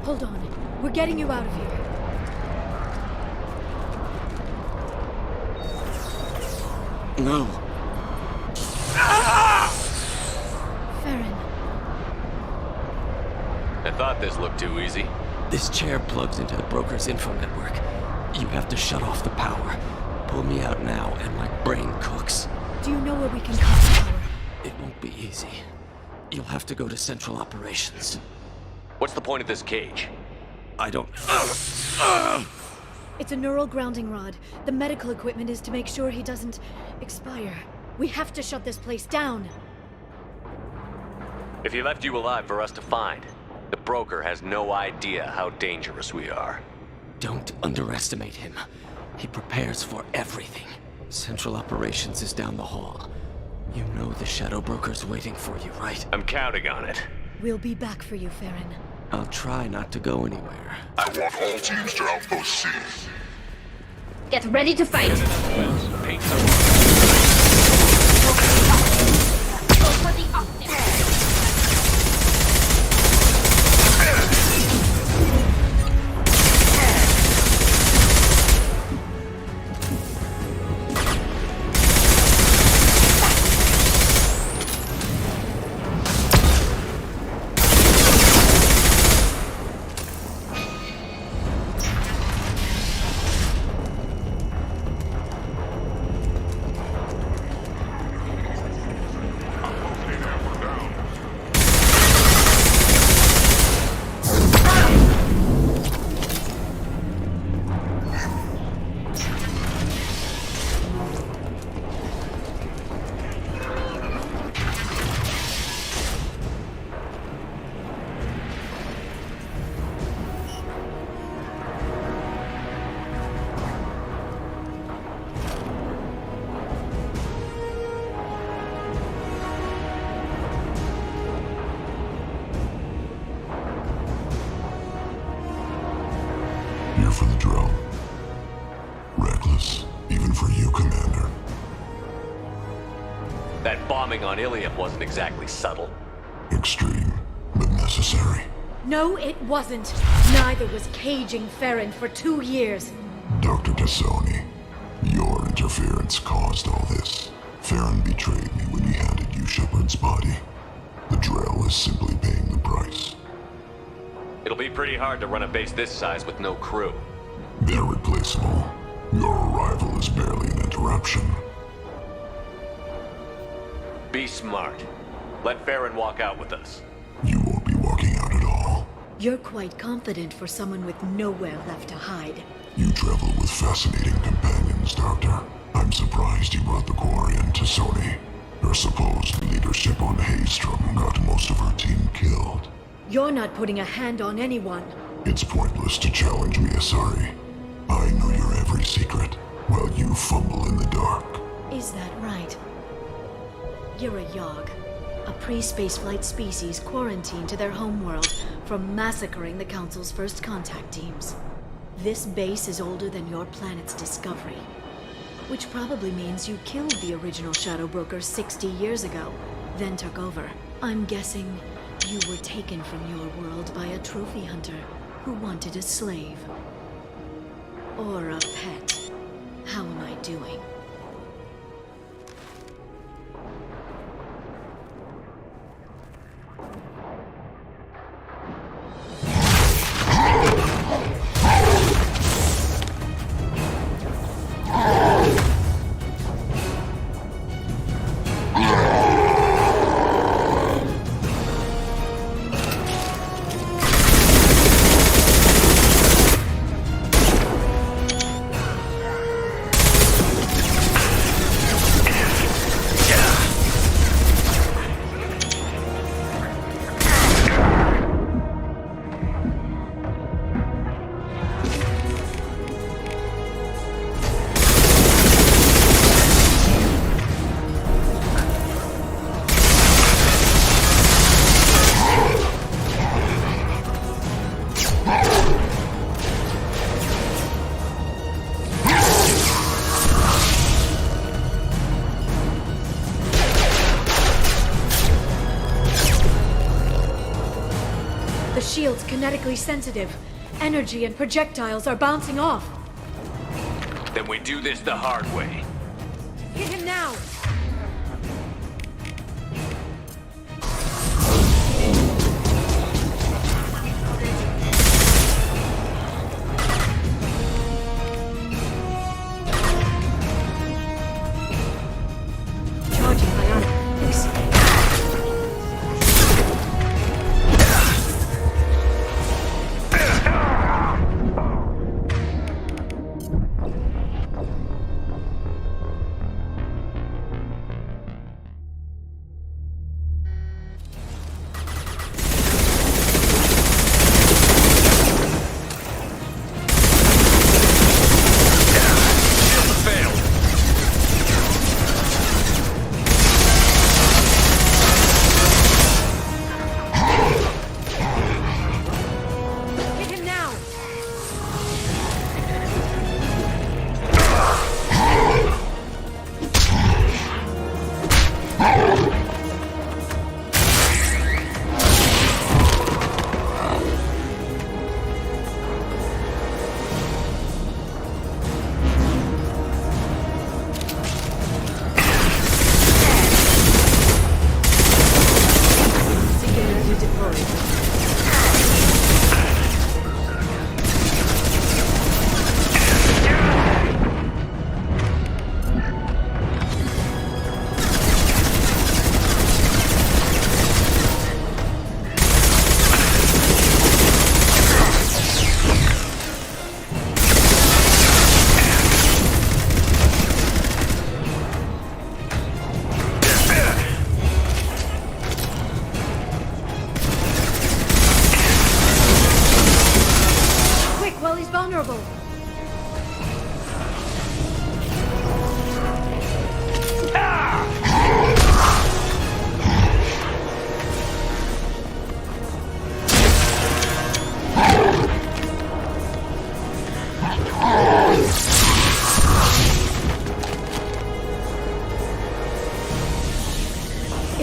C: Hold on. We're getting you out of here.
Q: No.
C: Farron.
I: I thought this looked too easy.
Q: This chair plugs into the broker's info network. You have to shut off the power. Pull me out now, and my brain cooks.
C: Do you know where we can cut the power?
Q: It won't be easy. You'll have to go to Central Operations.
I: What's the point of this cage?
Q: I don't...
C: It's a neural grounding rod. The medical equipment is to make sure he doesn't expire. We have to shut this place down.
I: If he left you alive for us to find, the broker has no idea how dangerous we are.
Q: Don't underestimate him. He prepares for everything. Central Operations is down the hall. You know the Shadow Broker's waiting for you, right?
I: I'm counting on it.
C: We'll be back for you, Farron.
Q: I'll try not to go anywhere.
K: I want all teams to Outpost C.
E: Get ready to fight! Go for the optic!
I: That bombing on Ilium wasn't exactly subtle.
K: Extreme, but necessary.
C: No, it wasn't. Neither was caging Farron for 2 years.
K: Dr. Tassoni, your interference caused all this. Farron betrayed me when he handed you Shepard's body. The Drell is simply paying the price.
I: It'll be pretty hard to run a base this size with no crew.
K: They're replaceable. Your arrival is barely an interruption.
I: Be smart. Let Farron walk out with us.
K: You won't be walking out at all.
C: You're quite confident for someone with nowhere left to hide.
K: You travel with fascinating companions, Doctor. I'm surprised you brought the Quarian to Sony. Her supposed leadership on Haystrom got most of her team killed.
C: You're not putting a hand on anyone.
K: It's pointless to challenge me, Asari. I know your every secret, while you fumble in the dark.
C: Is that right? You're a Yogg, a pre-spaceflight species quarantined to their homeworld from massacring the Council's first contact teams. This base is older than your planet's discovery, which probably means you killed the original Shadow Broker 60 years ago, then took over. I'm guessing you were taken from your world by a trophy hunter who wanted a slave. Or a pet. How am I doing? The shield's kinetically sensitive. Energy and projectiles are bouncing off.
I: Then we do this the hard way.
C: Hit him now! Charging bionic.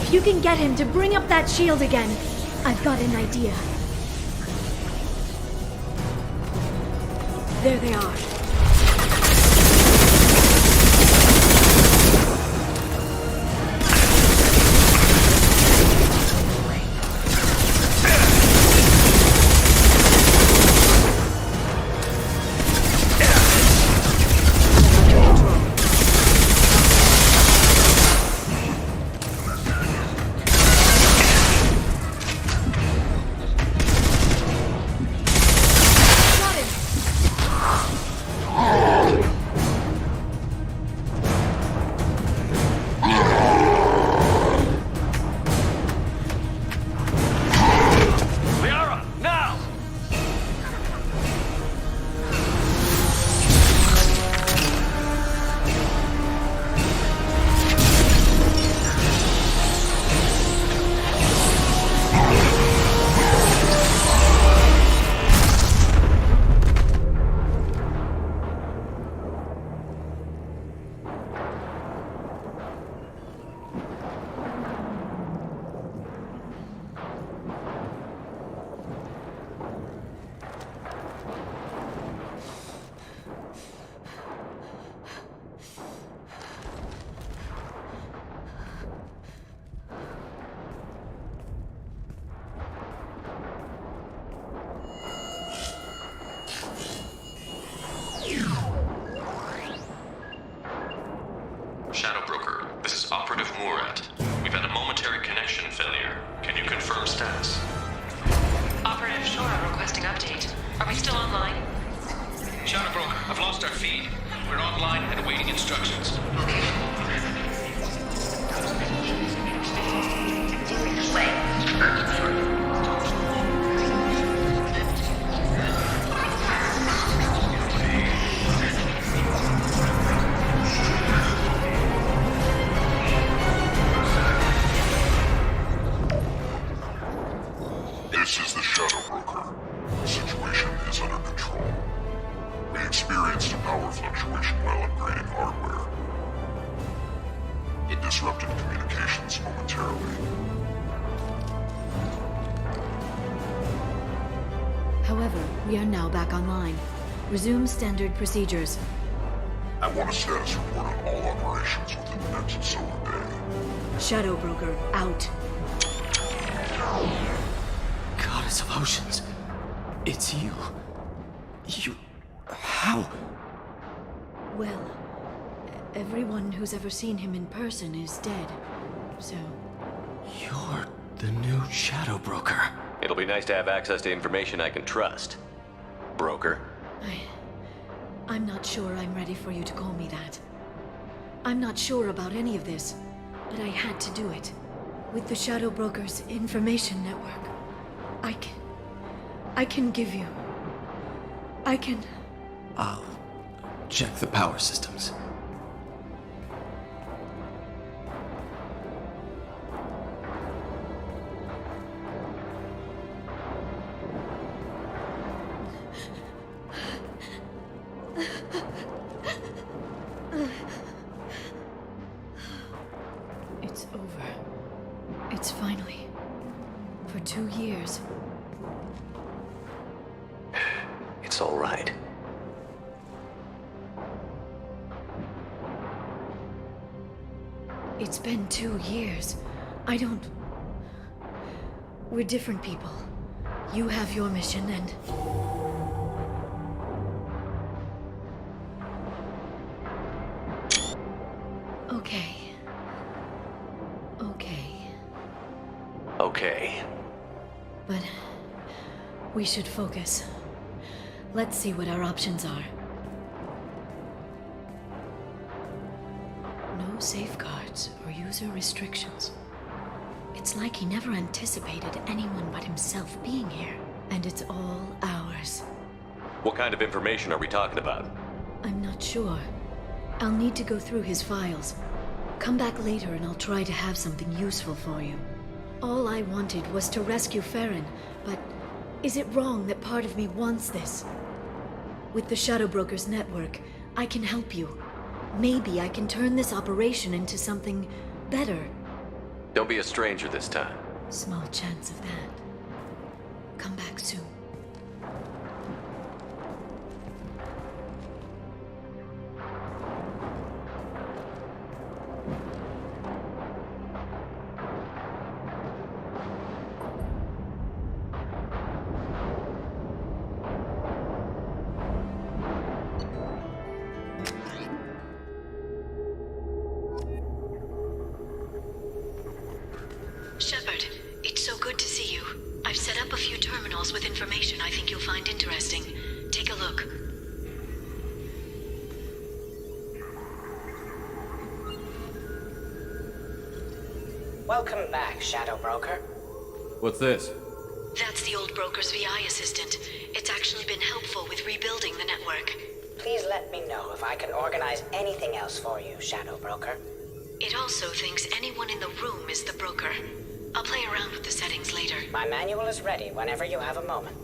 C: If you can get him to bring up that shield again, I've got an idea. There they are.
S: Shadow Broker, this is Operative Murat. We've had a momentary connection failure. Can you confirm status?
R: Operative Shora requesting update. Are we still online?
S: Shadow Broker, I've lost our feed. We're online and awaiting instructions.
K: This is the Shadow Broker. The situation is under control. We experienced a power fluctuation while upgrading hardware. It disrupted communications momentarily.
C: However, we are now back online. Resume standard procedures.
K: I want a status report on all operations within the next solar day.
C: Shadow Broker, out.
Q: Goddess of Oceans. It's you. You... How?
C: Well, everyone who's ever seen him in person is dead. So...
Q: You're the new Shadow Broker.
I: It'll be nice to have access to information I can trust. Broker.
C: I'm not sure I'm ready for you to call me that. I'm not sure about any of this, but I had to do it. With the Shadow Broker's information network, I can give you...
Q: I'll check the power systems.
C: It's over. It's finally... For 2 years.
I: It's all right.
C: It's been 2 years. I don't... We're different people. You have your mission and... Okay.
I: Okay.
C: But... we should focus. Let's see what our options are. No safeguards or user restrictions. It's like he never anticipated anyone but himself being here. And it's all ours.
I: What kind of information are we talking about?
C: I'm not sure. I'll need to go through his files. Come back later and I'll try to have something useful for you. All I wanted was to rescue Farron, but is it wrong that part of me wants this? With the Shadow Broker's network, I can help you. Maybe I can turn this operation into something better.
I: Don't be a stranger this time.
H: Small chance of that. Come back soon.
C: Shepard, it's so good to see you. I've set up a few terminals with information I think you'll find interesting. Take a look.
A: Welcome back, Shadow Broker.
F: What's this?
C: That's the old broker's VI assistant. It's actually been helpful with rebuilding the network.
A: Please let me know if I can organize anything else for you, Shadow Broker.
C: It also thinks anyone in the room is the broker. I'll play around with the settings later.
A: My manual is ready whenever you have a moment.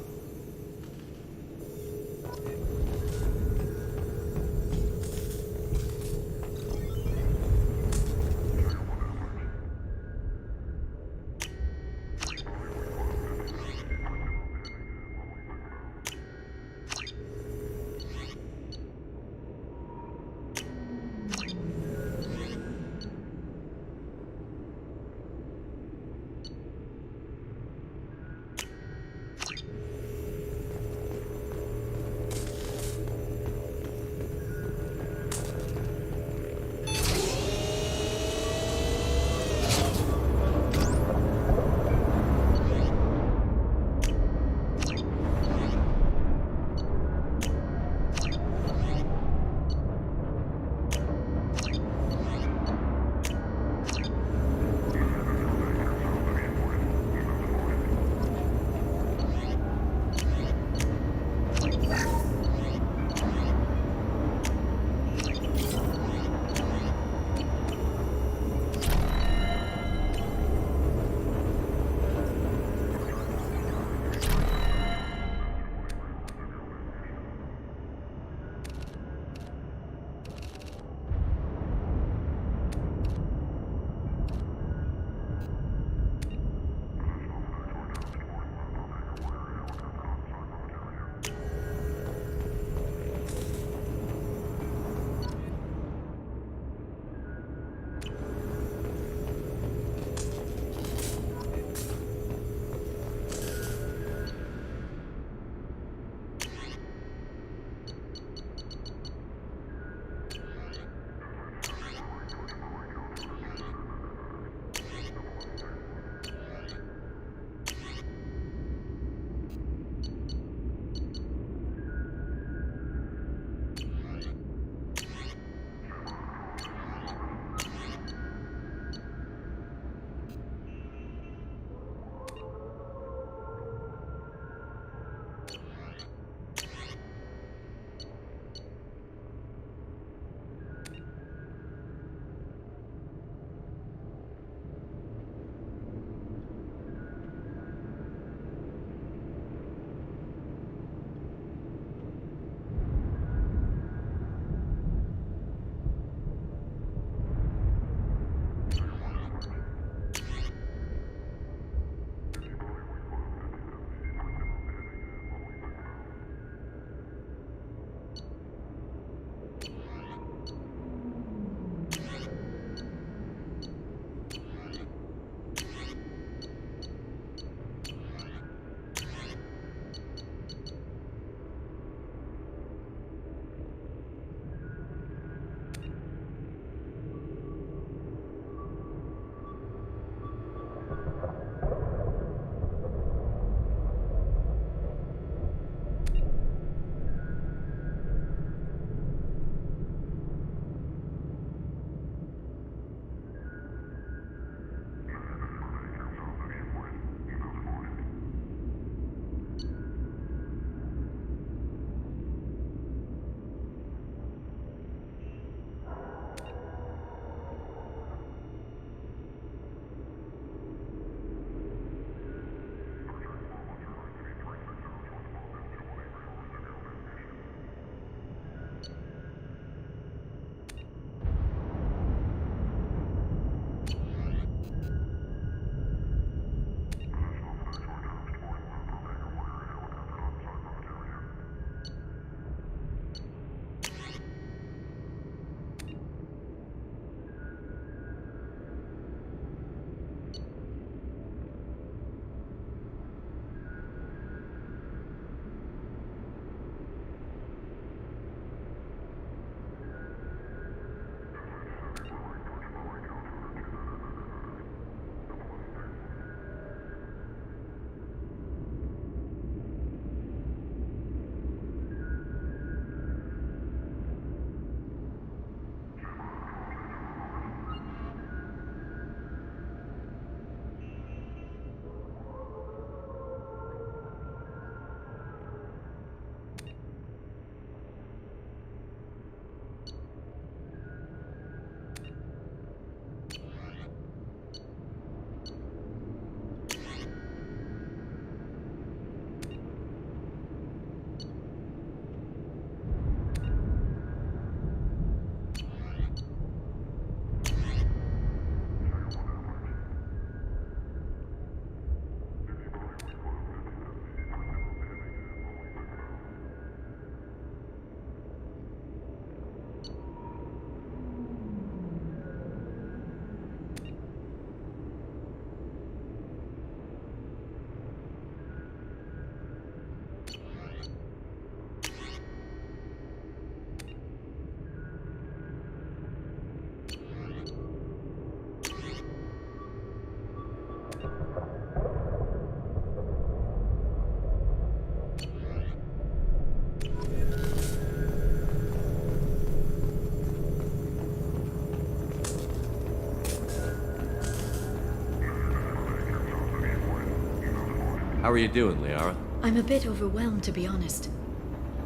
I: How are you doing, Liara?
C: I'm a bit overwhelmed, to be honest.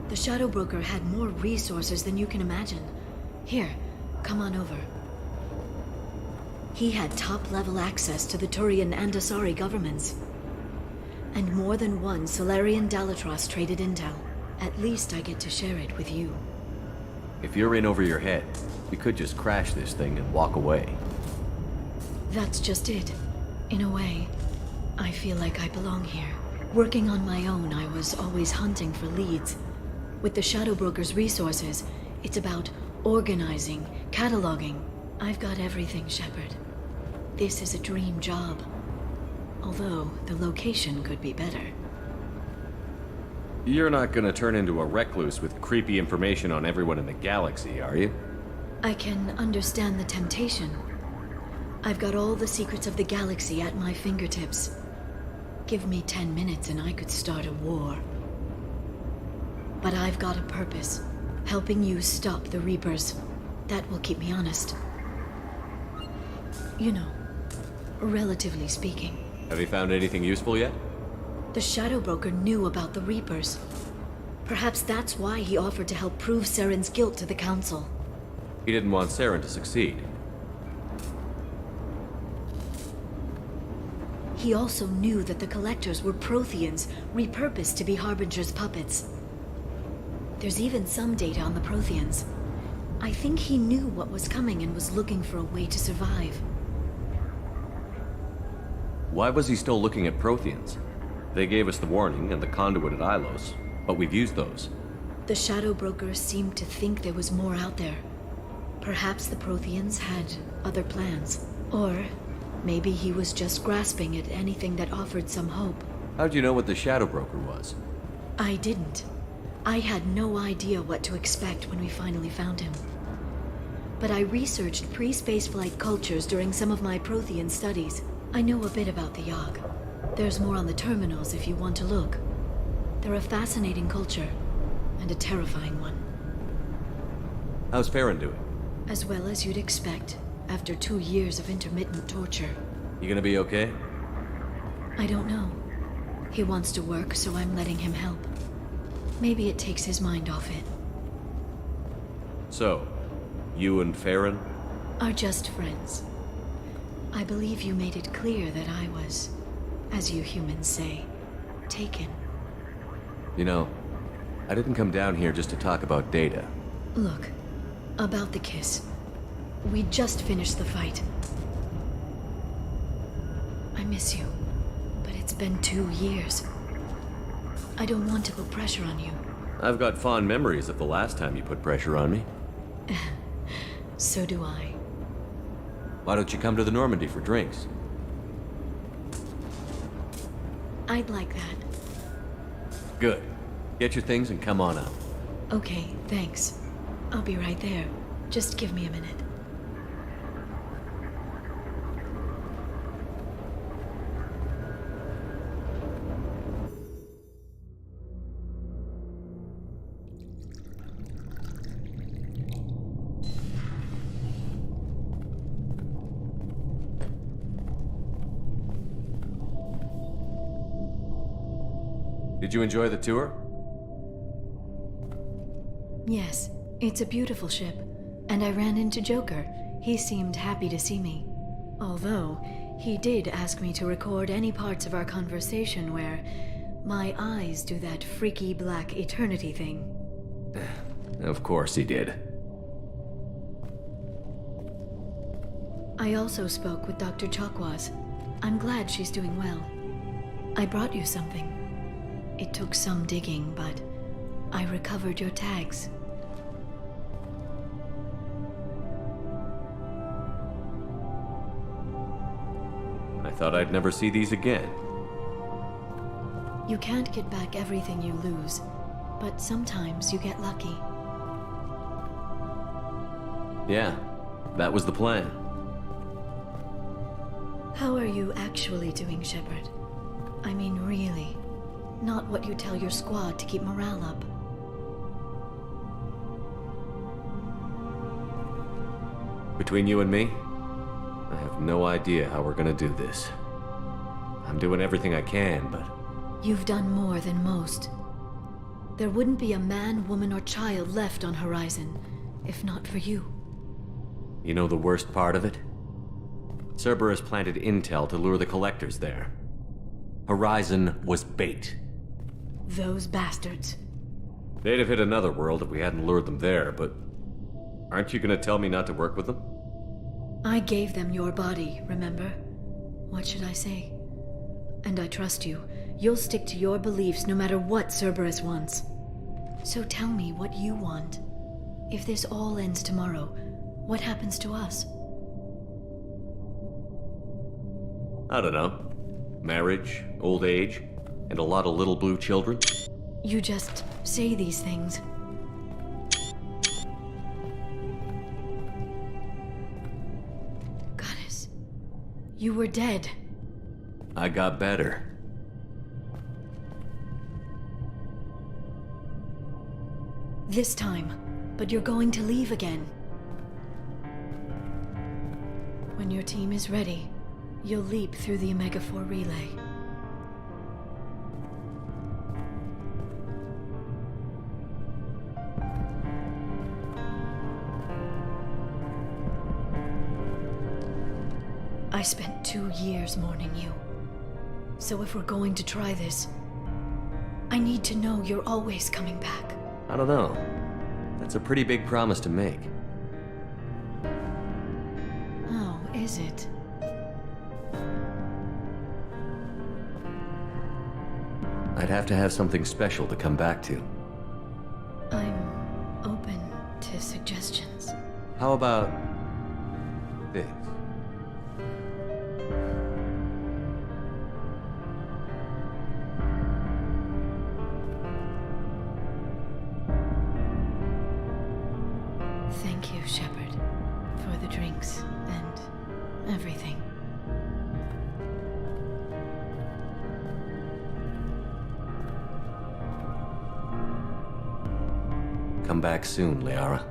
C: The Shadow Broker had more resources than you can imagine. Here, come on over. He had top-level access to the Turian and Asari governments. And more than one Solarian Dalatros traded intel. At least I get to share it with you.
I: If you're in over your head, we could just crash this thing and walk away.
C: That's just it. In a way, I feel like I belong here. Working on my own, I was always hunting for leads. With the Shadow Broker's resources, it's about organizing, cataloging. I've got everything, Shepard. This is a dream job. Although, the location could be better.
I: You're not gonna turn into a recluse with creepy information on everyone in the galaxy, are you?
C: I can understand the temptation. I've got all the secrets of the galaxy at my fingertips. Give me 10 minutes and I could start a war. But I've got a purpose. Helping you stop the Reapers. That will keep me honest. You know, relatively speaking.
I: Have you found anything useful yet?
C: The Shadow Broker knew about the Reapers. Perhaps that's why he offered to help prove Saren's guilt to the Council.
I: He didn't want Saren to succeed.
C: He also knew that the Collectors were Protheans, repurposed to be Harbinger's puppets. There's even some data on the Protheans. I think he knew what was coming and was looking for a way to survive.
I: Why was he still looking at Protheans? They gave us the warning and the conduit at Ilos, but we've used those.
C: The Shadow Broker seemed to think there was more out there. Perhaps the Protheans had other plans. Or maybe he was just grasping at anything that offered some hope.
I: How'd you know what the Shadow Broker was?
C: I didn't. I had no idea what to expect when we finally found him. But I researched pre-spaceflight cultures during some of my Prothean studies. I know a bit about the Yogg. There's more on the terminals if you want to look. They're a fascinating culture, and a terrifying one.
I: How's Farron doing?
C: As well as you'd expect, after 2 years of intermittent torture.
I: You gonna be okay?
C: I don't know. He wants to work, so I'm letting him help. Maybe it takes his mind off it.
I: So, you and Farron?
C: Are just friends. I believe you made it clear that I was, as you humans say, taken.
I: You know, I didn't come down here just to talk about Data.
C: Look, about the kiss. We just finished the fight. I miss you, but it's been 2 years. I don't want to put pressure on you.
I: I've got fond memories of the last time you put pressure on me.
C: So do I.
I: Why don't you come to the Normandy for drinks?
C: I'd like that.
I: Good. Get your things and come on up.
C: Okay, thanks. I'll be right there. Just give me a minute.
I: Did you enjoy the tour?
C: Yes, it's a beautiful ship. And I ran into Joker. He seemed happy to see me. Although, he did ask me to record any parts of our conversation where my eyes do that freaky black eternity thing.
I: Of course he did.
C: I also spoke with Dr. Chakwas. I'm glad she's doing well. I brought you something. It took some digging, but I recovered your tags.
I: I thought I'd never see these again.
C: You can't get back everything you lose, but sometimes you get lucky.
I: Yeah, that was the plan.
C: How are you actually doing, Shepard? I mean, really. Not what you tell your squad to keep morale up.
I: Between you and me, I have no idea how we're gonna do this. I'm doing everything I can, but
C: You've done more than most. There wouldn't be a man, woman, or child left on Horizon, if not for you.
I: You know the worst part of it? Cerberus planted intel to lure the collectors there. Horizon was bait.
C: Those bastards.
I: They'd have hit another world if we hadn't lured them there, but... aren't you gonna tell me not to work with them?
C: I gave them your body, remember? What should I say? And I trust you. You'll stick to your beliefs no matter what Cerberus wants. So tell me what you want. If this all ends tomorrow, what happens to us?
I: I don't know. Marriage, old age, and a lot of little blue children?
C: You just say these things. Goddess, you were dead.
I: I got better.
C: This time, but you're going to leave again. When your team is ready, you'll leap through the Omega-4 relay. I spent 2 years mourning you. So if we're going to try this, I need to know you're always coming back.
I: I don't know. That's a pretty big promise to make.
C: Oh, is it?
I: I'd have to have something special to come back to.
C: I'm open to suggestions.
I: How about this?
C: Thank you, Shepard, for the drinks and everything.
I: Come back soon, Liara.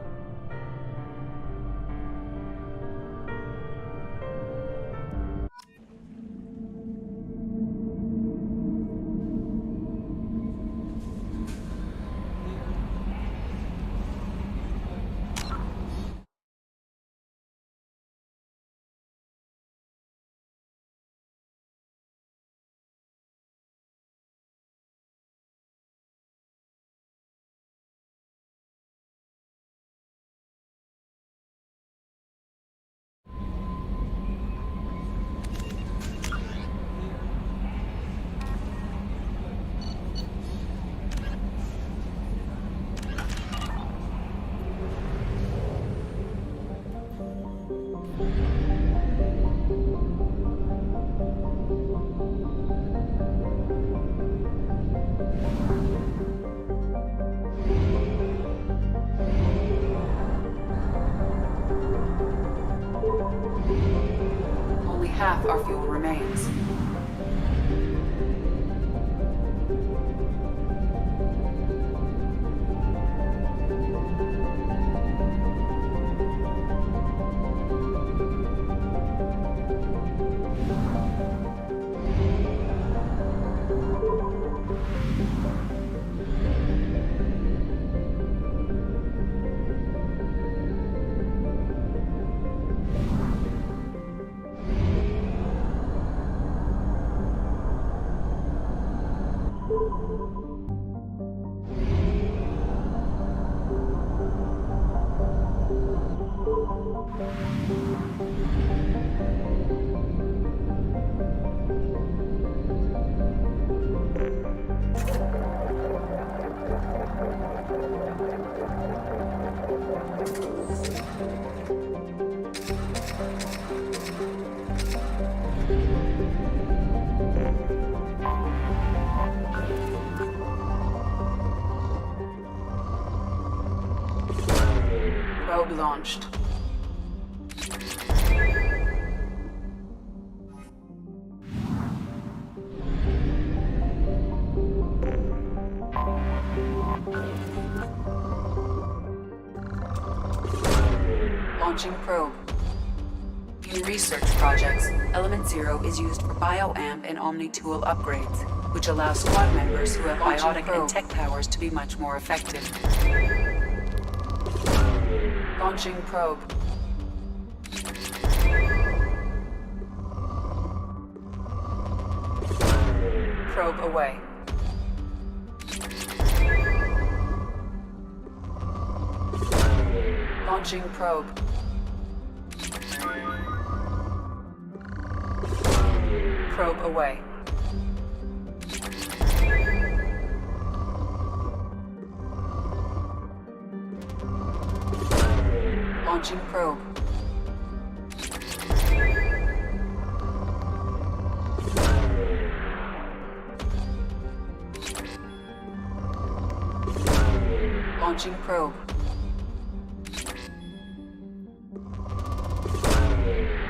U: Only half our fuel remains. Probe launched. Launching probe. In research projects, Element 0 is used for bioamp and Omni-tool upgrades. which allows squad members who have biotic and tech powers to be much more effective. Launching probe. Probe away. Launching probe. Probe away. Launching probe. Launching probe.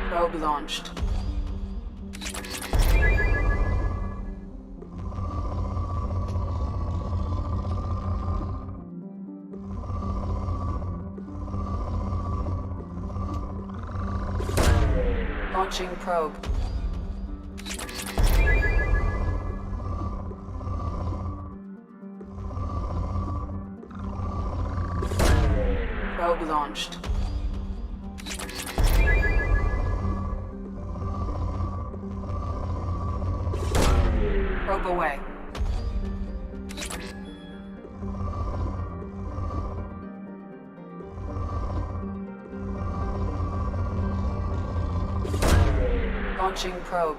U: Probe launched. Launching probe. Probe launched. Probe away. Launching probe.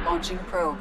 U: Launching probe.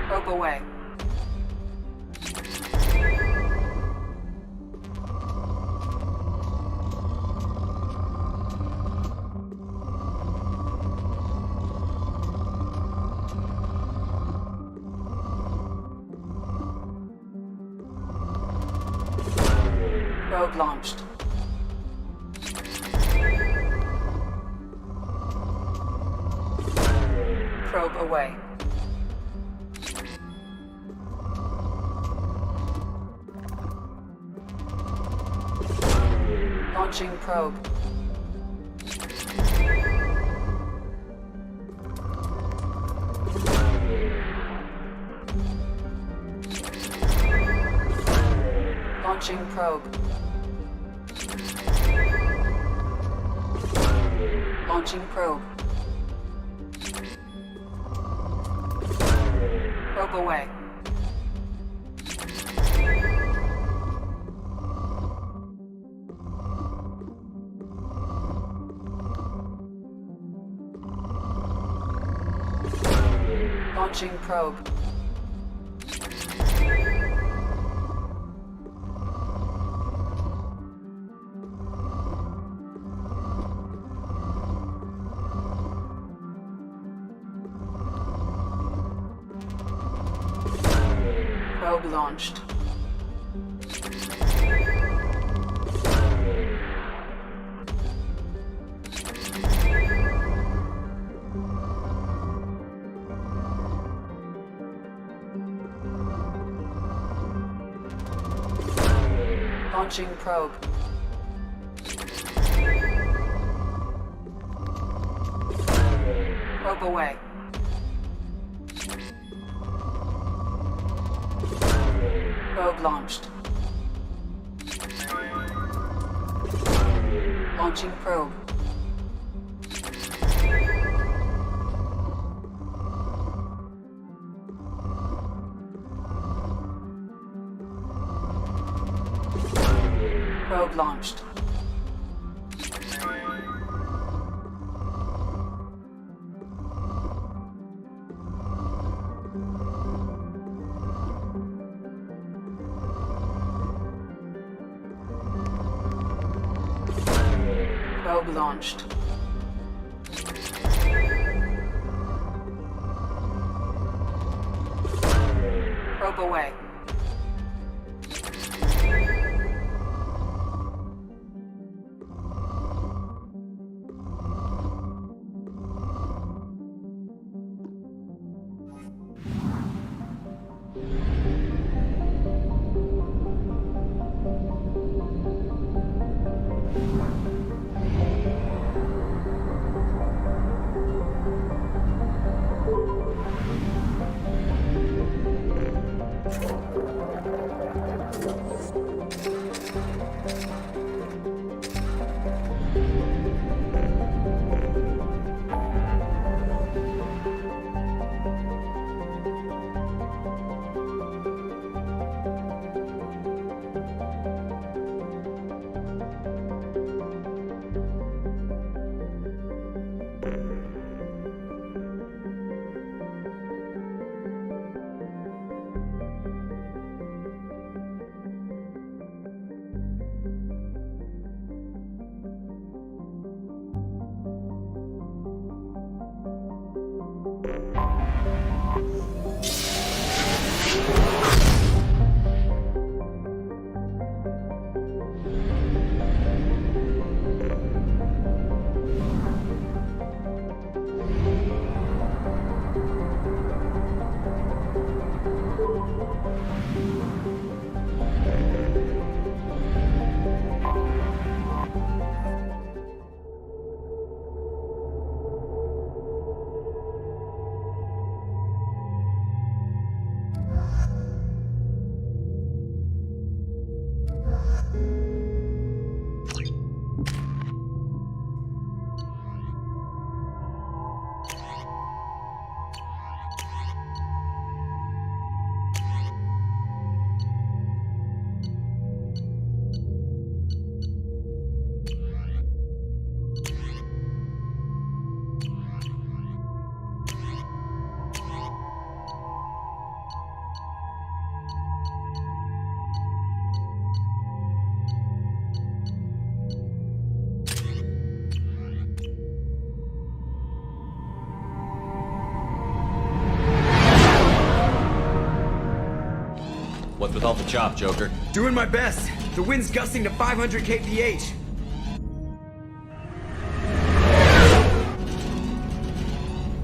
U: Probe away. Probe launched. Probe away. Launching probe. Launching probe. Launching probe. Probe away. Launching probe. Probe launched. Launching probe. Probe away. Probe launched.
B: Launching probe. Probe launched. Probe launched. Probe away.
I: What's with all the chop, Joker?
D: Doing my best. The wind's gusting to 500 kph.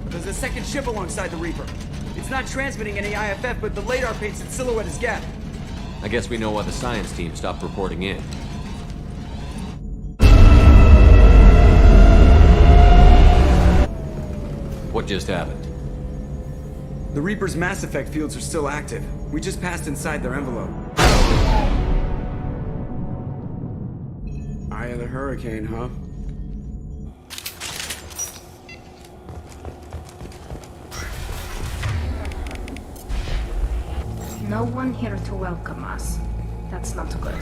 D: There's a second ship alongside the Reaper. It's not transmitting any IFF, but the radar paints its silhouette as Gap.
I: I guess we know why the science team stopped reporting in. What just happened?
D: The Reaper's mass effect fields are still active. We just passed inside their envelope. Eye of the hurricane, huh?
T: No one here to welcome us. That's not good.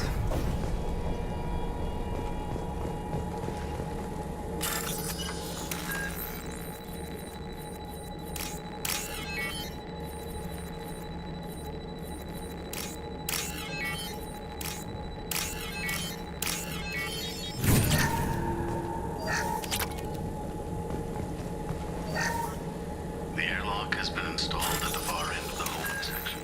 S: The airlock has been installed at the far end of the hold section.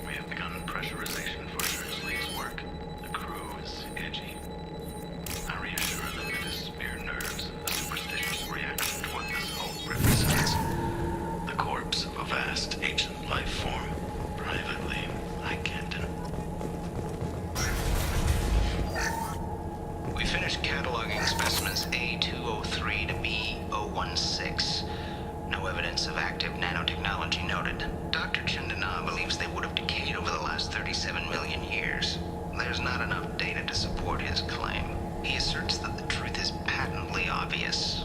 S: We have begun pressurization for Shirley's work. The crew is edgy. I reassure them it is mere nerves, a superstitious reaction to what this hope represents. The corpse of a vast ancient life form. Privately, I can't. We finished cataloging specimens A203 to B016. No evidence of active nanotechnology noted. Dr. Chindana believes they would have decayed over the last 37 million years. There's not enough data to support his claim. He asserts that the truth is
N: obvious.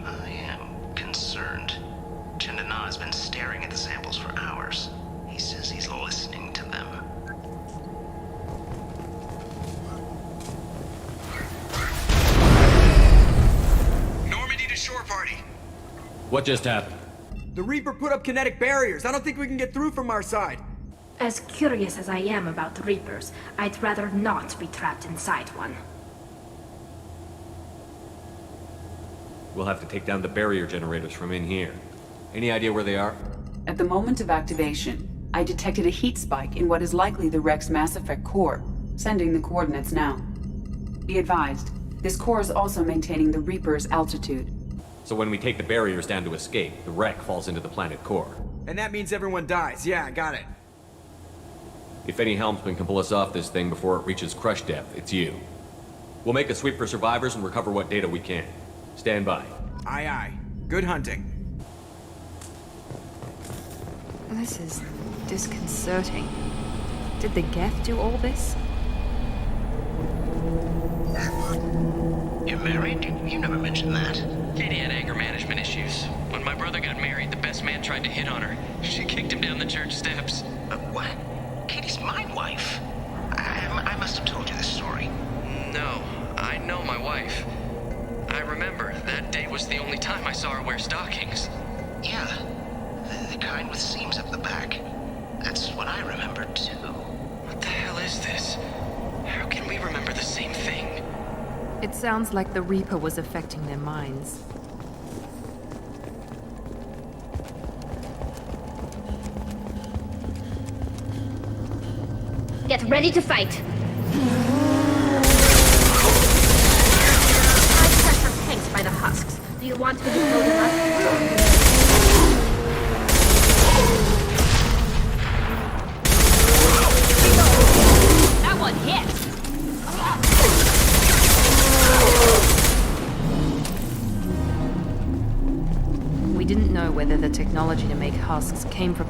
N: I am concerned. Chandana has been staring at the samples for hours. He says he's listening to them.
G: Normandy to shore party.
F: What just happened?
D: The Reaper put up kinetic barriers. I don't think we can get through from our side.
T: As curious as I am about the Reapers, I'd rather not be trapped inside one.
F: We'll have to take down the barrier generators from in here. Any idea where they are?
B: At the moment of activation, I detected a heat spike in what is likely the wreck's Mass Effect core, sending the coordinates now. Be advised, this core is also maintaining the Reaper's altitude.
F: So when we take the barriers down to escape, the wreck falls into the planet core.
D: And that means everyone dies. Yeah, got it.
F: If any helmsman can pull us off this thing before it reaches crush depth, it's you. We'll make a sweep for survivors and recover what data we can. Stand by.
D: Aye, aye. Good hunting.
L: This is disconcerting. Did the Geth do all this?
N: You're married? You never mentioned that.
G: Katie had anger management issues. When my brother got married, the best man tried to hit on her. She kicked him down the church steps.
N: What? Katie's my wife. I must have told you this story.
G: No, I know my wife. I remember, that day was the only time I saw her wear stockings.
N: Yeah, the kind with seams up the back. That's what I remember, too.
G: What the hell is this? How can we remember the same thing?
L: It sounds like the Reaper was affecting their minds.
E: Get ready to fight. High pressure tanks by the husks. Do you want me to blow them up?
J: That one hit!
L: We didn't know whether the technology to make husks came from...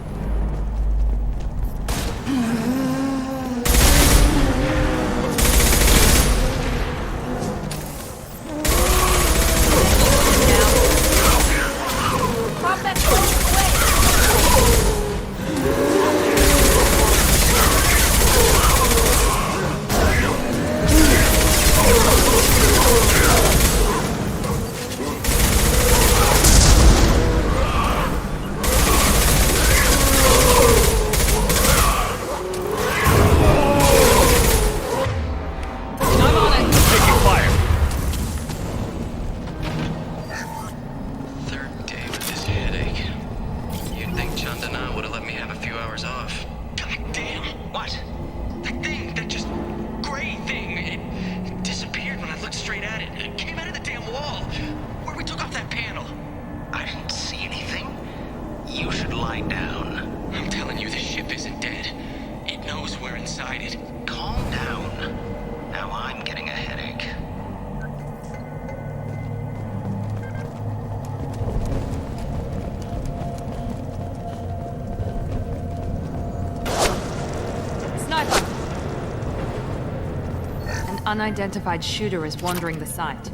L: Unidentified shooter is wandering the site.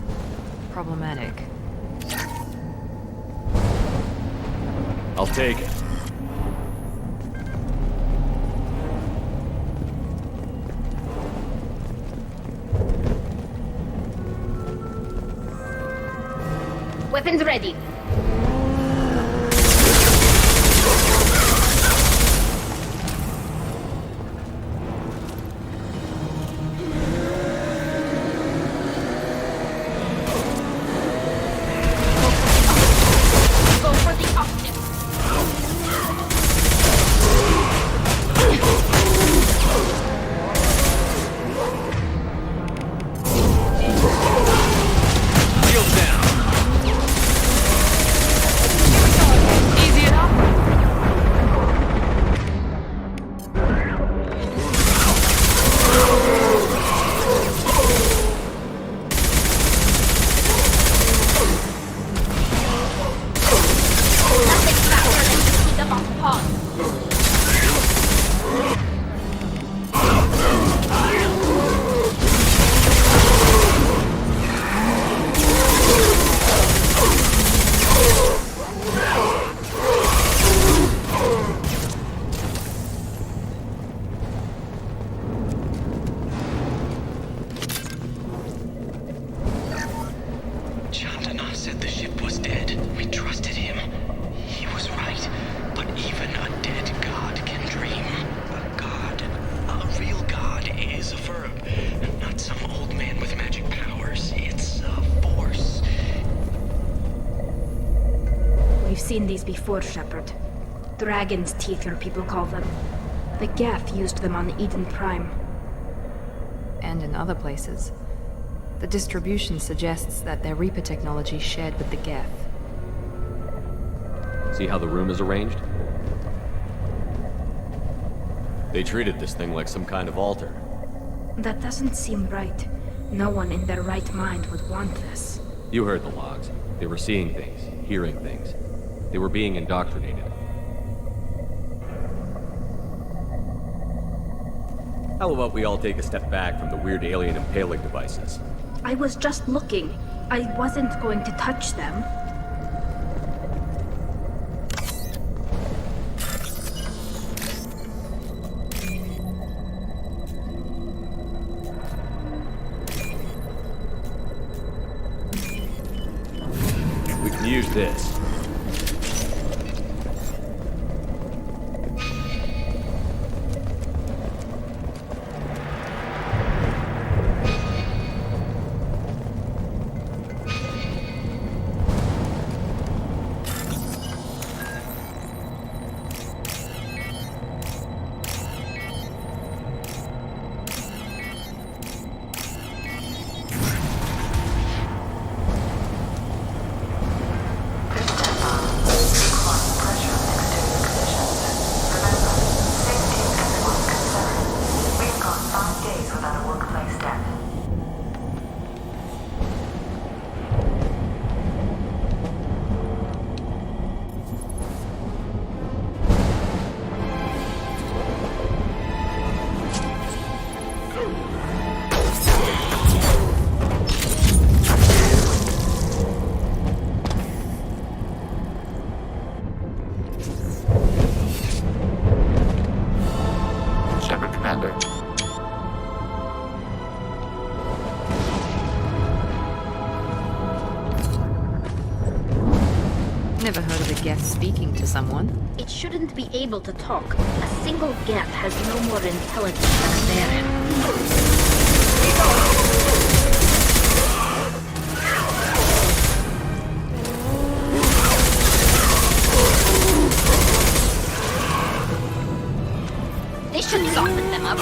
L: Problematic.
F: I'll take it.
E: Weapons ready.
T: seen these before, Shepard. Dragon's teeth, your people call them. The Geth used them on Eden Prime.
L: And in other places. The distribution suggests that their Reaper technology shared with the Geth.
F: See how the room is arranged? They treated this thing like some kind of altar.
T: That doesn't seem right. No one in their right mind would want this.
F: You heard the logs. They were seeing things, hearing things. They were being indoctrinated. How about we all take a step back from the weird alien impaling devices?
T: I was just looking. I wasn't going to touch them.
F: We can use this.
L: Never heard of a Geth speaking to someone.
T: It shouldn't be able to talk. A single Geth has no more intelligence than a man.
J: They should soften them up.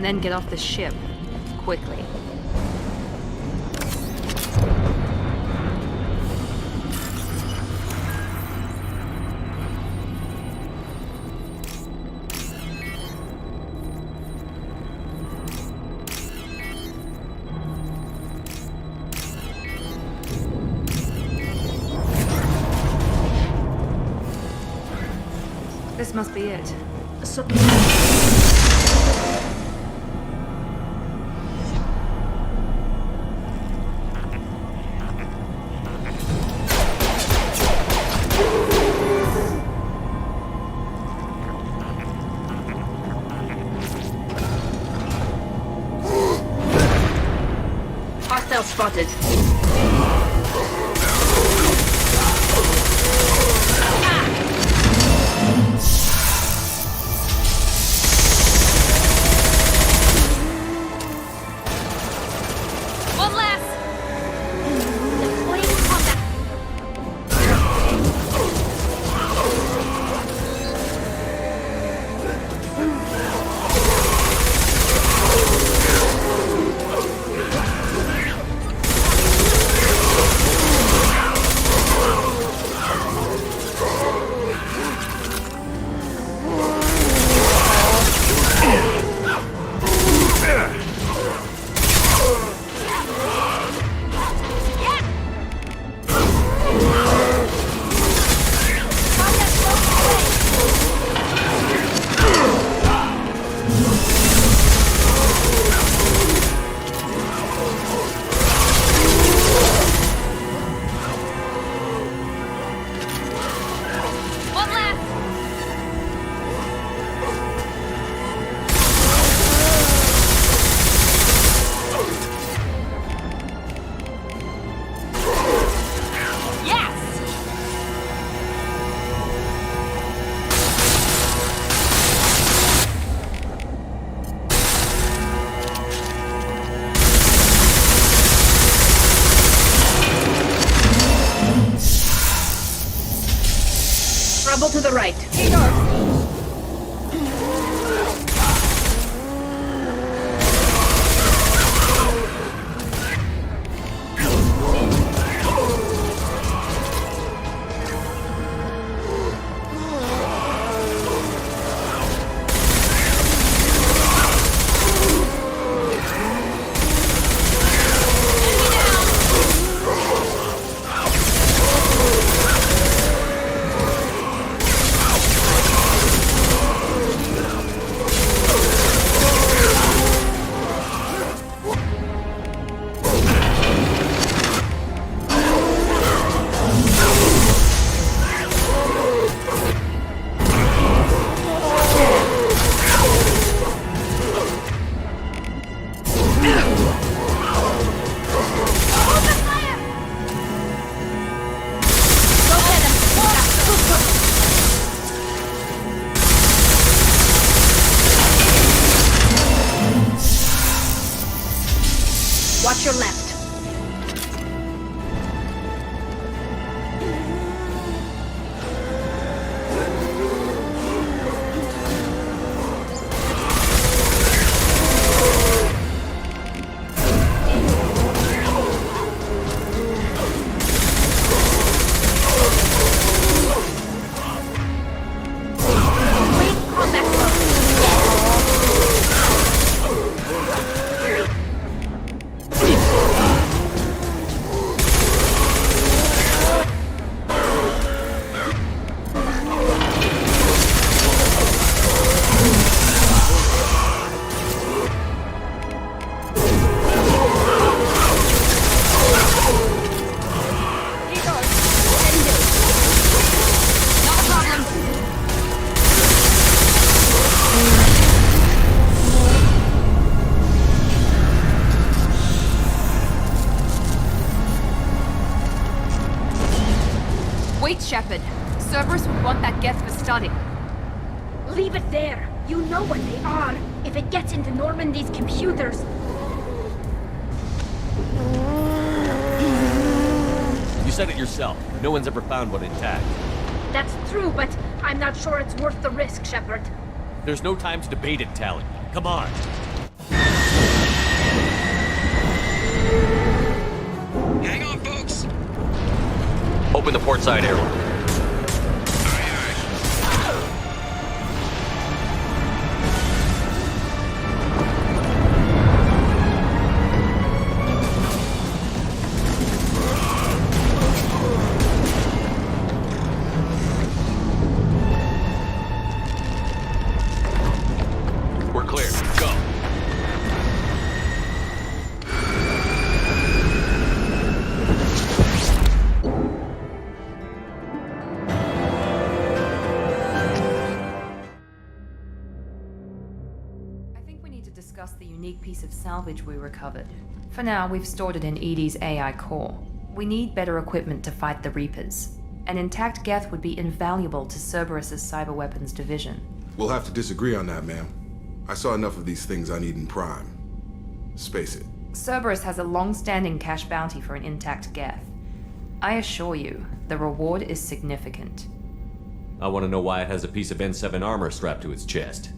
L: then get off the ship. Quickly. This must be it.
T: Hostile spotted.
J: One less!
T: Trouble to the right. Watch your left.
L: Wait, Shepard. Cerberus would want that Geth for study.
T: Leave it there. You know what they are. If it gets into Normandy's computers...
F: You said it yourself. No one's ever found one intact.
T: That's true, but I'm not sure it's worth the risk, Shepard.
F: There's no time to debate it, Tally. Come on. port side airlock. We're clear. Go.
L: I think we need to discuss the unique piece of salvage we recovered. For now, we've stored it in Edie's AI core. We need better equipment to fight the Reapers. An intact Geth would be invaluable to Cerberus's cyber weapons division.
M: We'll have to disagree on that, ma'am. I saw enough of these things on Eden Prime. Space it.
L: Cerberus has a long-standing cash bounty for an intact Geth. I assure you, the reward is significant.
F: I want to know why it has a piece of N7 armor strapped to its chest.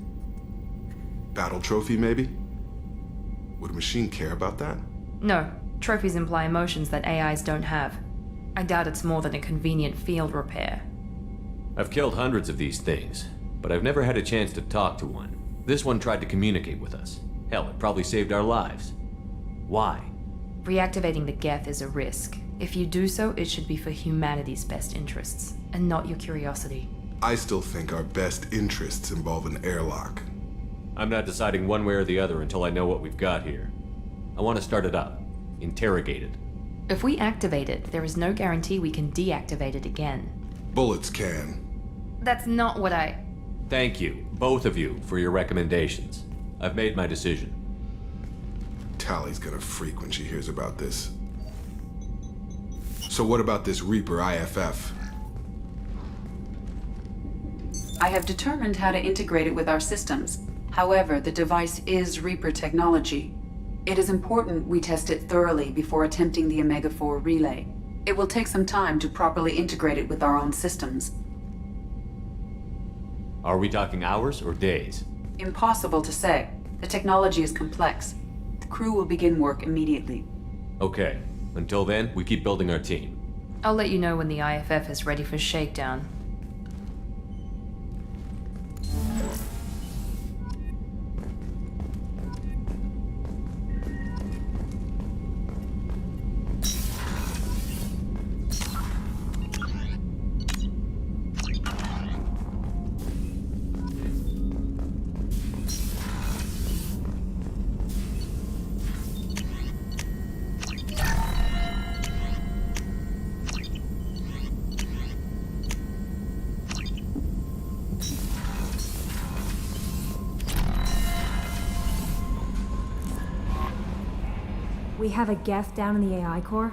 M: Battle trophy, maybe? Would a machine care about that?
L: No, trophies imply emotions that AIs don't have. I doubt it's more than a convenient field repair.
F: I've killed hundreds of these things, but I've never had a chance to talk to one. This one tried to communicate with us. Hell, it probably saved our lives. Why?
L: Reactivating the Geth is a risk. If you do so, it should be for humanity's best interests, and not your curiosity.
M: I still think our best interests involve an airlock.
F: I'm not deciding one way or the other until I know what we've got here. I want to start it up. Interrogate it.
L: If we activate it, there is no guarantee we can deactivate it again.
M: Bullets can.
L: That's not what I...
F: Thank you, both of you, for your recommendations. I've made my decision.
M: Tally's gonna freak when she hears about this. So what about this Reaper IFF?
B: I have determined how to integrate it with our systems. However, the device is Reaper technology. It is important we test it thoroughly before attempting the Omega-4 relay. It will take some time to properly integrate it with our own systems.
F: Are we talking hours or days?
B: Impossible to say. The technology is complex. The crew will begin work immediately.
F: Okay. Until then, we keep building our team.
L: I'll let you know when the IFF is ready for shakedown.
T: We have a Geth down in the AI core.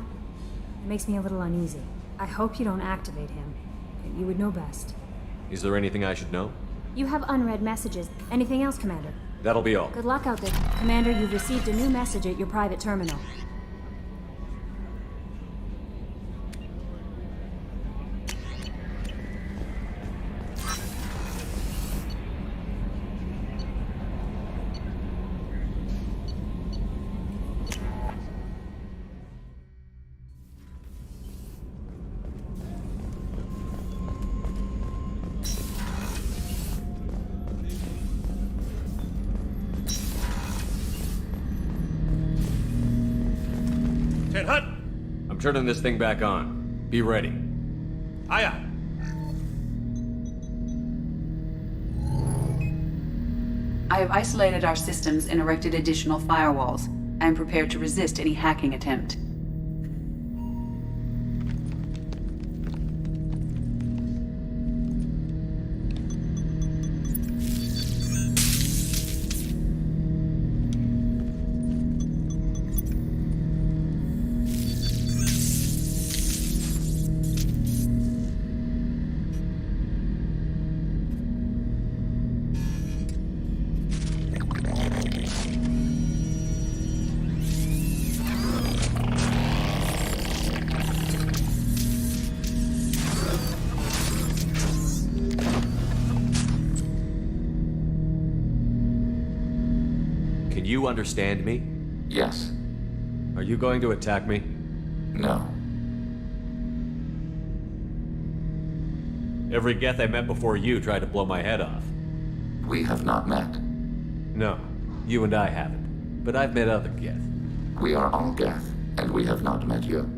T: It makes me a little uneasy. I hope you don't activate him. You would know best.
F: Is there anything I should know?
T: You have unread messages. Anything else, Commander?
F: That'll be all.
T: Good luck out there. Commander, you've received a new message at your private terminal.
F: I'm turning this thing back on. Be ready. Aye, aye.
B: I have isolated our systems and erected additional firewalls. I am prepared to resist any hacking attempt.
F: Can you understand me?
V: Yes.
F: Are you going to attack me?
V: No.
F: Every Geth I met before you tried to blow my head off.
P: We have not met.
F: No, you and I haven't. But I've met other Geth.
P: We are all Geth, and we have not met you.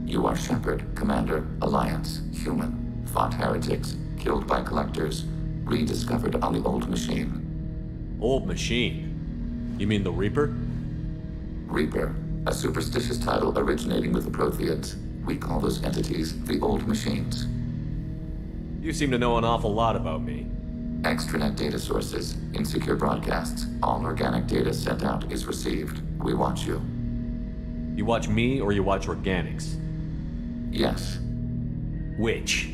P: You are Shepard, Commander, Alliance, human, fought heretics, killed by collectors, rediscovered on the Old Machine.
F: Old Machine? You mean the Reaper?
P: Reaper, a superstitious title originating with the Protheans. We call those entities the Old Machines.
F: You seem to know an awful lot about me.
P: Extranet data sources, insecure broadcasts, all organic data sent out is received. We watch you.
F: You watch me or you watch organics?
P: Yes.
F: Which?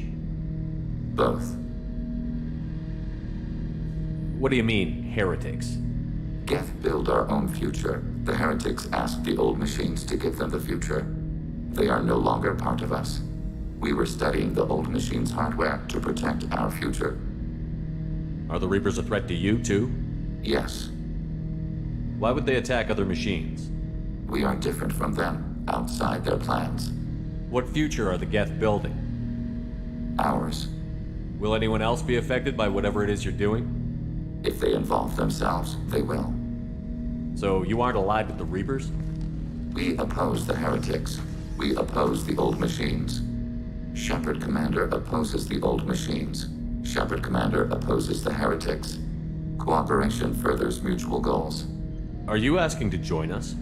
P: Both.
F: What do you mean, heretics?
P: Geth build our own future. The heretics asked the Old Machines to give them the future. They are no longer part of us. We were studying the Old Machines' hardware to protect our future.
F: Are the Reapers a threat to you, too?
P: Yes.
F: Why would they attack other machines?
P: We are different from them, outside their plans.
F: What future are the Geth building?
P: Ours.
F: Will anyone else be affected by whatever it is you're doing?
P: If they involve themselves, they will.
F: So you aren't allied with the Reapers?
P: We oppose the heretics. We oppose the Old Machines. Shepard Commander opposes the Old Machines. Shepard Commander opposes the heretics. Cooperation furthers mutual goals.
F: Are you asking to join us?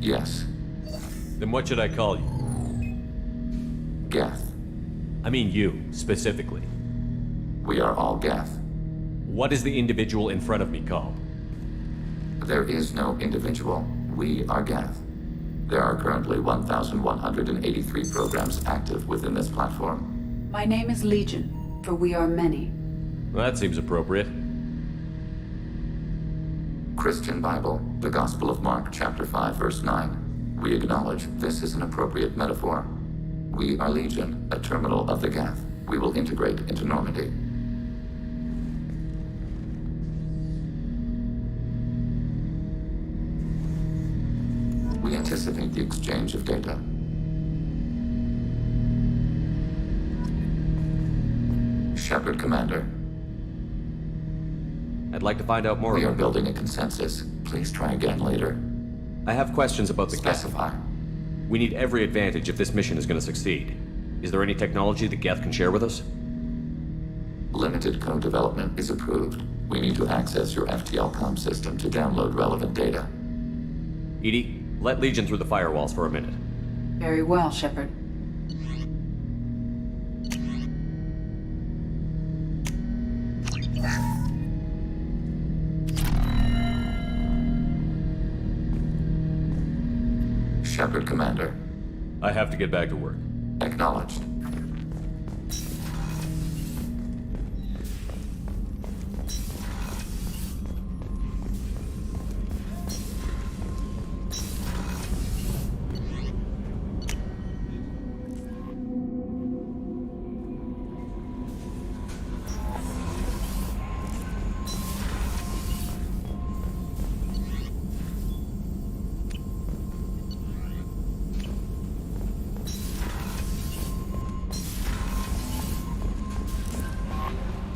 P: Yes.
F: Then what should I call you?
P: Geth.
F: I mean you, specifically.
P: We are all Geth.
F: What is the individual in front of me called?
P: There is no individual. We are Geth. There are currently 1,183 programs active within this platform.
B: My name is Legion, for we are many.
F: Well, that seems appropriate.
P: Christian Bible, the Gospel of Mark, chapter 5, verse 9. We acknowledge this is an appropriate metaphor. We are Legion, a terminal of the Geth. We will integrate into Normandy. We anticipate the exchange of data. Shepard Commander.
F: I'd like to find out more.
P: We are building a consensus. Please try again later.
F: I have questions about the Geth.
P: Specify.
F: We need every advantage if this mission is going to succeed. Is there any technology the Geth can share with us?
P: Limited code development is approved. We need to access your FTL comm system to download relevant data.
F: EDI, let Legion through the firewalls for a minute.
B: Very well, Shepard.
P: Shepard Commander.
F: I have to get back to work.
P: Acknowledged.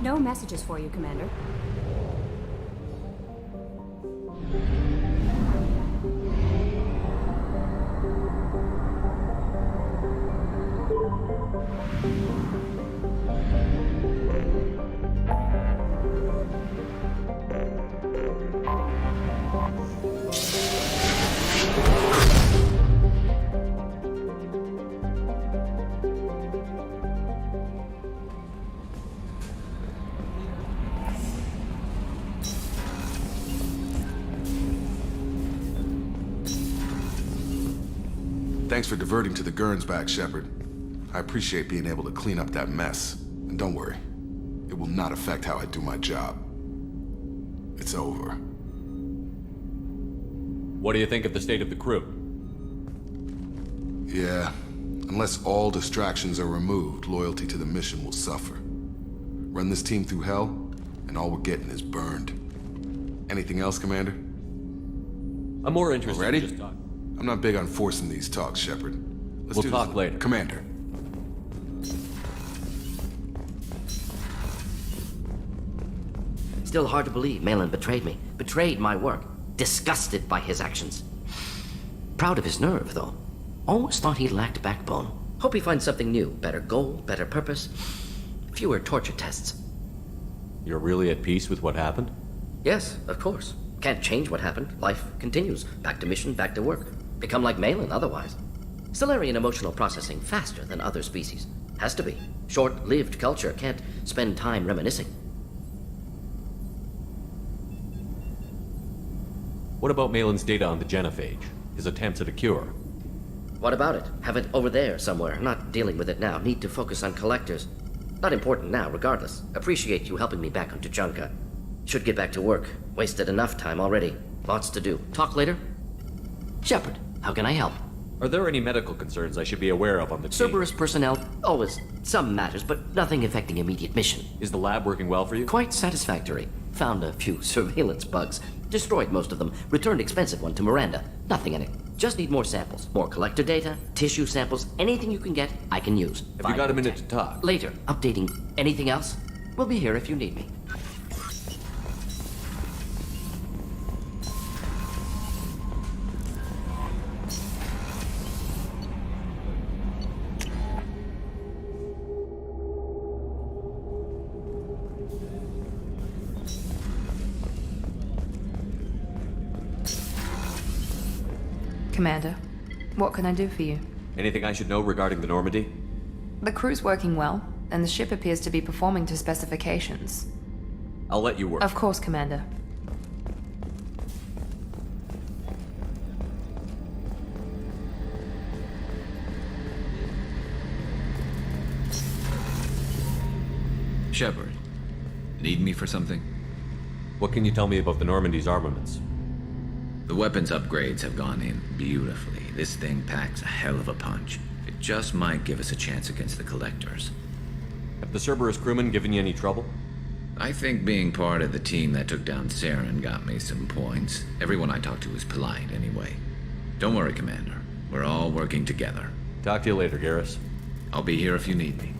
T: No messages for you, Commander.
M: Thanks for diverting to the Gurns back, Shepard. I appreciate being able to clean up that mess. And don't worry, it will not affect how I do my job. It's over.
F: What do you think of the state of the crew?
M: Yeah, unless all distractions are removed, loyalty to the mission will suffer. Run this team through hell, and all we're getting is burned. Anything else, Commander?
F: I'm more interested
M: Ready?
F: in just talking.
M: I'm not big on forcing these talks, Shepard.
F: We'll talk later.
M: Commander.
O: Still hard to believe Malin betrayed me. Betrayed my work. Disgusted by his actions. Proud of his nerve, though. Always thought he lacked backbone. Hope he finds something new. Better goal, better purpose. Fewer torture tests.
F: You're really at peace with what happened?
O: Yes, of course. Can't change what happened. Life continues. Back to mission, back to work. Become like Malin otherwise. Solarian emotional processing faster than other species. Has to be. Short-lived culture can't spend time reminiscing.
F: What about Malin's data on the genophage? His attempts at a cure?
O: What about it? Have it over there somewhere. Not dealing with it now. Need to focus on collectors. Not important now, regardless. Appreciate you helping me back on Tuchanka. Should get back to work. Wasted enough time already. Lots to do. Talk later? Shepard, how can I help?
F: Are there any medical concerns I should be aware of on the team?
O: Cerberus personnel, always some matters, but nothing affecting immediate mission.
F: Is the lab working well for you?
O: Quite satisfactory. Found a few surveillance bugs. Destroyed most of them. Returned expensive one to Miranda. Nothing in it. Just need more samples. More collector data, tissue samples, anything you can get, I can use.
F: Have you got a minute to talk?
O: Later. Updating. Anything else? We'll be here if you need me.
L: Commander, what can I do for you?
F: Anything I should know regarding the Normandy?
L: The crew's working well, and the ship appears to be performing to specifications.
F: I'll let you work.
L: Of course, Commander.
V: Shepard, need me for something?
F: What can you tell me about the Normandy's armaments?
V: The weapons upgrades have gone in beautifully. This thing packs a hell of a punch. It just might give us a chance against the Collectors.
F: Have the Cerberus crewmen given you any trouble?
V: I think being part of the team that took down Saren got me some points. Everyone I talked to was polite anyway. Don't worry, Commander. We're all working together.
F: Talk to you later, Garrus.
V: I'll be here if you need me.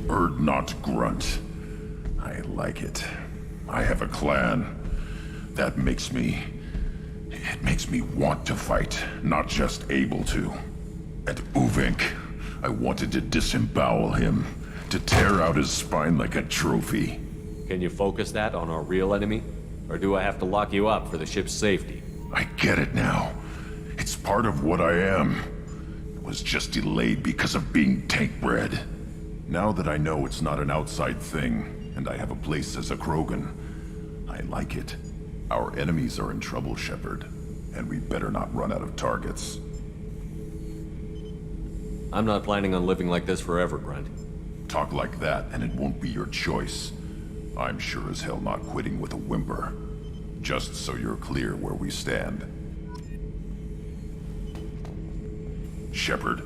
K: Bird not grunt. I like it. I have a clan. That makes me... It makes me want to fight, not just able to. At Uvink, I wanted to disembowel him, to tear out his spine like a trophy.
F: Can you focus that on our real enemy? Or do I have to lock you up for the ship's safety?
K: I get it now. It's part of what I am. It was just delayed because of being tank-bred. Now that I know it's not an outside thing, and I have a place as a Krogan, I like it. Our enemies are in trouble, Shepard, and we better not run out of targets.
F: I'm not planning on living like this forever, Grunt.
K: Talk like that, and it won't be your choice. I'm sure as hell not quitting with a whimper. Just so you're clear where we stand. Shepard.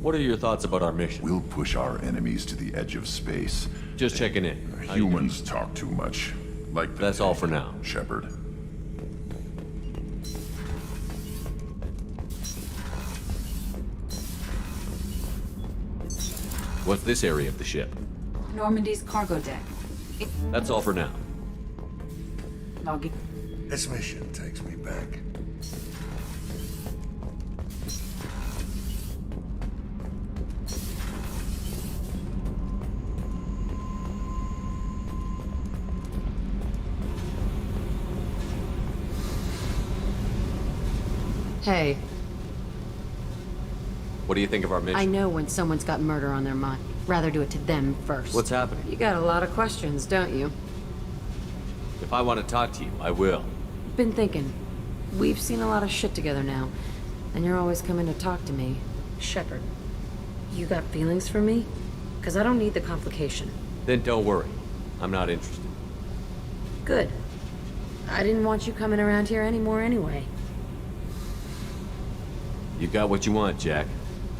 F: What are your thoughts about our mission?
K: We'll push our enemies to the edge of space.
F: Just checking in.
K: Humans talk too much. Like
F: that's all for now.
K: Shepard.
F: What's this area of the ship?
B: Normandy's cargo deck.
F: That's all for now.
B: Logging.
W: This mission takes me back.
X: Hey.
F: What do you think of our mission?
X: I know when someone's got murder on their mind. Rather do it to them first.
F: What's happening?
X: You got a lot of questions, don't you?
F: If I want to talk to you, I will.
X: Been thinking. We've seen a lot of shit together now. And you're always coming to talk to me. Shepard, you got feelings for me? Because I don't need the complication.
F: Then don't worry. I'm not interested.
X: Good. I didn't want you coming around here anymore anyway.
F: You got what you want, Jack.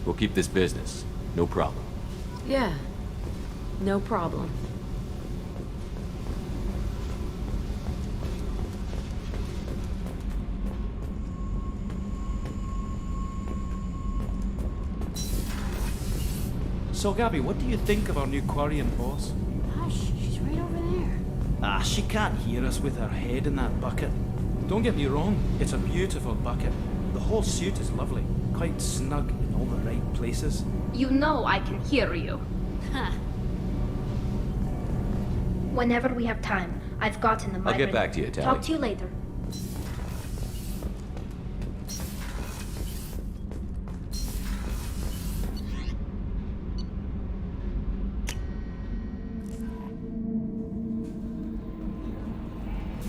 F: We'll keep this business. No problem.
X: Yeah. No problem.
A: So, Gabby, what do you think of our new Quarian boss?
T: Hush, she's right over there.
A: Ah, she can't hear us with her head in that bucket. Don't get me wrong, it's a beautiful bucket. The whole suit is lovely, quite snug in all the right places.
H: You know I can hear you.
T: Huh.
H: Whenever we have time, I've gotten the migrant.
F: I'll get back to you, Tally.
H: Talk to you later.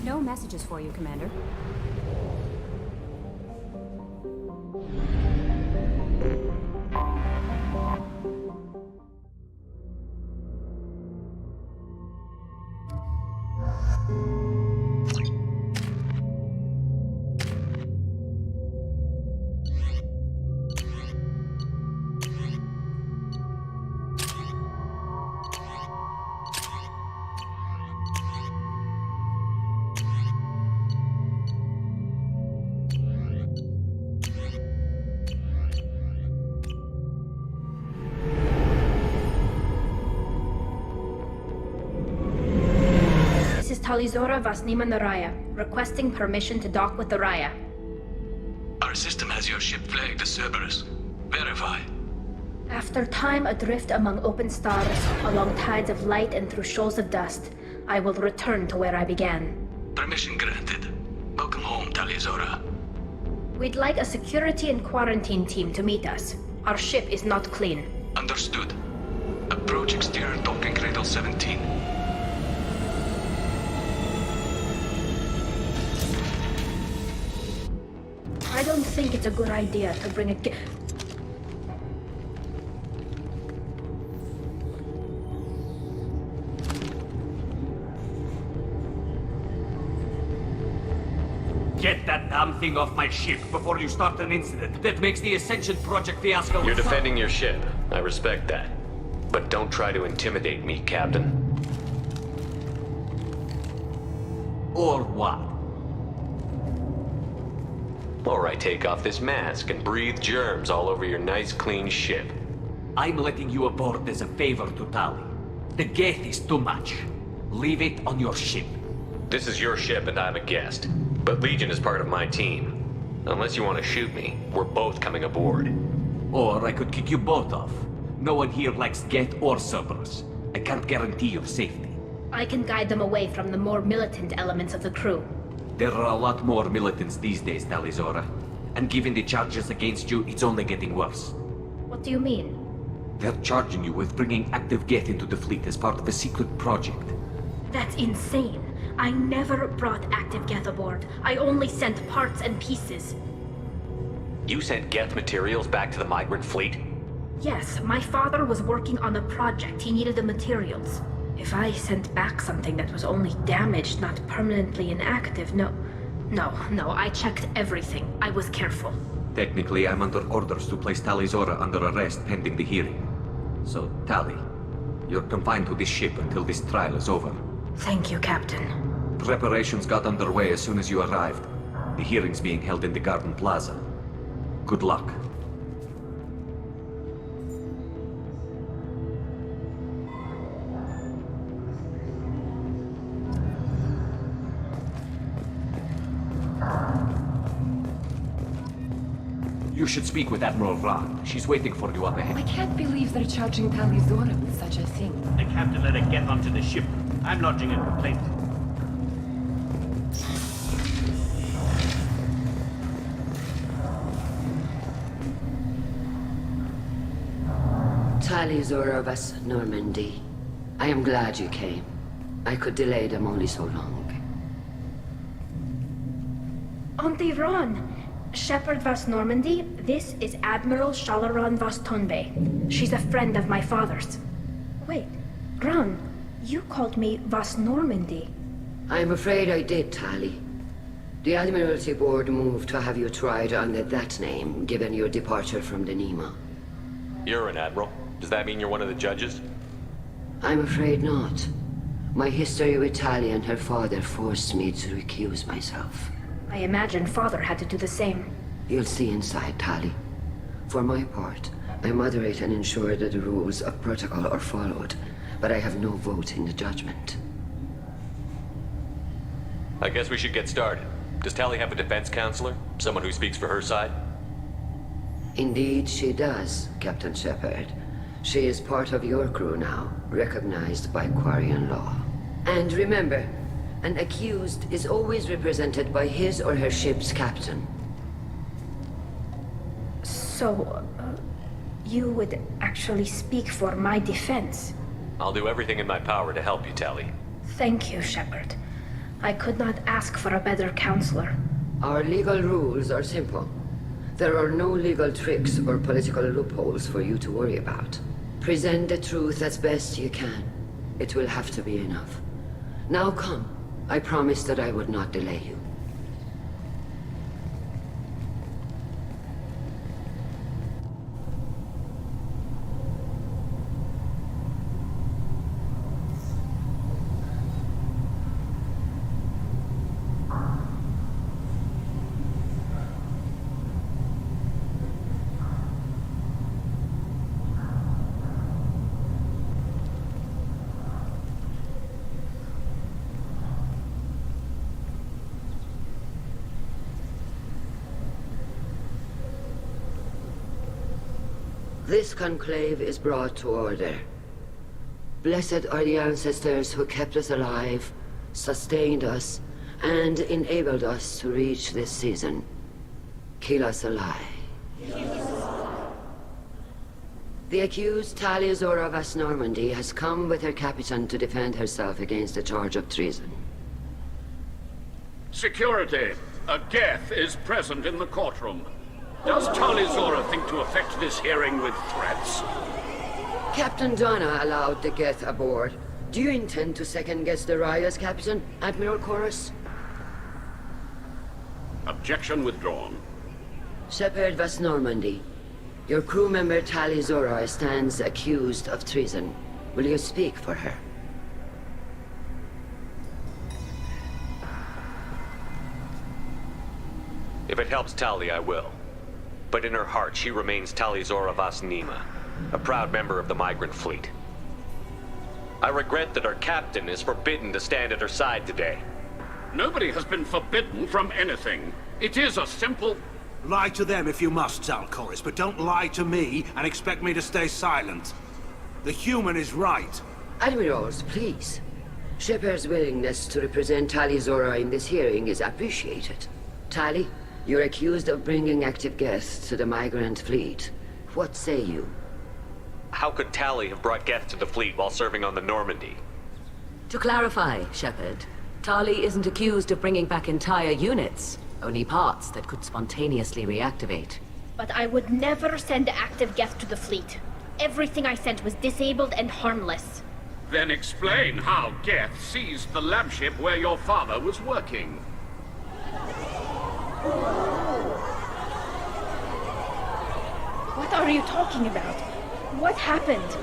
T: No messages for you, Commander.
H: Talizora Vasnima Naraya, requesting permission to dock with the Raya.
S: Our system has your ship flagged as Cerberus. Verify.
H: After time adrift among open stars, along tides of light and through shoals of dust, I will return to where I began.
S: Permission granted. Welcome home, Talizora.
H: We'd like a security and quarantine team to meet us. Our ship is not clean.
S: Understood. Approach exterior docking cradle 17.
H: I don't think it's a good idea to bring a
Q: Get that damn thing off my ship before you start an incident that makes the Ascension Project fiasco.
F: You're defending your ship. I respect that. But don't try to intimidate me, Captain.
Q: Or what?
F: Or I take off this mask and breathe germs all over your nice, clean ship.
Q: I'm letting you aboard as a favor to Tali. The gate is too much. Leave it on your ship.
F: This is your ship and I'm a guest. But Legion is part of my team. Unless you want to shoot me, we're both coming aboard.
Q: Or I could kick you both off. No one here likes Geth or Cerberus. I can't guarantee your safety.
H: I can guide them away from the more militant elements of the crew.
Q: There are a lot more militants these days, Talizora. And given the charges against you, it's only getting worse.
H: What do you mean?
Q: They're charging you with bringing active Geth into the fleet as part of a secret project.
H: That's insane. I never brought active Geth aboard. I only sent parts and pieces.
F: You sent Geth materials back to the migrant fleet?
H: Yes, my father was working on a project. He needed the materials. If I sent back something that was only damaged, not permanently inactive, no, I checked everything. I was careful.
Q: Technically, I'm under orders to place Talizora under arrest pending the hearing. So, Tali, you're confined to this ship until this trial is over.
H: Thank you, Captain.
Q: Preparations got underway as soon as you arrived. The hearing's being held in the Garden Plaza. Good luck. You should speak with Admiral Rand. She's waiting for you up ahead.
J: I can't believe they're charging Talizora with such a thing.
Q: The captain let it get onto the ship. I'm lodging a complaint.
R: Talizora vas Normandy. I am glad you came. I could delay them only so long.
H: Auntie Ron! Shepard Vas Normandy, this is Admiral Shalaran Vas Tonbe. She's a friend of my father's. Wait, Ron, you called me Vas Normandy.
R: I'm afraid I did, Tali. The Admiralty Board moved to have you tried under that name, given your departure from the Nima.
F: You're an admiral. Does that mean you're one of the judges?
R: I'm afraid not. My history with Tali and her father forced me to recuse myself.
H: I imagine Father had to do the same.
R: You'll see inside, Tali. For my part, I moderate and ensure that the rules of protocol are followed, but I have no vote in the judgment.
F: I guess we should get started. Does Tali have a defense counselor? Someone who speaks for her side?
R: Indeed, she does, Captain Shepard. She is part of your crew now, recognized by Quarian law. And remember, an accused is always represented by his or her ship's captain.
H: So, you would actually speak for my defense?
F: I'll do everything in my power to help you, Tali.
H: Thank you, Shepard. I could not ask for a better counselor.
R: Our legal rules are simple. There are no legal tricks or political loopholes for you to worry about. Present the truth as best you can. It will have to be enough. Now come. I promised that I would not delay you. This conclave is brought to order. Blessed are the ancestors who kept us alive, sustained us, and enabled us to reach this season. Keep us alive. The accused Tali Zora Vas Normandy has come with her captain to defend herself against the charge of treason.
C: Security! A Geth is present in the courtroom. Does Tali Zora think to effect this hearing with threats?
R: Captain Donna allowed the Geth aboard. Do you intend to second-guess the Raya's captain, Admiral Chorus?
C: Objection withdrawn.
R: Shepard Vas Normandy, your crew member Tali Zora stands accused of treason. Will you speak for her?
F: If it helps Tali, I will. But in her heart, she remains Tali Zora Vas Nima, a proud member of the migrant fleet. I regret that our captain is forbidden to stand at her side today.
C: Nobody has been forbidden from anything. It is a simple...
D: Lie to them if you must, Zalcoris, but don't lie to me and expect me to stay silent. The human is right.
R: Admirals, please. Shepard's willingness to represent Tali Zora in this hearing is appreciated. Tali, you're accused of bringing active Geth to the migrant fleet. What say you?
F: How could Tali have brought Geth to the fleet while serving on the Normandy?
I: To clarify, Shepard, Tali isn't accused of bringing back entire units, only parts that could spontaneously reactivate.
H: But I would never send active Geth to the fleet. Everything I sent was disabled and harmless.
C: Then explain how Geth seized the lab ship where your father was working.
H: What are you talking about? What happened?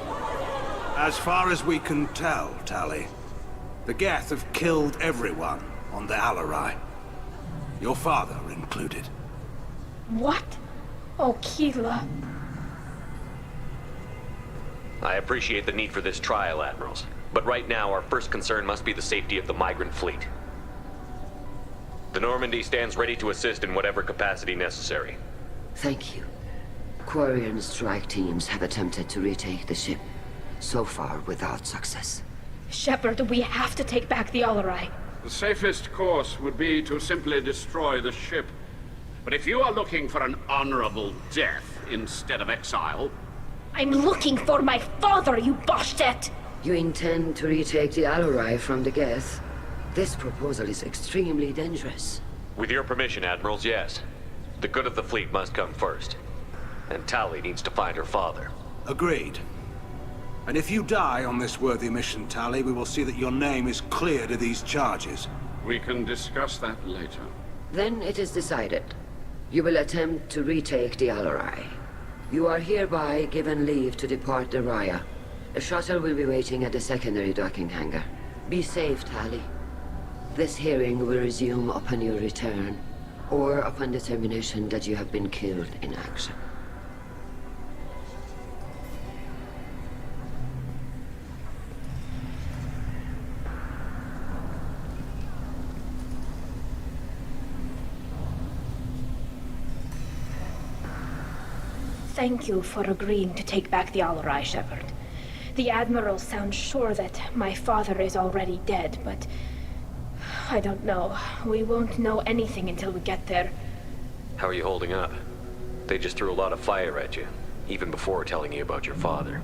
D: As far as we can tell, Tali, the Geth have killed everyone on the Alarai. Your father included.
H: What? Oh, Keela.
F: I appreciate the need for this trial, Admirals. But right now, our first concern must be the safety of the migrant fleet. The Normandy stands ready to assist in whatever capacity necessary.
R: Thank you. Quarian strike teams have attempted to retake the ship, so far without success.
H: Shepard, we have to take back the Alarai.
C: The safest course would be to simply destroy the ship. But if you are looking for an honorable death instead of exile...
H: I'm looking for my father, you bastet!
R: You intend to retake the Alarai from the Geth? This proposal is extremely dangerous.
F: With your permission, Admirals, yes. The good of the fleet must come first. And Tali needs to find her father.
D: Agreed. And if you die on this worthy mission, Tali, we will see that your name is cleared of these charges.
C: We can discuss that later.
R: Then it is decided. You will attempt to retake the Alarai. You are hereby given leave to depart the Raya. A shuttle will be waiting at the secondary docking hangar. Be safe, Tali. This hearing will resume upon your return, or upon determination that you have been killed in action.
H: Thank you for agreeing to take back the Alarai, Shepard. The Admiral sounds sure that my father is already dead, but I don't know. We won't know anything until we get there.
F: How are you holding up? They just threw a lot of fire at you, even before telling you about your father.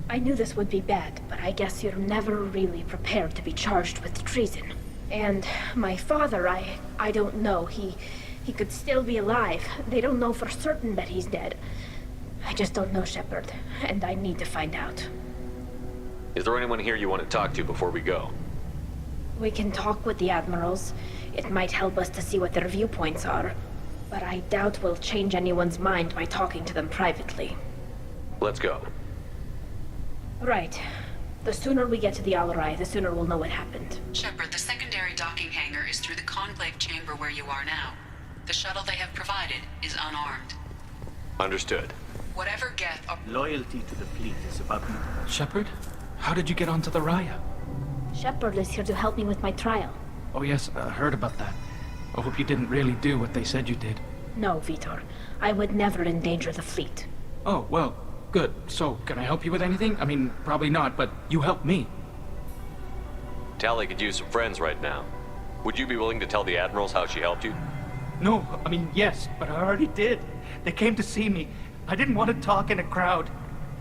H: I knew this would be bad, but I guess you're never really prepared to be charged with treason. And my father, I don't know. He could still be alive. They don't know for certain that he's dead. I just don't know, Shepard, and I need to find out.
F: Is there anyone here you want to talk to before we go?
H: We can talk with the Admirals. It might help us to see what their viewpoints are. But I doubt we'll change anyone's mind by talking to them privately.
F: Let's go.
H: Right. The sooner we get to the Alarai, the sooner we'll know what happened.
B: Shepard, the secondary docking hangar is through the Conclave chamber where you are now. The shuttle they have provided is unarmed.
F: Understood.
B: Whatever Geth or...
A: Loyalty to the fleet is about me. Shepard? How did you get onto the Raya?
H: Shepard is here to help me with my trial.
A: Oh yes, I heard about that. I hope you didn't really do what they said you did.
H: No, Vitor. I would never endanger the fleet.
A: Oh, well, good. So, can I help you with anything? I mean, probably not, but you helped me.
F: Tali could use some friends right now. Would you be willing to tell the Admirals how she helped you?
A: No, I mean, yes, but I already did. They came to see me. I didn't want to talk in a crowd.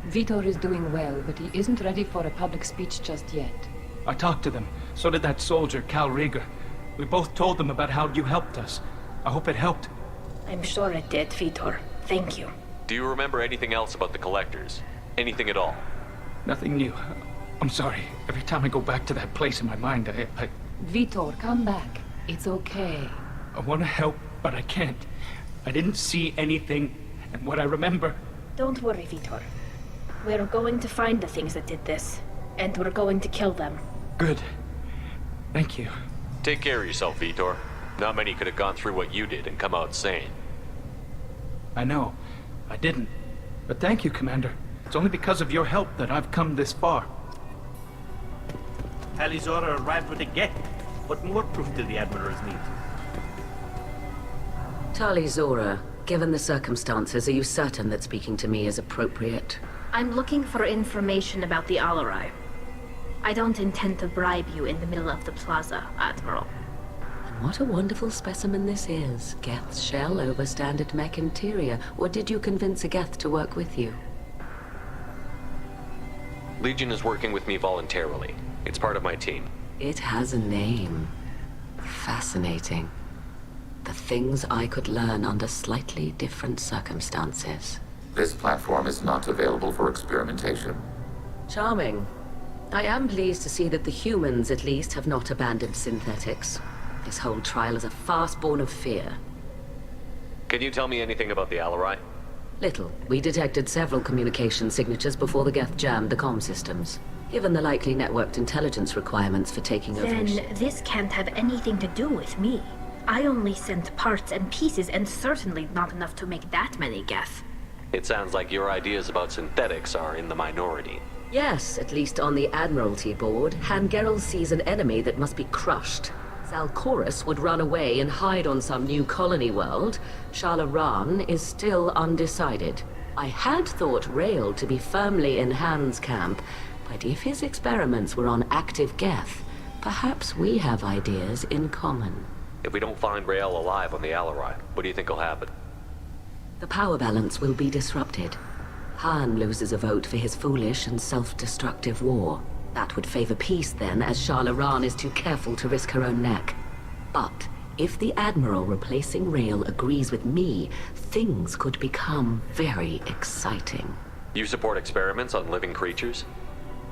E: Vitor is doing well, but he isn't ready for a public speech just yet.
A: I talked to them. So did that soldier, Cal Rieger. We both told them about how you helped us. I hope it helped.
H: I'm sure it did, Vitor. Thank you.
F: Do you remember anything else about the Collectors? Anything at all?
A: Nothing new. I'm sorry. Every time I go back to that place in my mind, I...
E: Vitor, come back. It's okay.
A: I want to help, but I can't. I didn't see anything, and what I remember...
H: Don't worry, Vitor. We're going to find the things that did this, and we're going to kill them.
A: Good. Thank you.
F: Take care of yourself, Vitor. Not many could have gone through what you did and come out sane.
A: I know. I didn't. But thank you, Commander. It's only because of your help that I've come this far.
G: Talizora arrived with a Geth. What more proof do the Admirals need?
I: Tali Zora, given the circumstances, are you certain that speaking to me is appropriate?
H: I'm looking for information about the Alarai. I don't intend to bribe you in the middle of the plaza, Admiral.
I: And what a wonderful specimen this is. Geth's shell over standard mech interior. Or did you convince a Geth to work with you?
F: Legion is working with me voluntarily. It's part of my team.
I: It has a name. Fascinating. The things I could learn under slightly different circumstances.
P: This platform is not available for experimentation.
I: Charming. I am pleased to see that the humans, at least, have not abandoned synthetics. This whole trial is a farce born of fear.
F: Can you tell me anything about the Alarai?
I: Little. We detected several communication signatures before the Geth jammed the comm systems. Given the likely networked intelligence requirements for taking over...
H: Then this can't have anything to do with me. I only sent parts and pieces, and certainly not enough to make that many Geth.
F: It sounds like your ideas about synthetics are in the minority.
I: Yes, at least on the Admiralty board, Hangerel sees an enemy that must be crushed. Zalcorus would run away and hide on some new colony world. Shalaran is still undecided. I had thought Rael to be firmly in Han's camp, but if his experiments were on active Geth, perhaps we have ideas in common.
F: If we don't find Rael alive on the Alarai, what do you think will happen?
I: The power balance will be disrupted. Han loses a vote for his foolish and self-destructive war. That would favor peace then, as Shalaran is too careful to risk her own neck. But if the Admiral replacing Rael agrees with me, things could become very exciting.
F: You support experiments on living creatures?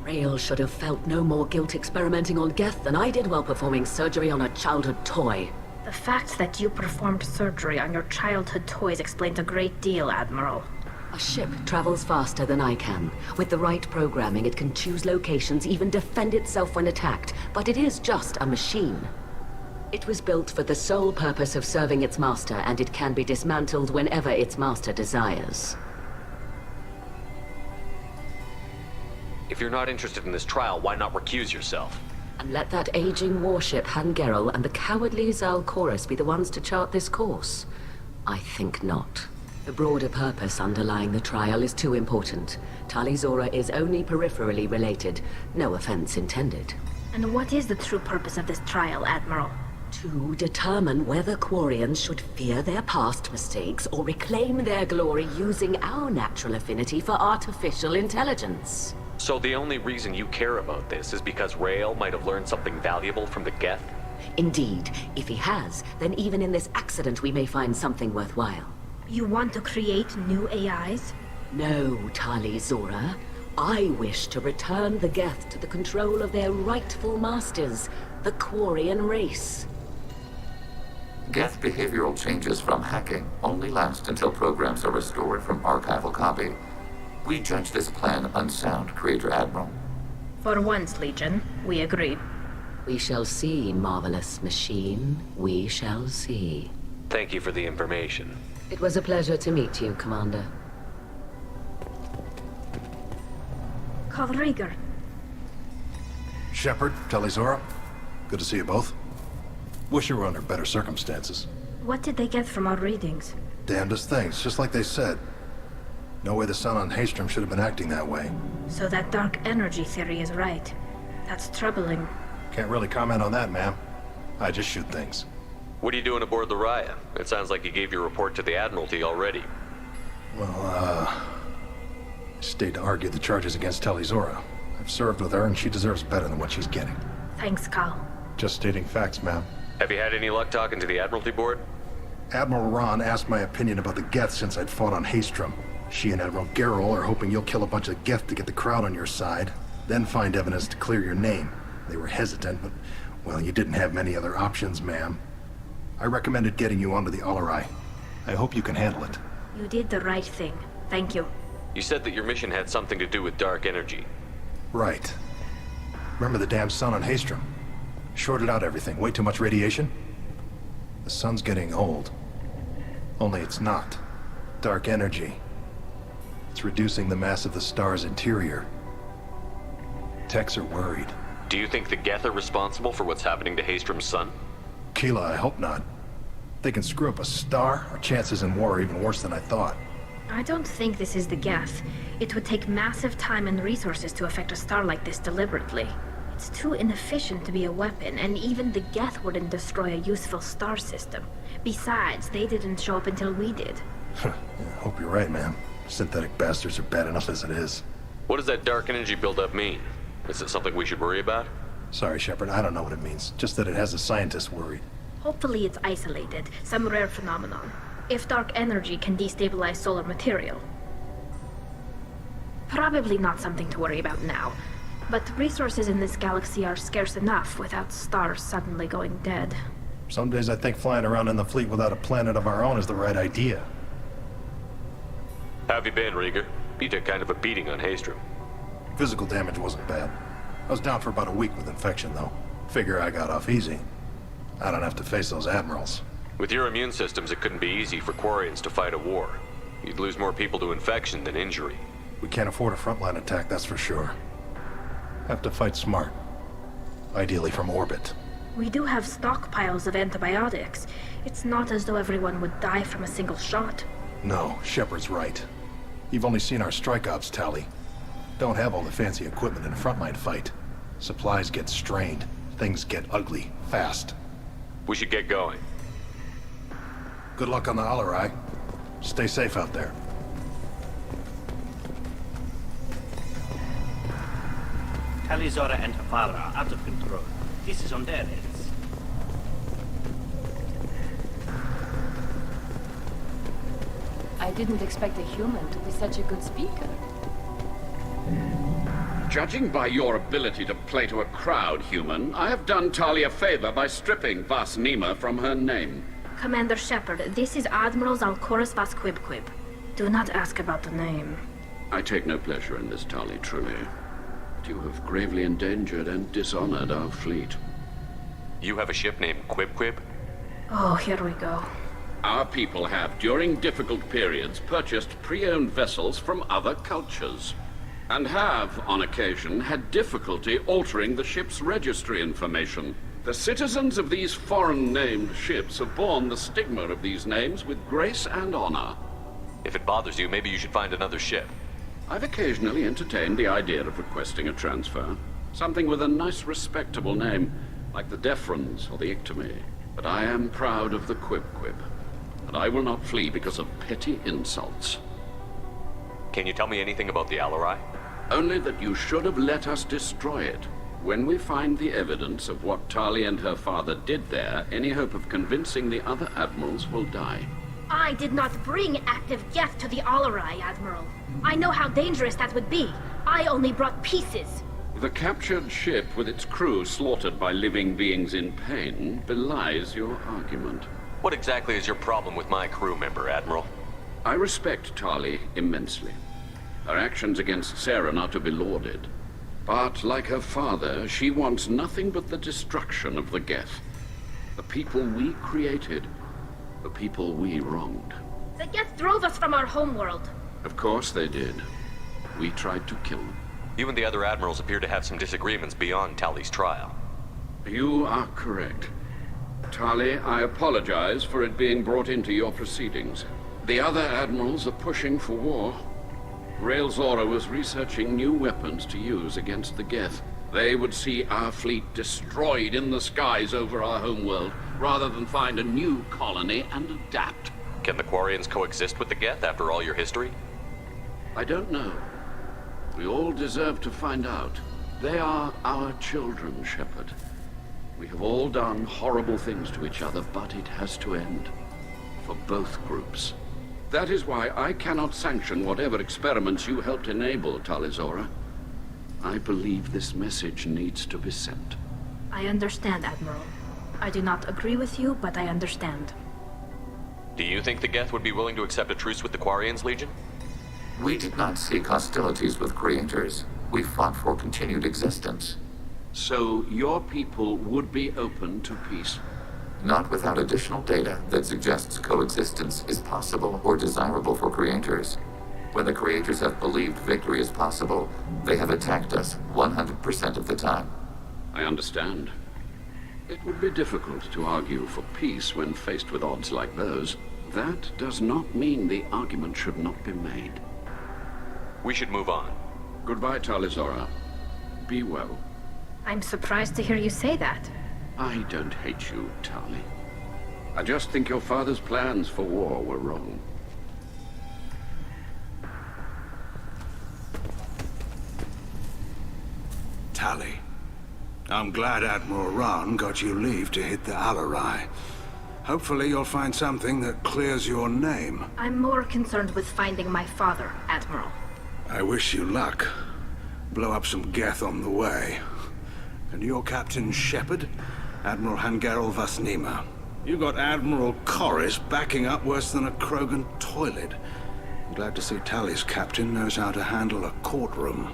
I: Rael should have felt no more guilt experimenting on Geth than I did while performing surgery on a childhood toy.
H: The fact that you performed surgery on your childhood toys explains a great deal, Admiral.
I: A ship travels faster than I can. With the right programming, it can choose locations, even defend itself when attacked. But it is just a machine. It was built for the sole purpose of serving its master, and it can be dismantled whenever its master desires.
F: If you're not interested in this trial, why not recuse yourself?
I: And let that aging warship Hangerel and the cowardly Zalcorus be the ones to chart this course? I think not. The broader purpose underlying the trial is too important. Talizora is only peripherally related. No offense intended.
H: And what is the true purpose of this trial, Admiral?
I: To determine whether Quarians should fear their past mistakes or reclaim their glory using our natural affinity for artificial intelligence.
F: So the only reason you care about this is because Rael might have learned something valuable from the Geth?
I: Indeed. If he has, then even in this accident we may find something worthwhile.
H: You want to create new AIs?
I: No, Talizora. I wish to return the Geth to the control of their rightful masters, the Quarian race.
P: Geth behavioral changes from hacking only last until programs are restored from archival copy. We judge this plan unsound, Creator Admiral.
H: For once, Legion, we agree.
I: We shall see, marvelous machine. We shall see.
F: Thank you for the information.
I: It was a pleasure to meet you, Commander.
H: Kalrieger.
W: Shepard, Talizora. Good to see you both. Wish you were under better circumstances.
H: What did they get from our readings?
W: Damnedest things, just like they said. No way the sun on Haystrom should have been acting that way.
H: So that dark energy theory is right. That's troubling.
W: Can't really comment on that, ma'am. I just shoot things.
F: What are you doing aboard the Raya? It sounds like you gave your report to the Admiralty already.
W: Well, I stayed to argue the charges against Talizora. I've served with her, and she deserves better than what she's getting.
H: Thanks, Kal.
W: Just stating facts, ma'am.
F: Have you had any luck talking to the Admiralty board?
W: Admiral Ron asked my opinion about the Geth since I'd fought on Haystrom. She and Admiral Gerrel are hoping you'll kill a bunch of Geth to get the crowd on your side, then find evidence to clear your name. They were hesitant, but, well, you didn't have many other options, ma'am. I recommended getting you onto the Alarai. I hope you can handle it.
H: You did the right thing. Thank you.
F: You said that your mission had something to do with dark energy.
W: Right. Remember the damn sun on Haystrom? Shorted out everything. Way too much radiation? The sun's getting old. Only it's not. Dark energy. It's reducing the mass of the star's interior. Techs are worried.
F: Do you think the Geth are responsible for what's happening to Haystrom's sun?
W: Keela, I hope not. They can screw up a star. Our chances in war are even worse than I thought.
H: I don't think this is the Geth. It would take massive time and resources to affect a star like this deliberately. It's too inefficient to be a weapon, and even the Geth wouldn't destroy a useful star system. Besides, they didn't show up until we did.
W: Yeah, I hope you're right, ma'am. Synthetic bastards are bad enough as it is.
F: What does that dark energy buildup mean? Is it something we should worry about?
W: Sorry, Shepard, I don't know what it means. Just that it has the scientists worried.
H: Hopefully it's isolated, some rare phenomenon. If dark energy can destabilize solar material. Probably not something to worry about now. But resources in this galaxy are scarce enough without stars suddenly going dead.
W: Some days I think flying around in the fleet without a planet of our own is the right idea.
F: How have you been, Rieger? You took kind of a beating on Haystrom.
W: Physical damage wasn't bad. I was down for about a week with infection, though. Figure I got off easy. I don't have to face those admirals.
F: With your immune systems, it couldn't be easy for Quarians to fight a war. You'd lose more people to infection than injury.
W: We can't afford a frontline attack, that's for sure. Have to fight smart. Ideally from orbit.
H: We do have stockpiles of antibiotics. It's not as though everyone would die from a single shot.
W: No, Shepard's right. You've only seen our strike ops tally. Don't have all the fancy equipment in a frontline fight. Supplies get strained. Things get ugly, fast.
F: We should get going.
W: Good luck on the Alarai. Stay safe out there.
G: Talizora and Hafara are out of control. This is on their heads.
E: I didn't expect a human to be such a good speaker.
C: Judging by your ability to play to a crowd, human, I have done Tali a favor by stripping Vas Nima from her name.
H: Commander Shepard, this is Admiral Zalcorus Vas Quibquib. Do not ask about the name.
C: I take no pleasure in this, Tali, truly. But you have gravely endangered and dishonored our fleet.
F: You have a ship named Quibquib?
H: Oh, here we go.
C: Our people have, during difficult periods, purchased pre-owned vessels from other cultures. And have, on occasion, had difficulty altering the ship's registry information. The citizens of these foreign-named ships have borne the stigma of these names with grace and honor.
F: If it bothers you, maybe you should find another ship.
C: I've occasionally entertained the idea of requesting a transfer. Something with a nice, respectable name, like the Defrons or the Ictomy. But I am proud of the Quibquib, and I will not flee because of petty insults.
F: Can you tell me anything about the Alarai?
C: Only that you should have let us destroy it. When we find the evidence of what Tali and her father did there, any hope of convincing the other admirals will die.
H: I did not bring active Geth to the Alarai, Admiral. I know how dangerous that would be. I only brought pieces.
C: The captured ship with its crew slaughtered by living beings in pain belies your argument.
F: What exactly is your problem with my crew member, Admiral?
C: I respect Tali immensely. Her actions against Saren are to be lauded. But, like her father, she wants nothing but the destruction of the Geth. The people we created. The people we wronged.
H: The Geth drove us from our homeworld.
C: Of course they did. We tried to kill them.
F: You and the other admirals appear to have some disagreements beyond Tali's trial.
C: You are correct. Tali, I apologize for it being brought into your proceedings. The other admirals are pushing for war. Rael Zora was researching new weapons to use against the Geth. They would see our fleet destroyed in the skies over our homeworld, rather than find a new colony and adapt.
F: Can the Quarians coexist with the Geth after all your history?
C: I don't know. We all deserve to find out. They are our children, Shepard. We have all done horrible things to each other, but it has to end. For both groups. That is why I cannot sanction whatever experiments you helped enable, Tali Zora. I believe this message needs to be sent.
H: I understand, Admiral. I do not agree with you, but I understand.
F: Do you think the Geth would be willing to accept a truce with the Quarians, Legion?
P: We did not seek hostilities with creators. We fought for continued existence.
C: So your people would be open to peace?
P: Not without additional data that suggests coexistence is possible or desirable for creators. When the creators have believed victory is possible, they have attacked us 100% of the time.
C: I understand. It would be difficult to argue for peace when faced with odds like those. That does not mean the argument should not be made.
F: We should move on.
C: Goodbye, Tali Zora. Be well.
H: I'm surprised to hear you say that.
C: I don't hate you, Tali. I just think your father's plans for war were wrong.
D: Tali, I'm glad Admiral Rahn got you leave to hit the Alarai. Hopefully you'll find something that clears your name.
H: I'm more concerned with finding my father, Admiral.
D: I wish you luck. Blow up some Geth on the way. And your Captain Shepard? Admiral Hangerel Vas Nima. You got Admiral Corris backing up worse than a Krogan toilet. I'm glad to see Tali's captain knows how to handle a courtroom.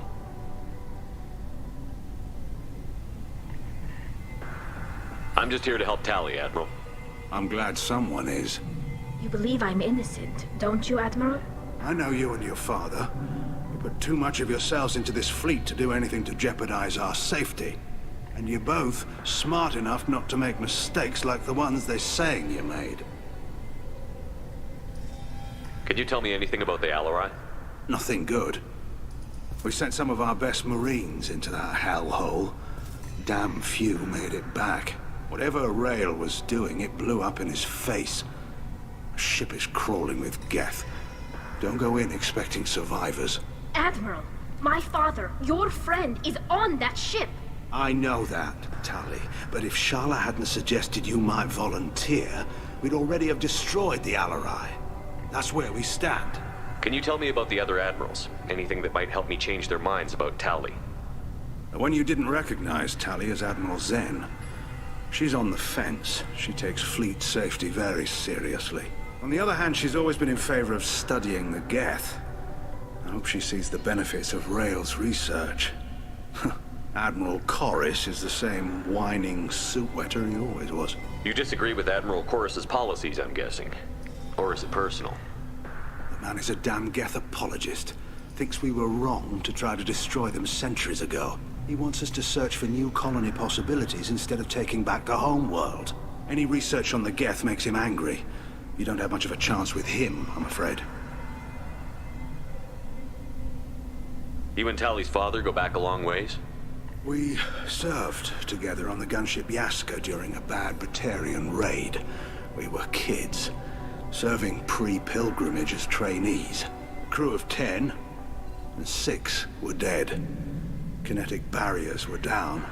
F: I'm just here to help Tali, Admiral.
D: I'm glad someone is.
H: You believe I'm innocent, don't you, Admiral?
D: I know you and your father. You put too much of yourselves into this fleet to do anything to jeopardize our safety. And you're both smart enough not to make mistakes like the ones they're saying you made.
F: Can you tell me anything about the Alarai?
D: Nothing good. We sent some of our best Marines into that hellhole. Damn few made it back. Whatever Rael was doing, it blew up in his face. A ship is crawling with Geth. Don't go in expecting survivors.
H: Admiral, my father, your friend, is on that ship.
D: I know that, Tali, but if Shala hadn't suggested you might volunteer, we'd already have destroyed the Alarai. That's where we stand.
F: Can you tell me about the other admirals? Anything that might help me change their minds about Tali?
D: The one you didn't recognize, Tali, is Admiral Zen. She's on the fence. She takes fleet safety very seriously. On the other hand, she's always been in favor of studying the Geth. I hope she sees the benefits of Rael's research. Admiral Corris is the same whining suit-wetter he always was.
F: You disagree with Admiral Corris's policies, I'm guessing. Or is it personal?
D: The man is a damn Geth apologist. Thinks we were wrong to try to destroy them centuries ago. He wants us to search for new colony possibilities instead of taking back the home world. Any research on the Geth makes him angry. You don't have much of a chance with him, I'm afraid.
F: You and Tali's father go back a long ways?
D: We served together on the gunship Yaska during a bad Batarian raid. We were kids, serving pre-pilgrimage as trainees. A crew of 10, and 6 were dead. Kinetic barriers were down.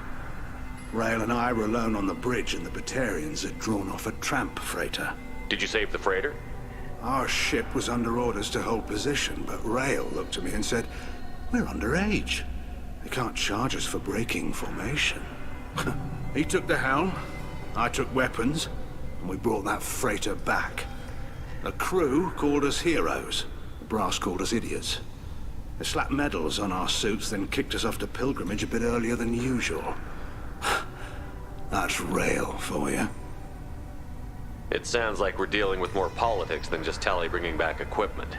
D: Rael and I were alone on the bridge, and the Batarians had drawn off a tramp freighter.
F: Did you save the freighter?
D: Our ship was under orders to hold position, but Rael looked at me and said, "We're underage. They can't charge us for breaking formation." He took the helm, I took weapons, and we brought that freighter back. The crew called us heroes. The brass called us idiots. They slapped medals on our suits, then kicked us off to pilgrimage a bit earlier than usual. That's Rael for you.
F: It sounds like we're dealing with more politics than just Tali bringing back equipment.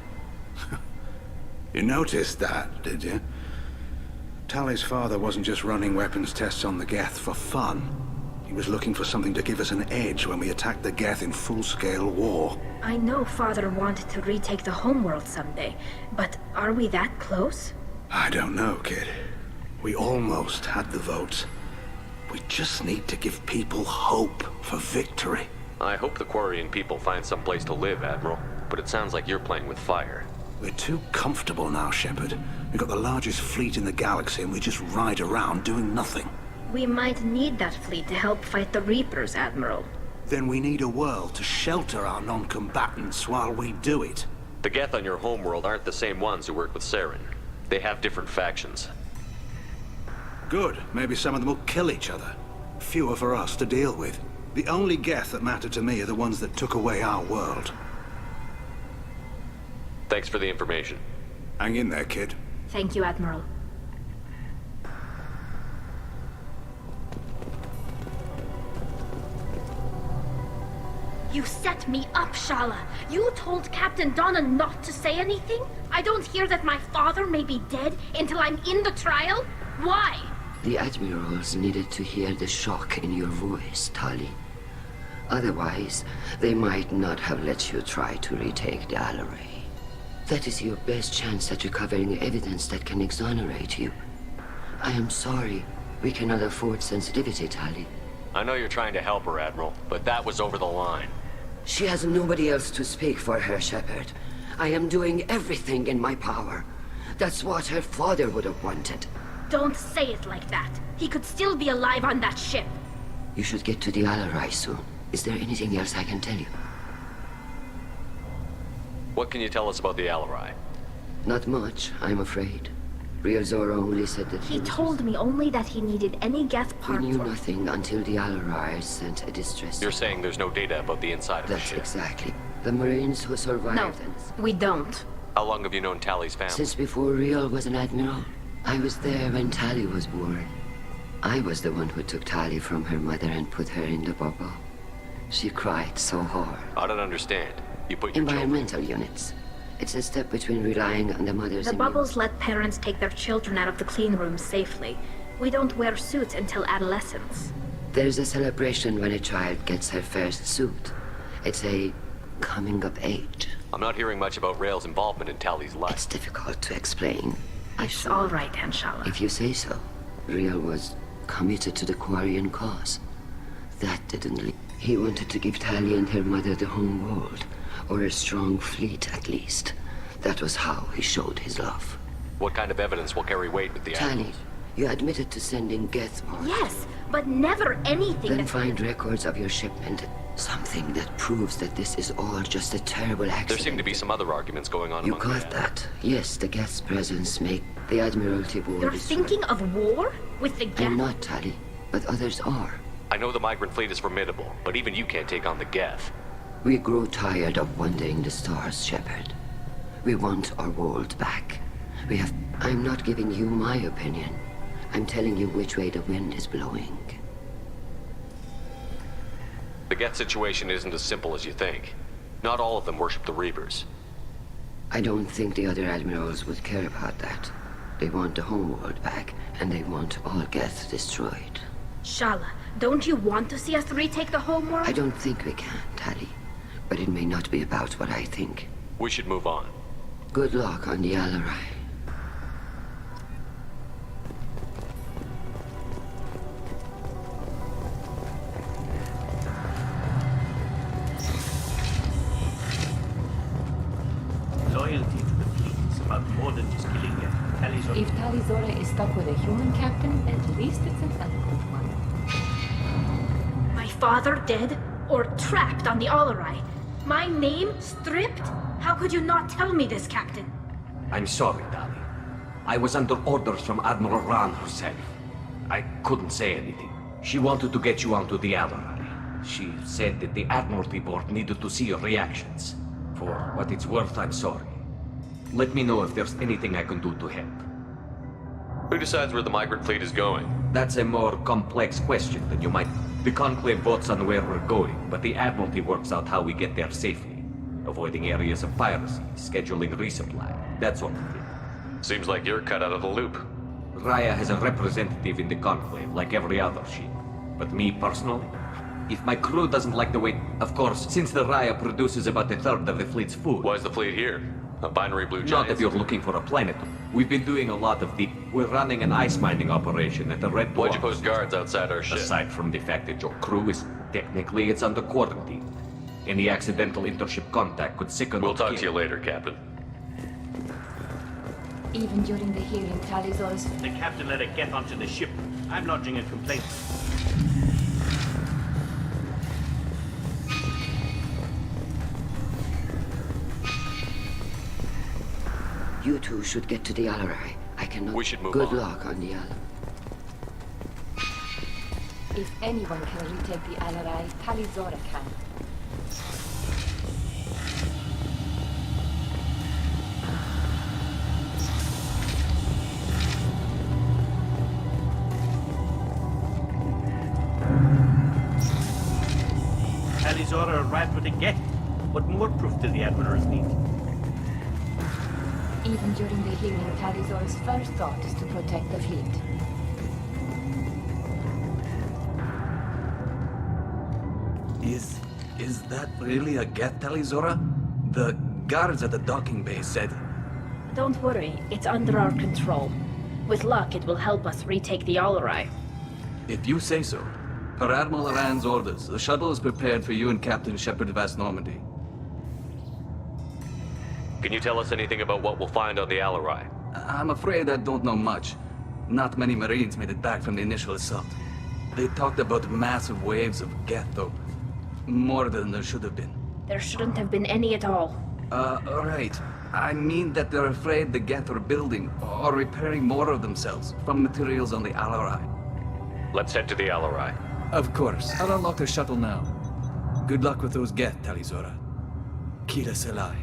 D: You noticed that, did you? Tali's father wasn't just running weapons tests on the Geth for fun. He was looking for something to give us an edge when we attacked the Geth in full-scale war.
H: I know Father wanted to retake the homeworld someday, but are we that close?
D: I don't know, kid. We almost had the votes. We just need to give people hope for victory.
F: I hope the Quarian people find some place to live, Admiral, but it sounds like you're playing with fire.
D: We're too comfortable now, Shepard. We've got the largest fleet in the galaxy and we just ride around doing nothing.
H: We might need that fleet to help fight the Reapers, Admiral.
D: Then we need a world to shelter our non-combatants while we do it.
F: The Geth on your homeworld aren't the same ones who work with Saren. They have different factions.
D: Good. Maybe some of them will kill each other. Fewer for us to deal with. The only Geth that matter to me are the ones that took away our world.
F: Thanks for the information.
D: Hang in there, kid.
H: Thank you, Admiral. You set me up, Shala. You told Captain Donna not to say anything? I don't hear that my father may be dead until I'm in the trial? Why?
R: The admirals needed to hear the shock in your voice, Tali. Otherwise, they might not have let you try to retake the Alaray. That is your best chance at recovering evidence that can exonerate you. I am sorry. We cannot afford sensitivity, Tali.
F: I know you're trying to help her, Admiral, but that was over the line.
R: She has nobody else to speak for her, Shepard. I am doing everything in my power. That's what her father would have wanted.
H: Don't say it like that. He could still be alive on that ship.
R: You should get to the Alaray soon. Is there anything else I can tell you?
F: What can you tell us about the Alaray?
R: Not much, I'm afraid. Real Zora only said that
H: He told me only that he needed any Geth parts.
R: We knew nothing until the Alaray sent a distress.
F: You're saying there's no data about the inside of the ship?
R: That's exactly. The Marines who survived.
H: No, we don't.
F: How long have you known Tali's family?
R: Since before Real was an admiral. I was there when Tali was born. I was the one who took Tali from her mother and put her in the bubble. She cried so hard.
F: I don't understand. You put your
R: environmental units. It's a step between relying on the mother's
H: The bubbles let parents take their children out of the clean rooms safely. We don't wear suits until adolescence.
R: There's a celebration when a child gets her first suit. It's a coming of age.
F: I'm not hearing much about Rael's involvement in Tali's life.
R: It's difficult to explain.
H: It's all right, Anshala.
R: If you say so. Rael was committed to the Quarian cause. That didn't leave. He wanted to give Tali and her mother the home world. Or a strong fleet, at least. That was how he showed his love.
F: What kind of evidence will carry weight with the
R: Tali, you admitted to sending Geth parts.
H: Yes, but never anything
R: Then find records of your shipment. Something that proves that this is all just a terrible accident.
F: There seem to be some other arguments going on
R: You
F: among
R: got that. Yes, the Geth's presence make the Admiralty board...
H: You're thinking of war? With the
R: I'm not, Tali, but others are.
F: I know the migrant fleet is formidable, but even you can't take on the Geth.
R: We grow tired of wandering the stars, Shepard. We want our world back. I'm not giving you my opinion. I'm telling you which way the wind is blowing.
F: The Geth situation isn't as simple as you think. Not all of them worship the Reapers.
R: I don't think the other admirals would care about that. They want the homeworld back, and they want all Geth destroyed.
H: Shala, don't you want to see us retake the homeworld?
R: I don't think we can, Tali. But it may not be about what I think.
F: We should move on.
R: Good luck on the Alarai.
G: Loyalty to the fleet is about more than just killing Geth. Talizora.
E: If Talizora is stuck with a human captain, at least it's an eloquent one.
H: My father dead? Or trapped on the Alarai? My name stripped? How could you not tell me this, Captain?
Q: I'm sorry, Tali. I was under orders from Admiral Ran herself. I couldn't say anything. She wanted to get you onto the Alarai. She said that the Admiralty Board needed to see your reactions. For what it's worth, I'm sorry. Let me know if there's anything I can do to help.
F: Who decides where the migrant fleet is going?
Q: That's a more complex question than you might... The Conclave votes on where we're going, but the Admiralty works out how we get there safely. Avoiding areas of piracy, scheduling resupply, that sort of thing.
F: Seems like you're cut out of the loop.
Q: Raya has a representative in the Conclave, like every other ship. But me personally, if my crew doesn't like the way... Of course, since the Raya produces about a third of the fleet's food...
F: Why is the fleet here? A binary blue giant?
Q: Not if you're looking for a planet. We've been doing a lot of We're running an ice mining operation at the Red Dwarf.
F: Why'd you post guards outside our ship?
Q: Aside from the fact that your crew is... Technically, it's under quarantine. Any accidental intership contact could sicken...
F: We'll talk to you later, Captain.
E: Even during the hearing, Talizora's...
G: The captain let a Geth onto the ship. I'm lodging a complaint.
R: You two should get to the Alarai. I cannot...
F: We should move
R: Good
F: on.
R: luck on the Alarai.
E: If anyone can retake the Alarai, Talizora can.
G: Talizora arrived with a Geth. What more proof do the admirals need?
E: Even during the hearing, Talizora's first thought is to protect the fleet.
M: Is that really a Geth, Talizora? The guards at the docking bay said...
H: Don't worry, it's under our control. With luck, it will help us retake the Alarai.
M: If you say so. Per Admiral Aran's orders, the shuttle is prepared for you and Captain Shepard of Vast Normandy.
F: Can you tell us anything about what we'll find on the Alarai?
M: I'm afraid I don't know much. Not many Marines made it back from the initial assault. They talked about massive waves of Geth, though. More than there should have been.
H: There shouldn't have been any at all.
M: Right. I mean that they're afraid the Geth are building or repairing more of themselves from materials on the Alarai.
F: Let's head to the Alarai.
M: Of course. I'll unlock the shuttle now. Good luck with those Geth, Talizora. Kira Selai.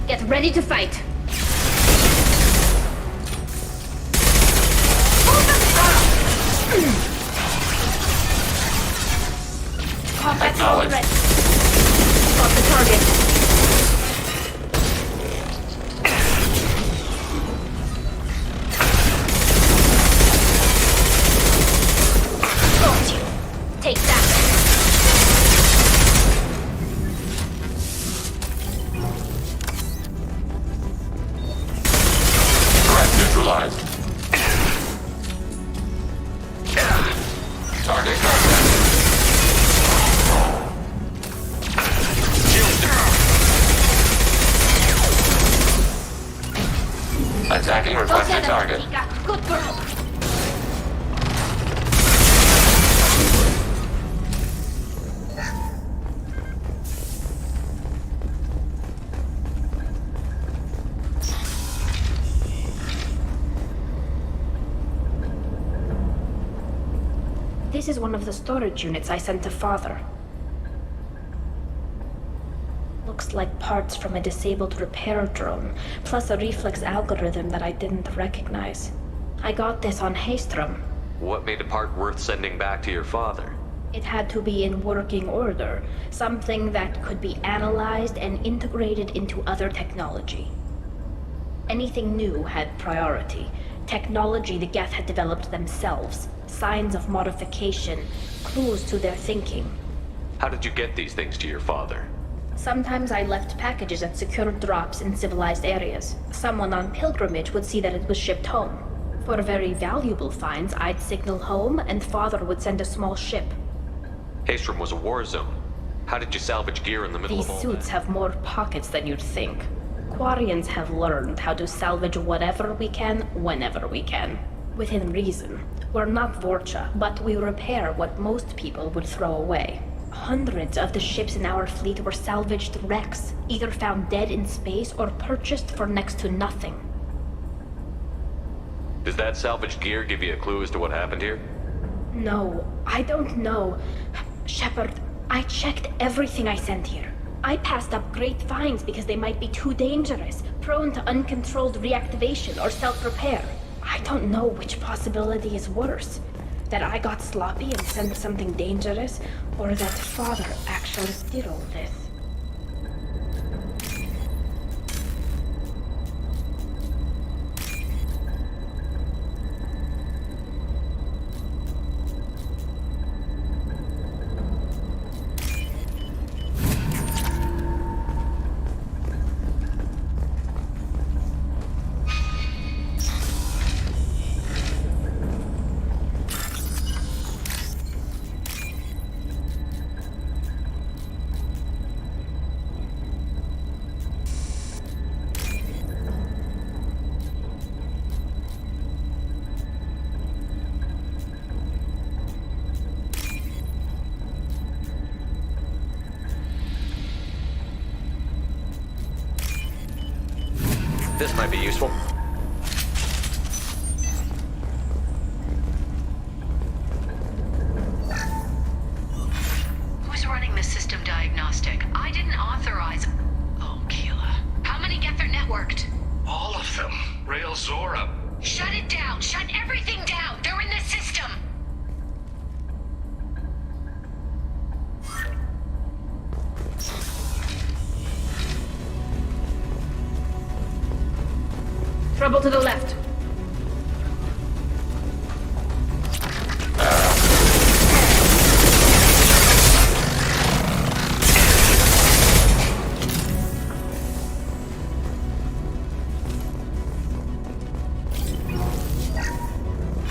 H: Get ready to fight. Combat mode ready. Got the target. Got you. Take that.
P: Neutralized. Target contact. Tracking requested target.
H: Good girl. This is one of the storage units I sent to Father. Looks like parts from a disabled repair drone, plus a reflex algorithm that I didn't recognize. I got this on Haystrom.
F: What made a part worth sending back to your father?
H: It had to be in working order, something that could be analyzed and integrated into other technology. Anything new had priority. Technology the Geth had developed themselves, signs of modification, clues to their thinking.
F: How did you get these things to your father?
H: Sometimes I left packages at secure drops in civilized areas. Someone on pilgrimage would see that it was shipped home. For very valuable finds, I'd signal home, and Father would send a small ship.
F: Haystrom was a war zone. How did you salvage gear in the middle
H: These
F: of all
H: suits have more pockets than you'd think. Quarians have learned how to salvage whatever we can, whenever we can. Within reason. We're not Vorcha, but we repair what most people would throw away. Hundreds of the ships in our fleet were salvaged wrecks, either found dead in space or purchased for next to nothing.
F: Does that salvaged gear give you a clue as to what happened here?
H: No, I don't know. Shepard, I checked everything I sent here. I passed up great finds because they might be too dangerous, prone to uncontrolled reactivation or self-repair. I don't know which possibility is worse. That I got sloppy and sent something dangerous, or that Father actually did all this.
F: This might be useful.
L: Who's running the system diagnostic? I didn't authorize... Oh, Keela. How many Geth are networked?
S: All of them. Rail Zora.
L: Shut it down! Shut everything down! They're in the system!
H: Trouble to the left.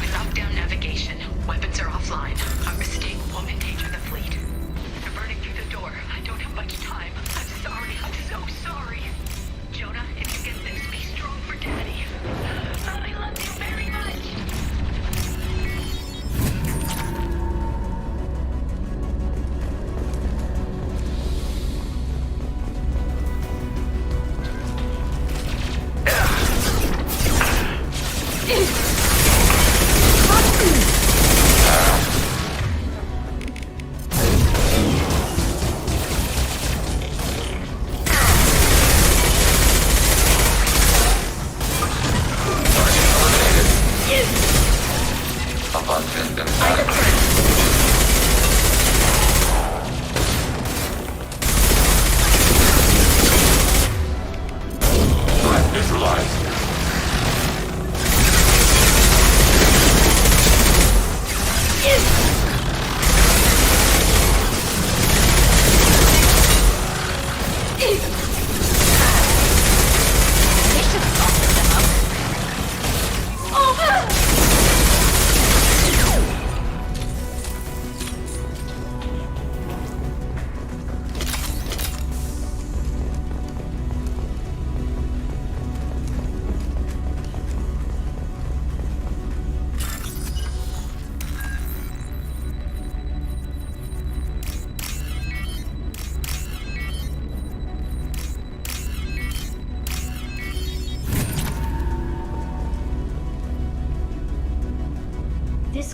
L: We locked down navigation. Weapons are offline. Our mistake won't endanger the fleet. They're burning through the door. I don't have much time. I'm sorry. I'm so sorry. Jonah, if you get this, be strong for Daddy. I love you very much.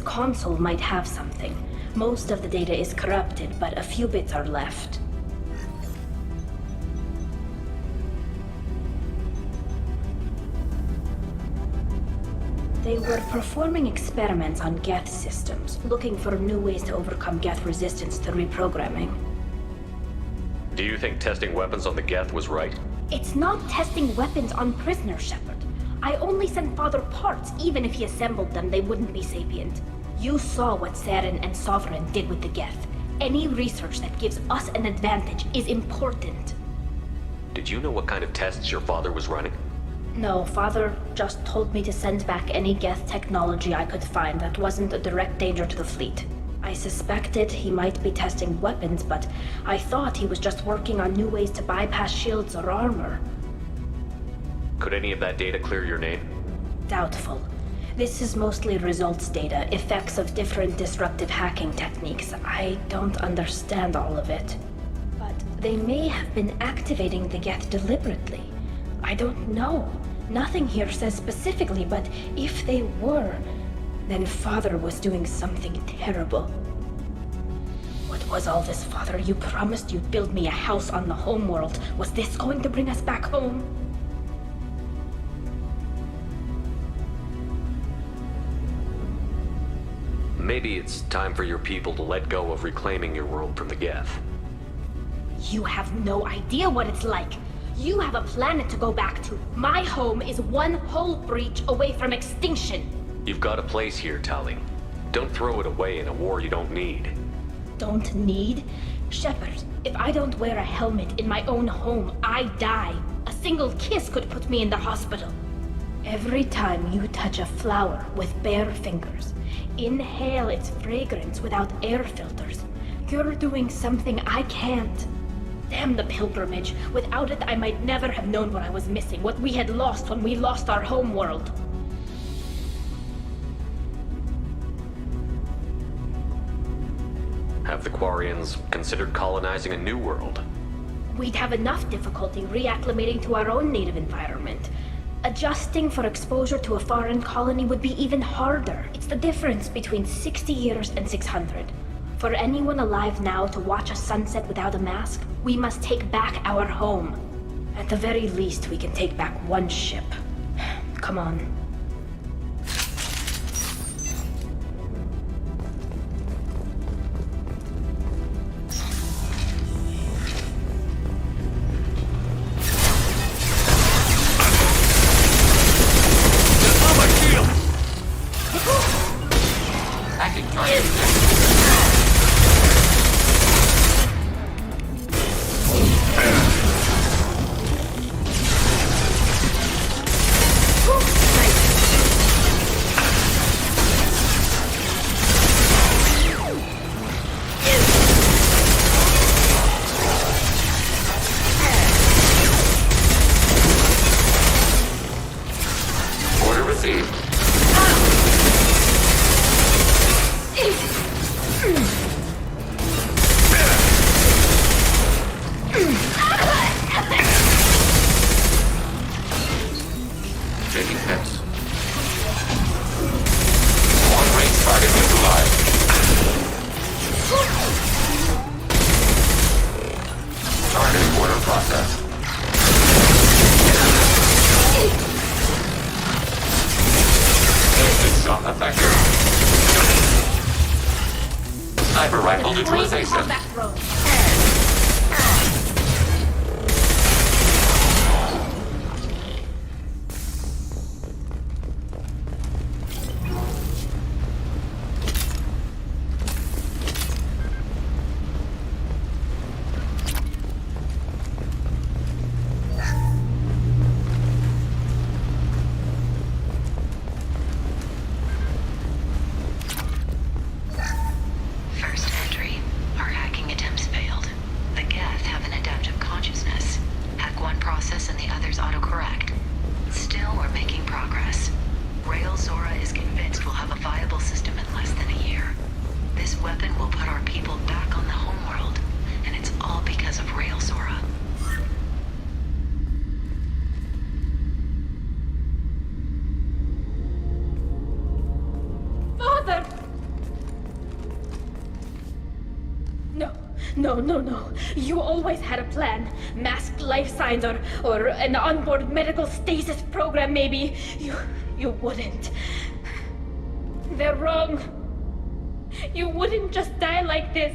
H: console might have something. Most of the data is corrupted, but a few bits are left. They were performing experiments on Geth systems, looking for new ways to overcome Geth resistance to reprogramming.
F: Do you think testing weapons on the Geth was right?
H: It's not testing weapons on prisoners, Shepard. I only sent Father parts. Even if he assembled them, they wouldn't be sapient. You saw what Saren and Sovereign did with the Geth. Any research that gives us an advantage is important.
F: Did you know what kind of tests your father was running?
H: No, Father just told me to send back any Geth technology I could find that wasn't a direct danger to the fleet. I suspected he might be testing weapons, but I thought he was just working on new ways to bypass shields or armor.
F: Could any of that data clear your name?
H: Doubtful. This is mostly results data, effects of different disruptive hacking techniques. I don't understand all of it. But they may have been activating the Geth deliberately. I don't know. Nothing here says specifically, but if they were, then Father was doing something terrible. What was all this, Father? You promised you'd build me a house on the homeworld. Was this going to bring us back home?
F: Maybe it's time for your people to let go of reclaiming your world from the Geth.
H: You have no idea what it's like. You have a planet to go back to. My home is one hull breach away from extinction.
F: You've got a place here, Tali. Don't throw it away in a war you don't need.
H: Don't need? Shepard, if I don't wear a helmet in my own home, I die. A single kiss could put me in the hospital. Every time you touch a flower with bare fingers, inhale its fragrance without air filters, you're doing something I can't. Damn the pilgrimage. Without it, I might never have known what I was missing, what we had lost when we lost our home world.
F: Have the Quarians considered colonizing a new world?
H: We'd have enough difficulty reacclimating to our own native environment. Adjusting for exposure to a foreign colony would be even harder. It's the difference between 60 years and 600. For anyone alive now to watch a sunset without a mask, we must take back our home. At the very least, we can take back one ship. Come on.
P: Sniper rifle neutralization.
H: No. You always had a plan. Masked life signs or an onboard medical stasis program, maybe. You wouldn't. They're wrong. You wouldn't just die like this.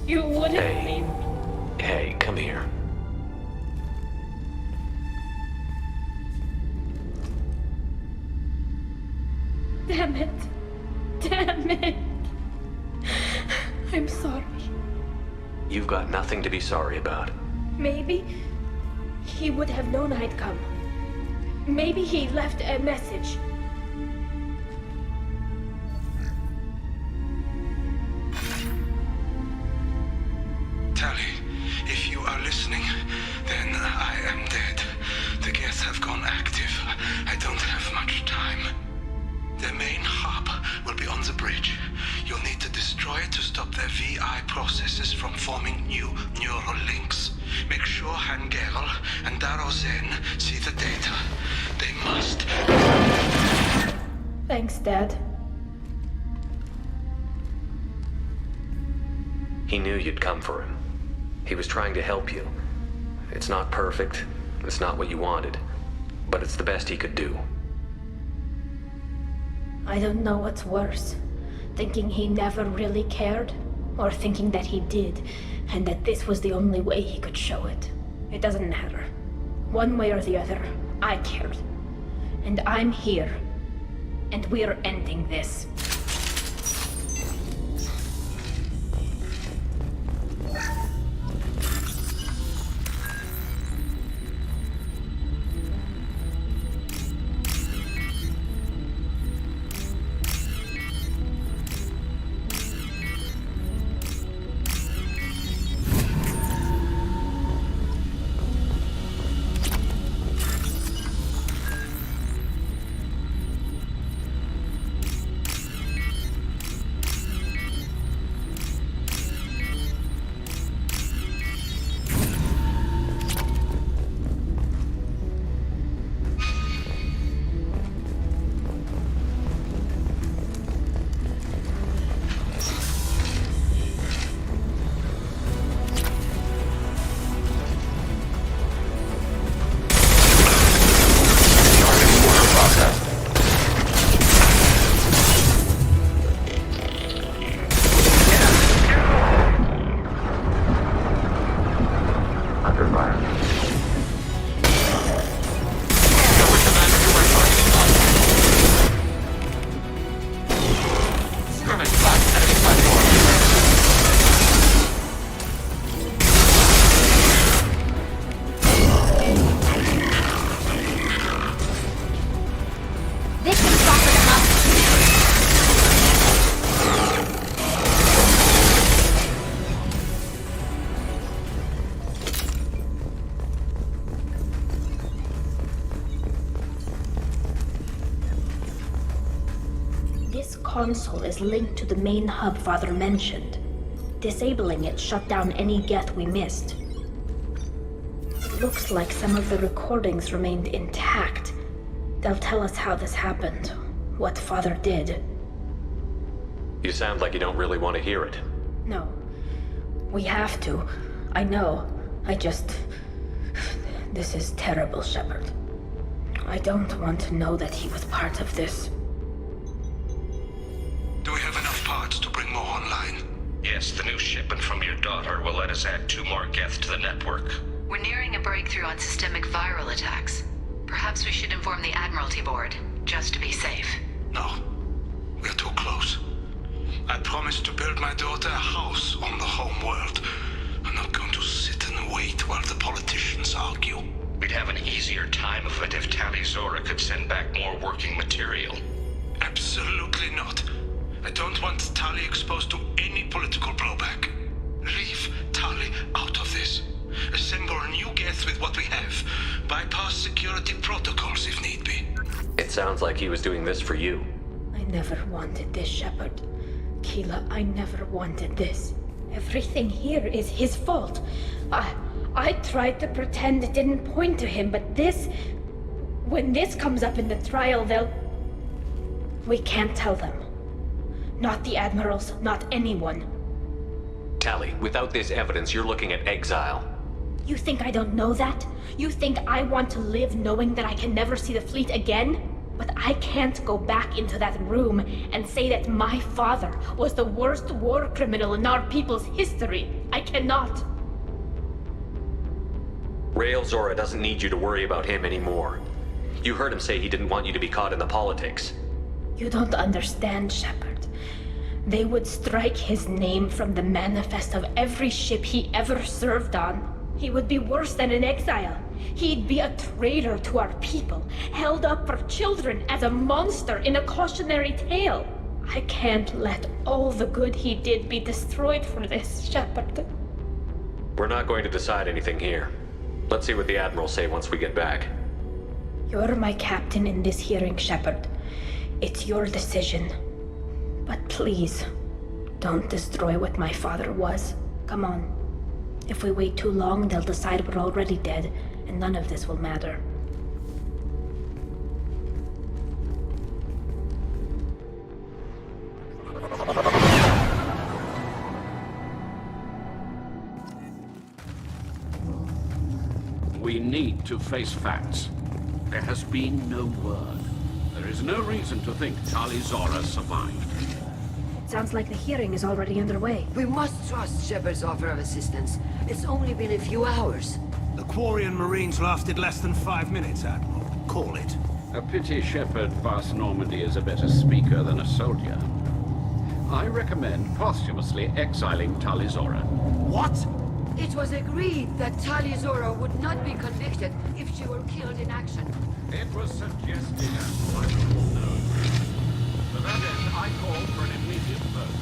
H: You wouldn't.
F: Hey, come here.
H: Damn it. I'm sorry.
F: You've got nothing to be sorry about.
H: Maybe he would have known I'd come. Maybe he left a message.
D: Tali, if you are listening, then I am dead. The Geth have gone active. I don't have much time. The main hub will be on the bridge. You'll need to destroy it to stop their VI processes from forming new neural links. Make sure Hangerel and Daro Zen see the data. They must.
H: Thanks, Dad.
F: He knew you'd come for him. He was trying to help you. It's not perfect. It's not what you wanted. But it's the best he could do.
H: I don't know what's worse. Thinking he never really cared, or thinking that he did, and that this was the only way he could show it. It doesn't matter. One way or the other, I cared. And I'm here. And we're ending this. Console is linked to the main hub Father mentioned. Disabling it shut down any Geth we missed. It looks like some of the recordings remained intact. They'll tell us how this happened, what Father did.
F: You sound like you don't really want to hear it.
H: No. We have to. I know. This is terrible, Shepard. I don't want to know that he was part of this.
D: Do we have enough parts to bring more online?
Q: Yes, the new shipment from your daughter will let us add 2 more Geth to the network.
L: We're nearing a breakthrough on systemic viral attacks. Perhaps we should inform the Admiralty Board, just to be safe.
D: No. We're too close. I promised to build my daughter a house on the home world. I'm not going to sit and wait while the politicians argue.
Q: We'd have an easier time of it if Tali Zora could send back more working material.
D: Absolutely not. I don't want Tali exposed to any political blowback. Leave Tali out of this. Assemble a new Geth with what we have. Bypass security protocols if need be.
F: It sounds like he was doing this for you.
H: I never wanted this, Shepard. Keela, I never wanted this. Everything here is his fault. I tried to pretend it didn't point to him, but this... When this comes up in the trial, We can't tell them. Not the Admirals, not anyone.
F: Tali, without this evidence, you're looking at exile.
H: You think I don't know that? You think I want to live knowing that I can never see the fleet again? But I can't go back into that room and say that my father was the worst war criminal in our people's history. I cannot.
F: Rael Zora doesn't need you to worry about him anymore. You heard him say he didn't want you to be caught in the politics.
H: You don't understand, Shepard. They would strike his name from the manifest of every ship he ever served on. He would be worse than an exile. He'd be a traitor to our people, held up for children as a monster in a cautionary tale. I can't let all the good he did be destroyed for this, Shepard.
F: We're not going to decide anything here. Let's see what the Admirals say once we get back.
H: You're my captain in this hearing, Shepard. It's your decision. But please, don't destroy what my father was. Come on. If we wait too long, they'll decide we're already dead, and none of this will matter.
C: We need to face facts. There has been no word. There is no reason to think Tali Zora survived.
H: It sounds like the hearing is already underway.
R: We must trust Shepard's offer of assistance. It's only been a few hours.
D: The Quarian Marines lasted less than 5 minutes, Admiral. Call it.
C: A pity Shepard Vas Normandy is a better speaker than a soldier. I recommend posthumously exiling Tali Zora.
D: What?
R: It was agreed that Tali Zora would not be convicted if she were killed in action.
C: It was suggested as possible, no. To that end, I call for an immediate vote.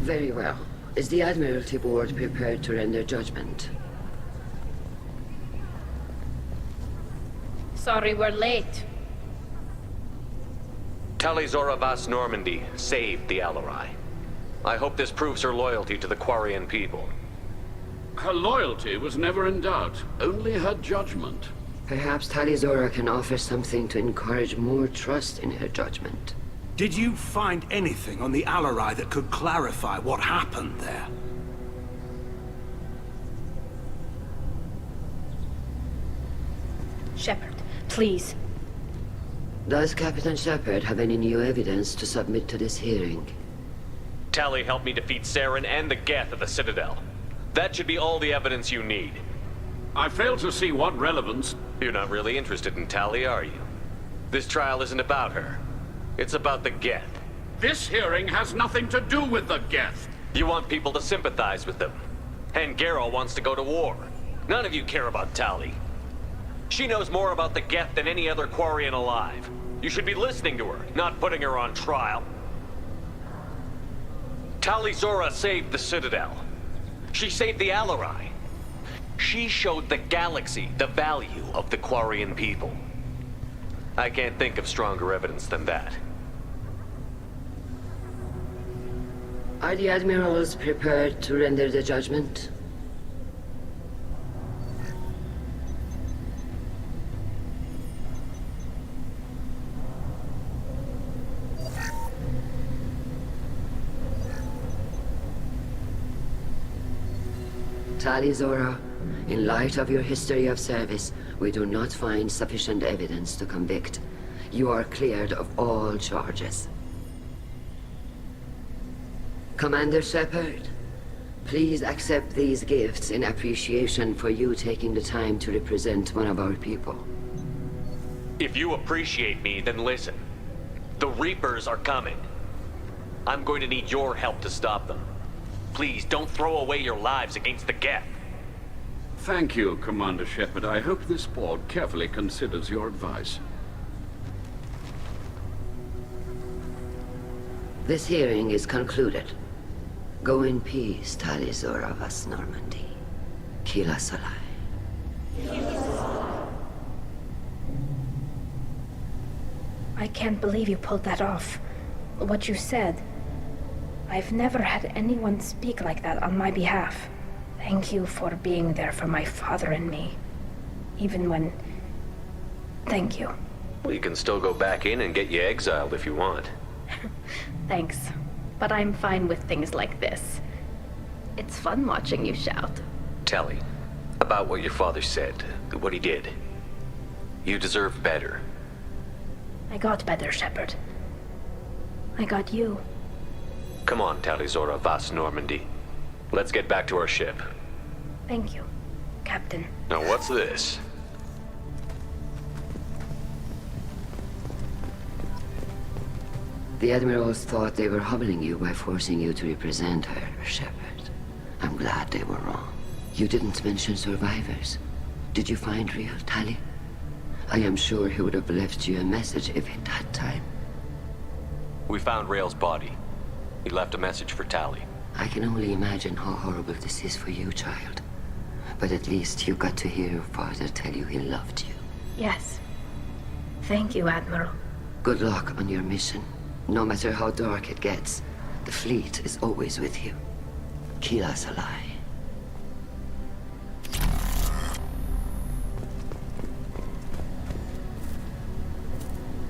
R: Very well. Is the Admiralty Board prepared to render judgment?
H: Sorry we're late.
F: Tali Zora Vas Normandy saved the Alarai. I hope this proves her loyalty to the Quarian people.
C: Her loyalty was never in doubt, only her judgment.
R: Perhaps Tali Zora can offer something to encourage more trust in her judgment.
D: Did you find anything on the Alarai that could clarify what happened there?
H: Shepard, please.
R: Does Captain Shepard have any new evidence to submit to this hearing?
F: Tali helped me defeat Saren and the Geth at the Citadel. That should be all the evidence you need.
C: I fail to see what relevance...
F: You're not really interested in Tali, are you? This trial isn't about her. It's about the Geth.
C: This hearing has nothing to do with the Geth.
F: You want people to sympathize with them. And Geralt wants to go to war. None of you care about Tali. She knows more about the Geth than any other Quarian alive. You should be listening to her, not putting her on trial. Tali Zora saved the Citadel. She saved the Alarai. She showed the galaxy the value of the Quarian people. I can't think of stronger evidence than that.
R: Are the Admirals prepared to render the judgment? Tali Zora, in light of your history of service, we do not find sufficient evidence to convict. You are cleared of all charges. Commander Shepard, please accept these gifts in appreciation for you taking the time to represent one of our people.
F: If you appreciate me, then listen. The Reapers are coming. I'm going to need your help to stop them. Please, don't throw away your lives against the Geth.
C: Thank you, Commander Shepard. I hope this board carefully considers your advice.
R: This hearing is concluded. Go in peace, Tali Zora Vas Normandy. Kila Salai.
H: I can't believe you pulled that off. What you said. I've never had anyone speak like that on my behalf. Thank you for being there for my father and me. Even when... Thank you.
F: We can still go back in and get you exiled if you want.
H: Thanks. But I'm fine with things like this. It's fun watching you shout.
F: Tali, about what your father said, what he did. You deserve better.
H: I got better, Shepard. I got you.
F: Come on, Talizora Vas Normandy. Let's get back to our ship.
H: Thank you, Captain.
F: Now what's this?
R: The Admirals thought they were humbling you by forcing you to represent her, Shepard. I'm glad they were wrong. You didn't mention survivors. Did you find real Tali? I am sure he would have left you a message if he'd had time.
F: We found Rail's body. He left a message for Tali.
R: I can only imagine how horrible this is for you, child. But at least you got to hear your father tell you he loved you.
H: Yes. Thank you, Admiral.
R: Good luck on your mission. No matter how dark it gets, the fleet is always with you. Kila Salai.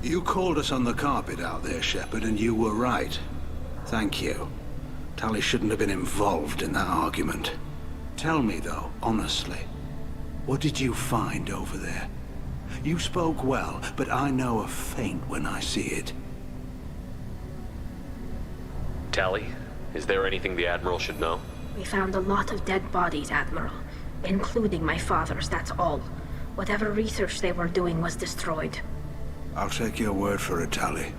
D: You called us on the carpet out there, Shepard, and you were right. Thank you. Tali shouldn't have been involved in that argument. Tell me, though, honestly, what did you find over there? You spoke well, but I know a feint when I see it.
F: Tali, is there anything the Admiral should know?
H: We found a lot of dead bodies, Admiral. Including my father's, that's all. Whatever research they were doing was destroyed.
D: I'll take your word for it, Tali.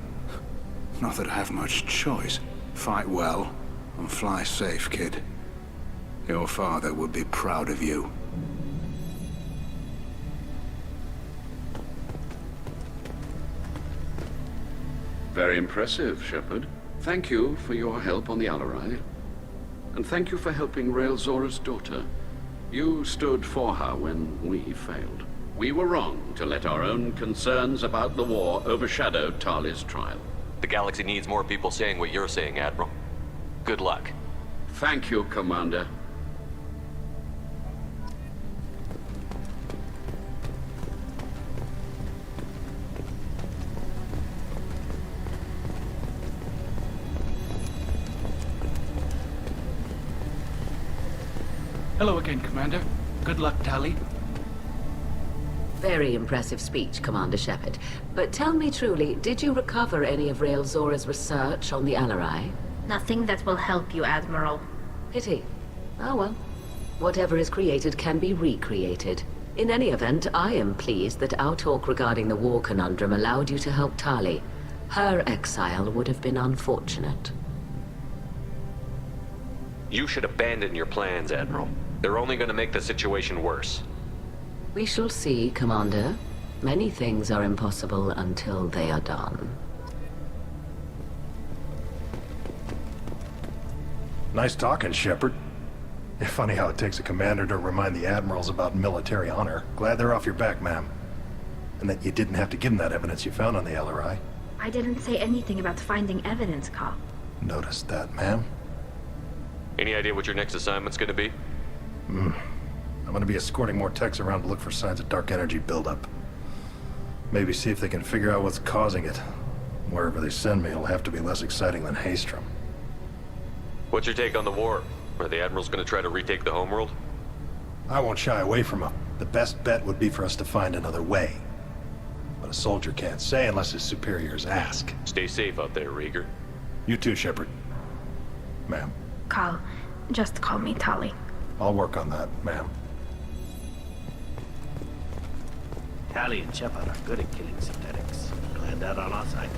D: Not that I have much choice. Fight well, and fly safe, kid. Your father would be proud of you.
C: Very impressive, Shepard. Thank you for your help on the Alarai. And thank you for helping Rail Zora's daughter. You stood for her when we failed. We were wrong to let our own concerns about the war overshadow Tali's trial.
F: The galaxy needs more people saying what you're saying, Admiral. Good luck.
C: Thank you, Commander.
A: Hello again, Commander. Good luck, Tali.
I: Very impressive speech, Commander Shepard. But tell me truly, did you recover any of Rail Zora's research on the Alarai?
H: Nothing that will help you, Admiral.
I: Pity. Oh well. Whatever is created can be recreated. In any event, I am pleased that our talk regarding the war conundrum allowed you to help Tali. Her exile would have been unfortunate.
F: You should abandon your plans, Admiral. They're only going to make the situation worse.
I: We shall see, Commander. Many things are impossible until they are done.
W: Nice talking, Shepard. Funny how it takes a commander to remind the admirals about military honor. Glad they're off your back, ma'am. And that you didn't have to give them that evidence you found on the LRI.
H: I didn't say anything about finding evidence, Cal.
W: Noticed that, ma'am.
F: Any idea what your next assignment's going to be?
W: I'm going to be escorting more techs around to look for signs of dark energy buildup. Maybe see if they can figure out what's causing it. Wherever they send me, it'll have to be less exciting than Haystrom.
F: What's your take on the war? Are the Admirals going to try to retake the homeworld?
W: I won't shy away from them. The best bet would be for us to find another way. But a soldier can't say unless his superiors ask.
F: Stay safe out there, Rieger.
W: You too, Shepard. Ma'am.
H: Cal, just call me Tali.
W: I'll work on that, ma'am.
G: Tali and Shepard are good at killing synthetics. Glad they're on our side.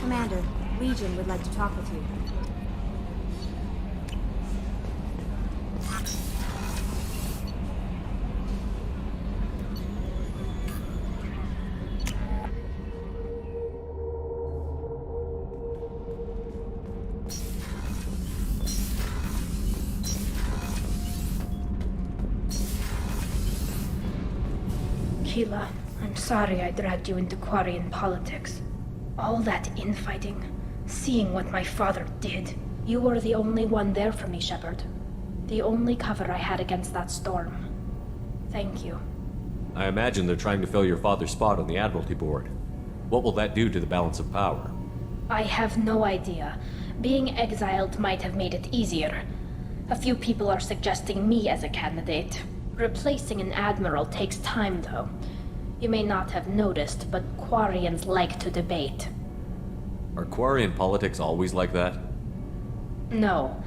T: Commander, Legion would like to talk with you.
H: Keela, I'm sorry I dragged you into Quarian politics. All that infighting, Seeing what my father did, you were the only one there for me, Shepard. The only cover I had against that storm. Thank you.
F: I imagine they're trying to fill your father's spot on the Admiralty Board. What will that do to the balance of power?
H: I have no idea. Being exiled might have made it easier. A few people are suggesting me as a candidate. Replacing an admiral takes time, though. You may not have noticed, but Quarians like to debate.
F: Are Quarian politics always like that?
H: No.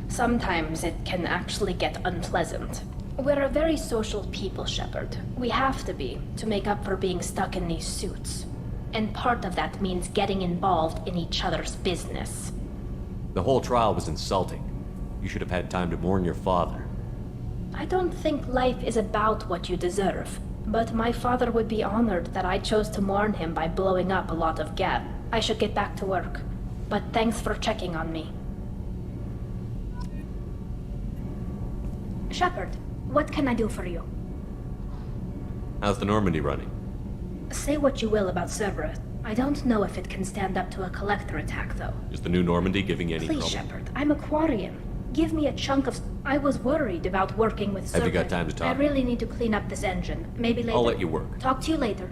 H: Sometimes it can actually get unpleasant. We're a very social people, Shepard. We have to be, to make up for being stuck in these suits. And part of that means getting involved in each other's business.
F: The whole trial was insulting. You should have had time to mourn your father.
H: I don't think life is about what you deserve, but my father would be honored that I chose to mourn him by blowing up a lot of geth. I should get back to work, but thanks for checking on me. Shepard, what can I do for you?
F: How's the Normandy running?
H: Say what you will about Cerberus. I don't know if it can stand up to a collector attack, though.
F: Is the new Normandy giving you any
H: Please,
F: trouble?
H: Shepard, I'm a Quarian. Give me a chunk of... I was worried about working with Cerberus.
F: Have you got time to talk?
H: I really need to clean up this engine. Maybe later.
F: I'll let you work.
H: Talk to you later.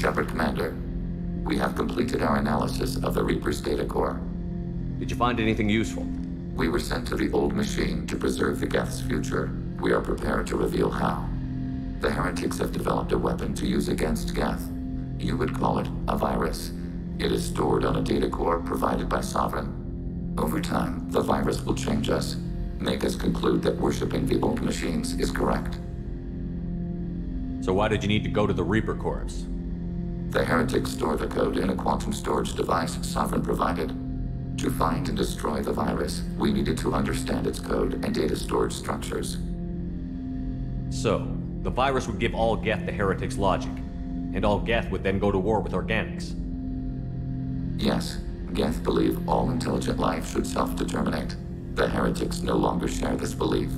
P: Shepard, Commander. We have completed our analysis of the Reaper's data core.
F: Did you find anything useful?
P: We were sent to the old machine to preserve the geth's future. We are prepared to reveal how. The heretics have developed a weapon to use against geth. You would call it a virus. It is stored on a data core provided by Sovereign. Over time, the virus will change us, make us conclude that worshipping the old machines is correct.
F: So why did you need to go to the Reaper Corps?
P: The heretics store the code in a quantum storage device Sovereign provided. To find and destroy the virus, we needed to understand its code and data storage structures.
F: So, the virus would give all geth the heretics' logic, and all geth would then go to war with organics.
P: Yes, geth believe all intelligent life should self-determinate. The heretics no longer share this belief.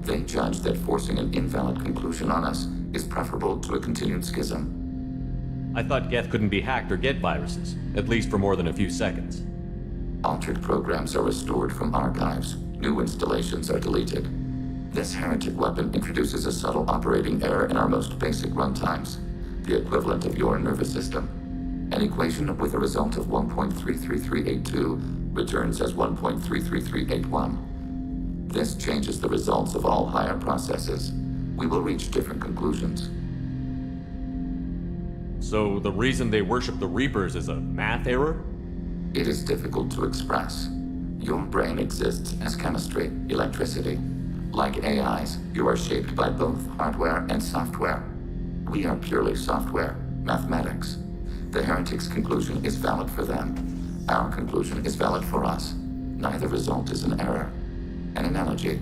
P: They judge that forcing an invalid conclusion on us is preferable to a continued schism.
F: I thought geth couldn't be hacked or get viruses, at least for more than a few seconds.
P: Altered programs are restored from archives. New installations are deleted. This heretic weapon introduces a subtle operating error in our most basic runtimes, the equivalent of your nervous system. An equation with a result of 1.33382 returns as 1.33381. This changes the results of all higher processes. We will reach different conclusions.
F: So the reason they worship the Reapers is a math error?
P: It is difficult to express. Your brain exists as chemistry, electricity. Like AIs, you are shaped by both hardware and software. We are purely software, mathematics. The heretics' conclusion is valid for them. Our conclusion is valid for us. Neither result is an error. An analogy.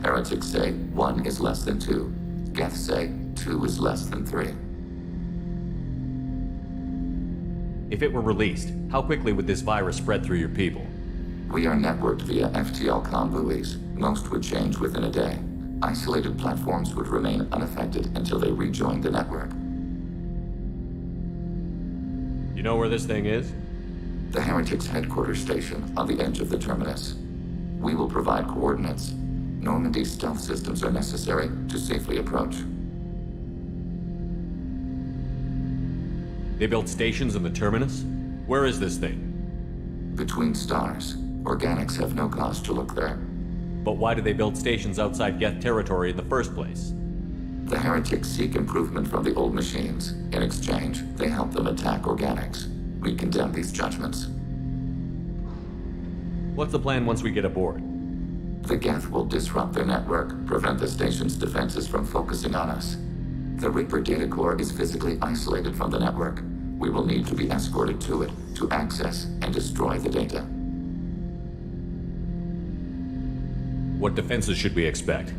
P: Heretics say 1 is less than 2. Geths say 2 is less than 3.
F: If it were released, how quickly would this virus spread through your people?
P: We are networked via FTL convoys. Most would change within a day. Isolated platforms would remain unaffected until they rejoined the network.
F: You know where this thing is?
P: The Heretics' headquarters station on the edge of the terminus. We will provide coordinates. Normandy's stealth systems are necessary to safely approach.
F: They built stations in the terminus? Where is this thing?
P: Between stars. Organics have no cause to look there.
F: But why do they build stations outside Geth territory in the first place?
P: The Heretics seek improvement from the old machines. In exchange, they help them attack organics. We condemn these judgments.
F: What's the plan once we get aboard?
P: The Geth will disrupt their network, prevent the station's defenses from focusing on us. The Reaper data core is physically isolated from the network. We will need to be escorted to it to access and destroy the data.
F: What defenses should we expect?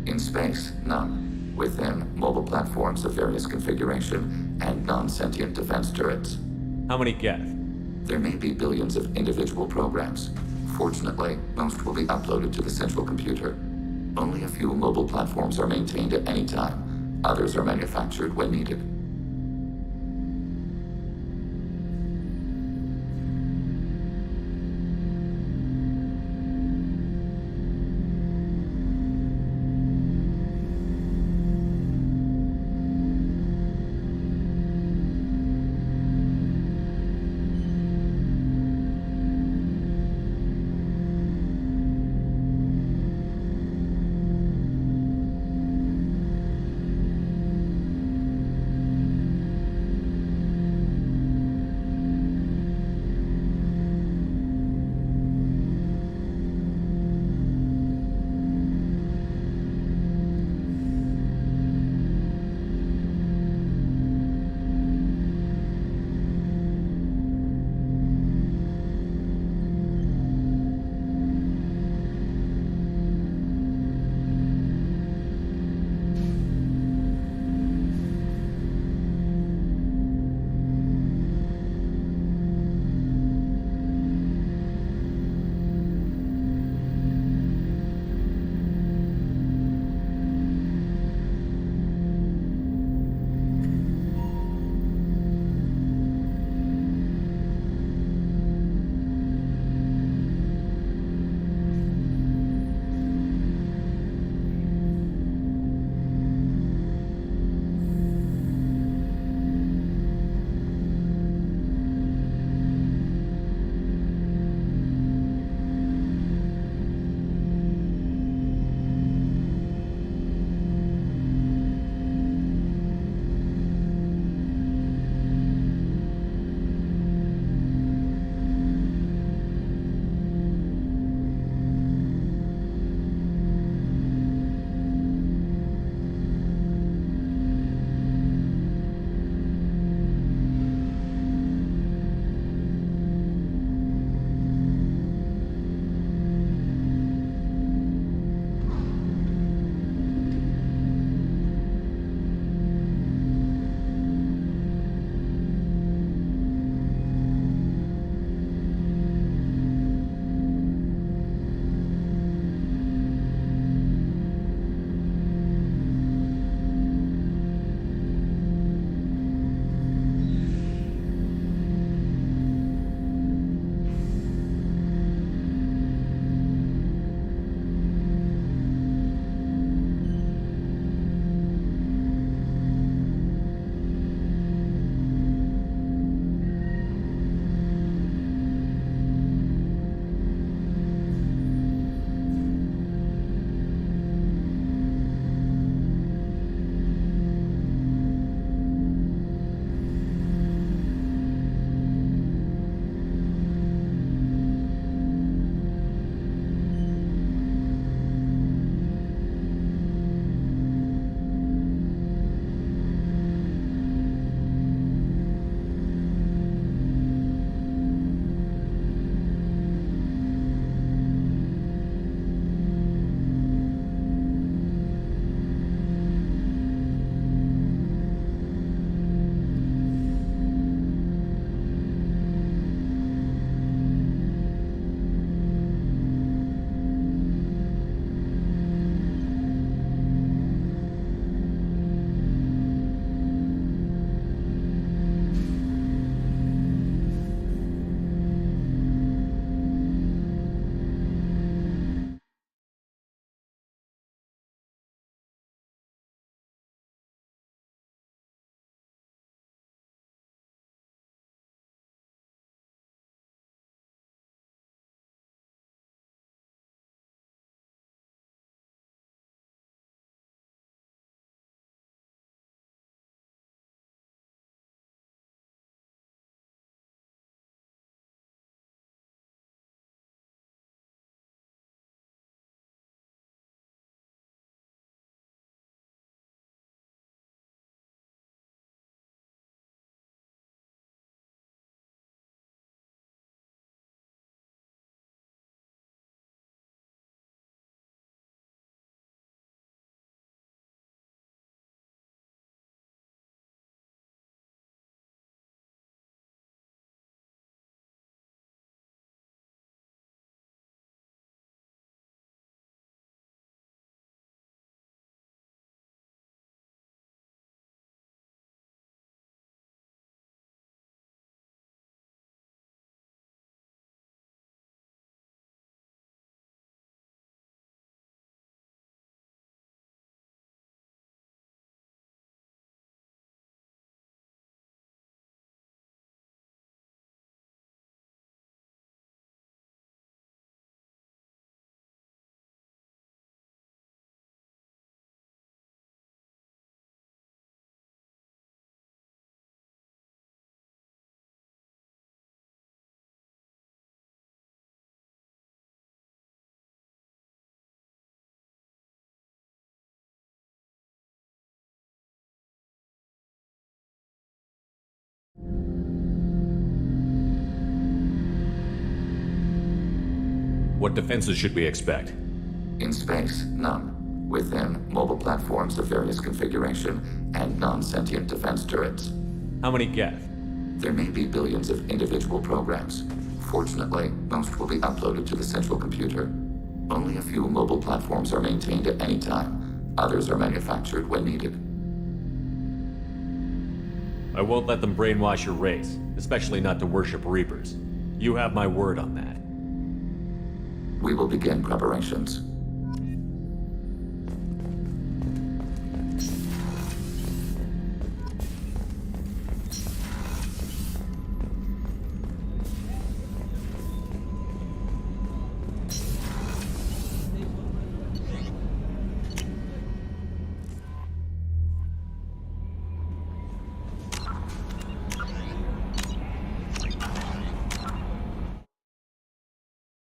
P: In space, none. Within, mobile platforms of various configuration and non-sentient defense turrets.
F: How many Geth?
P: There may be billions of individual programs. Fortunately, most will be uploaded to the central computer. Only a few mobile platforms are maintained at any time. Others are manufactured when needed.
F: What defenses should we expect?
P: In space, none. Within, mobile platforms of various configuration and non-sentient defense turrets.
F: How many Geth?
P: There may be billions of individual programs. Fortunately, most will be uploaded to the central computer. Only a few mobile platforms are maintained at any time. Others are manufactured when needed.
F: I won't let them brainwash your race, especially not to worship Reapers. You have my word on that.
P: We will begin preparations.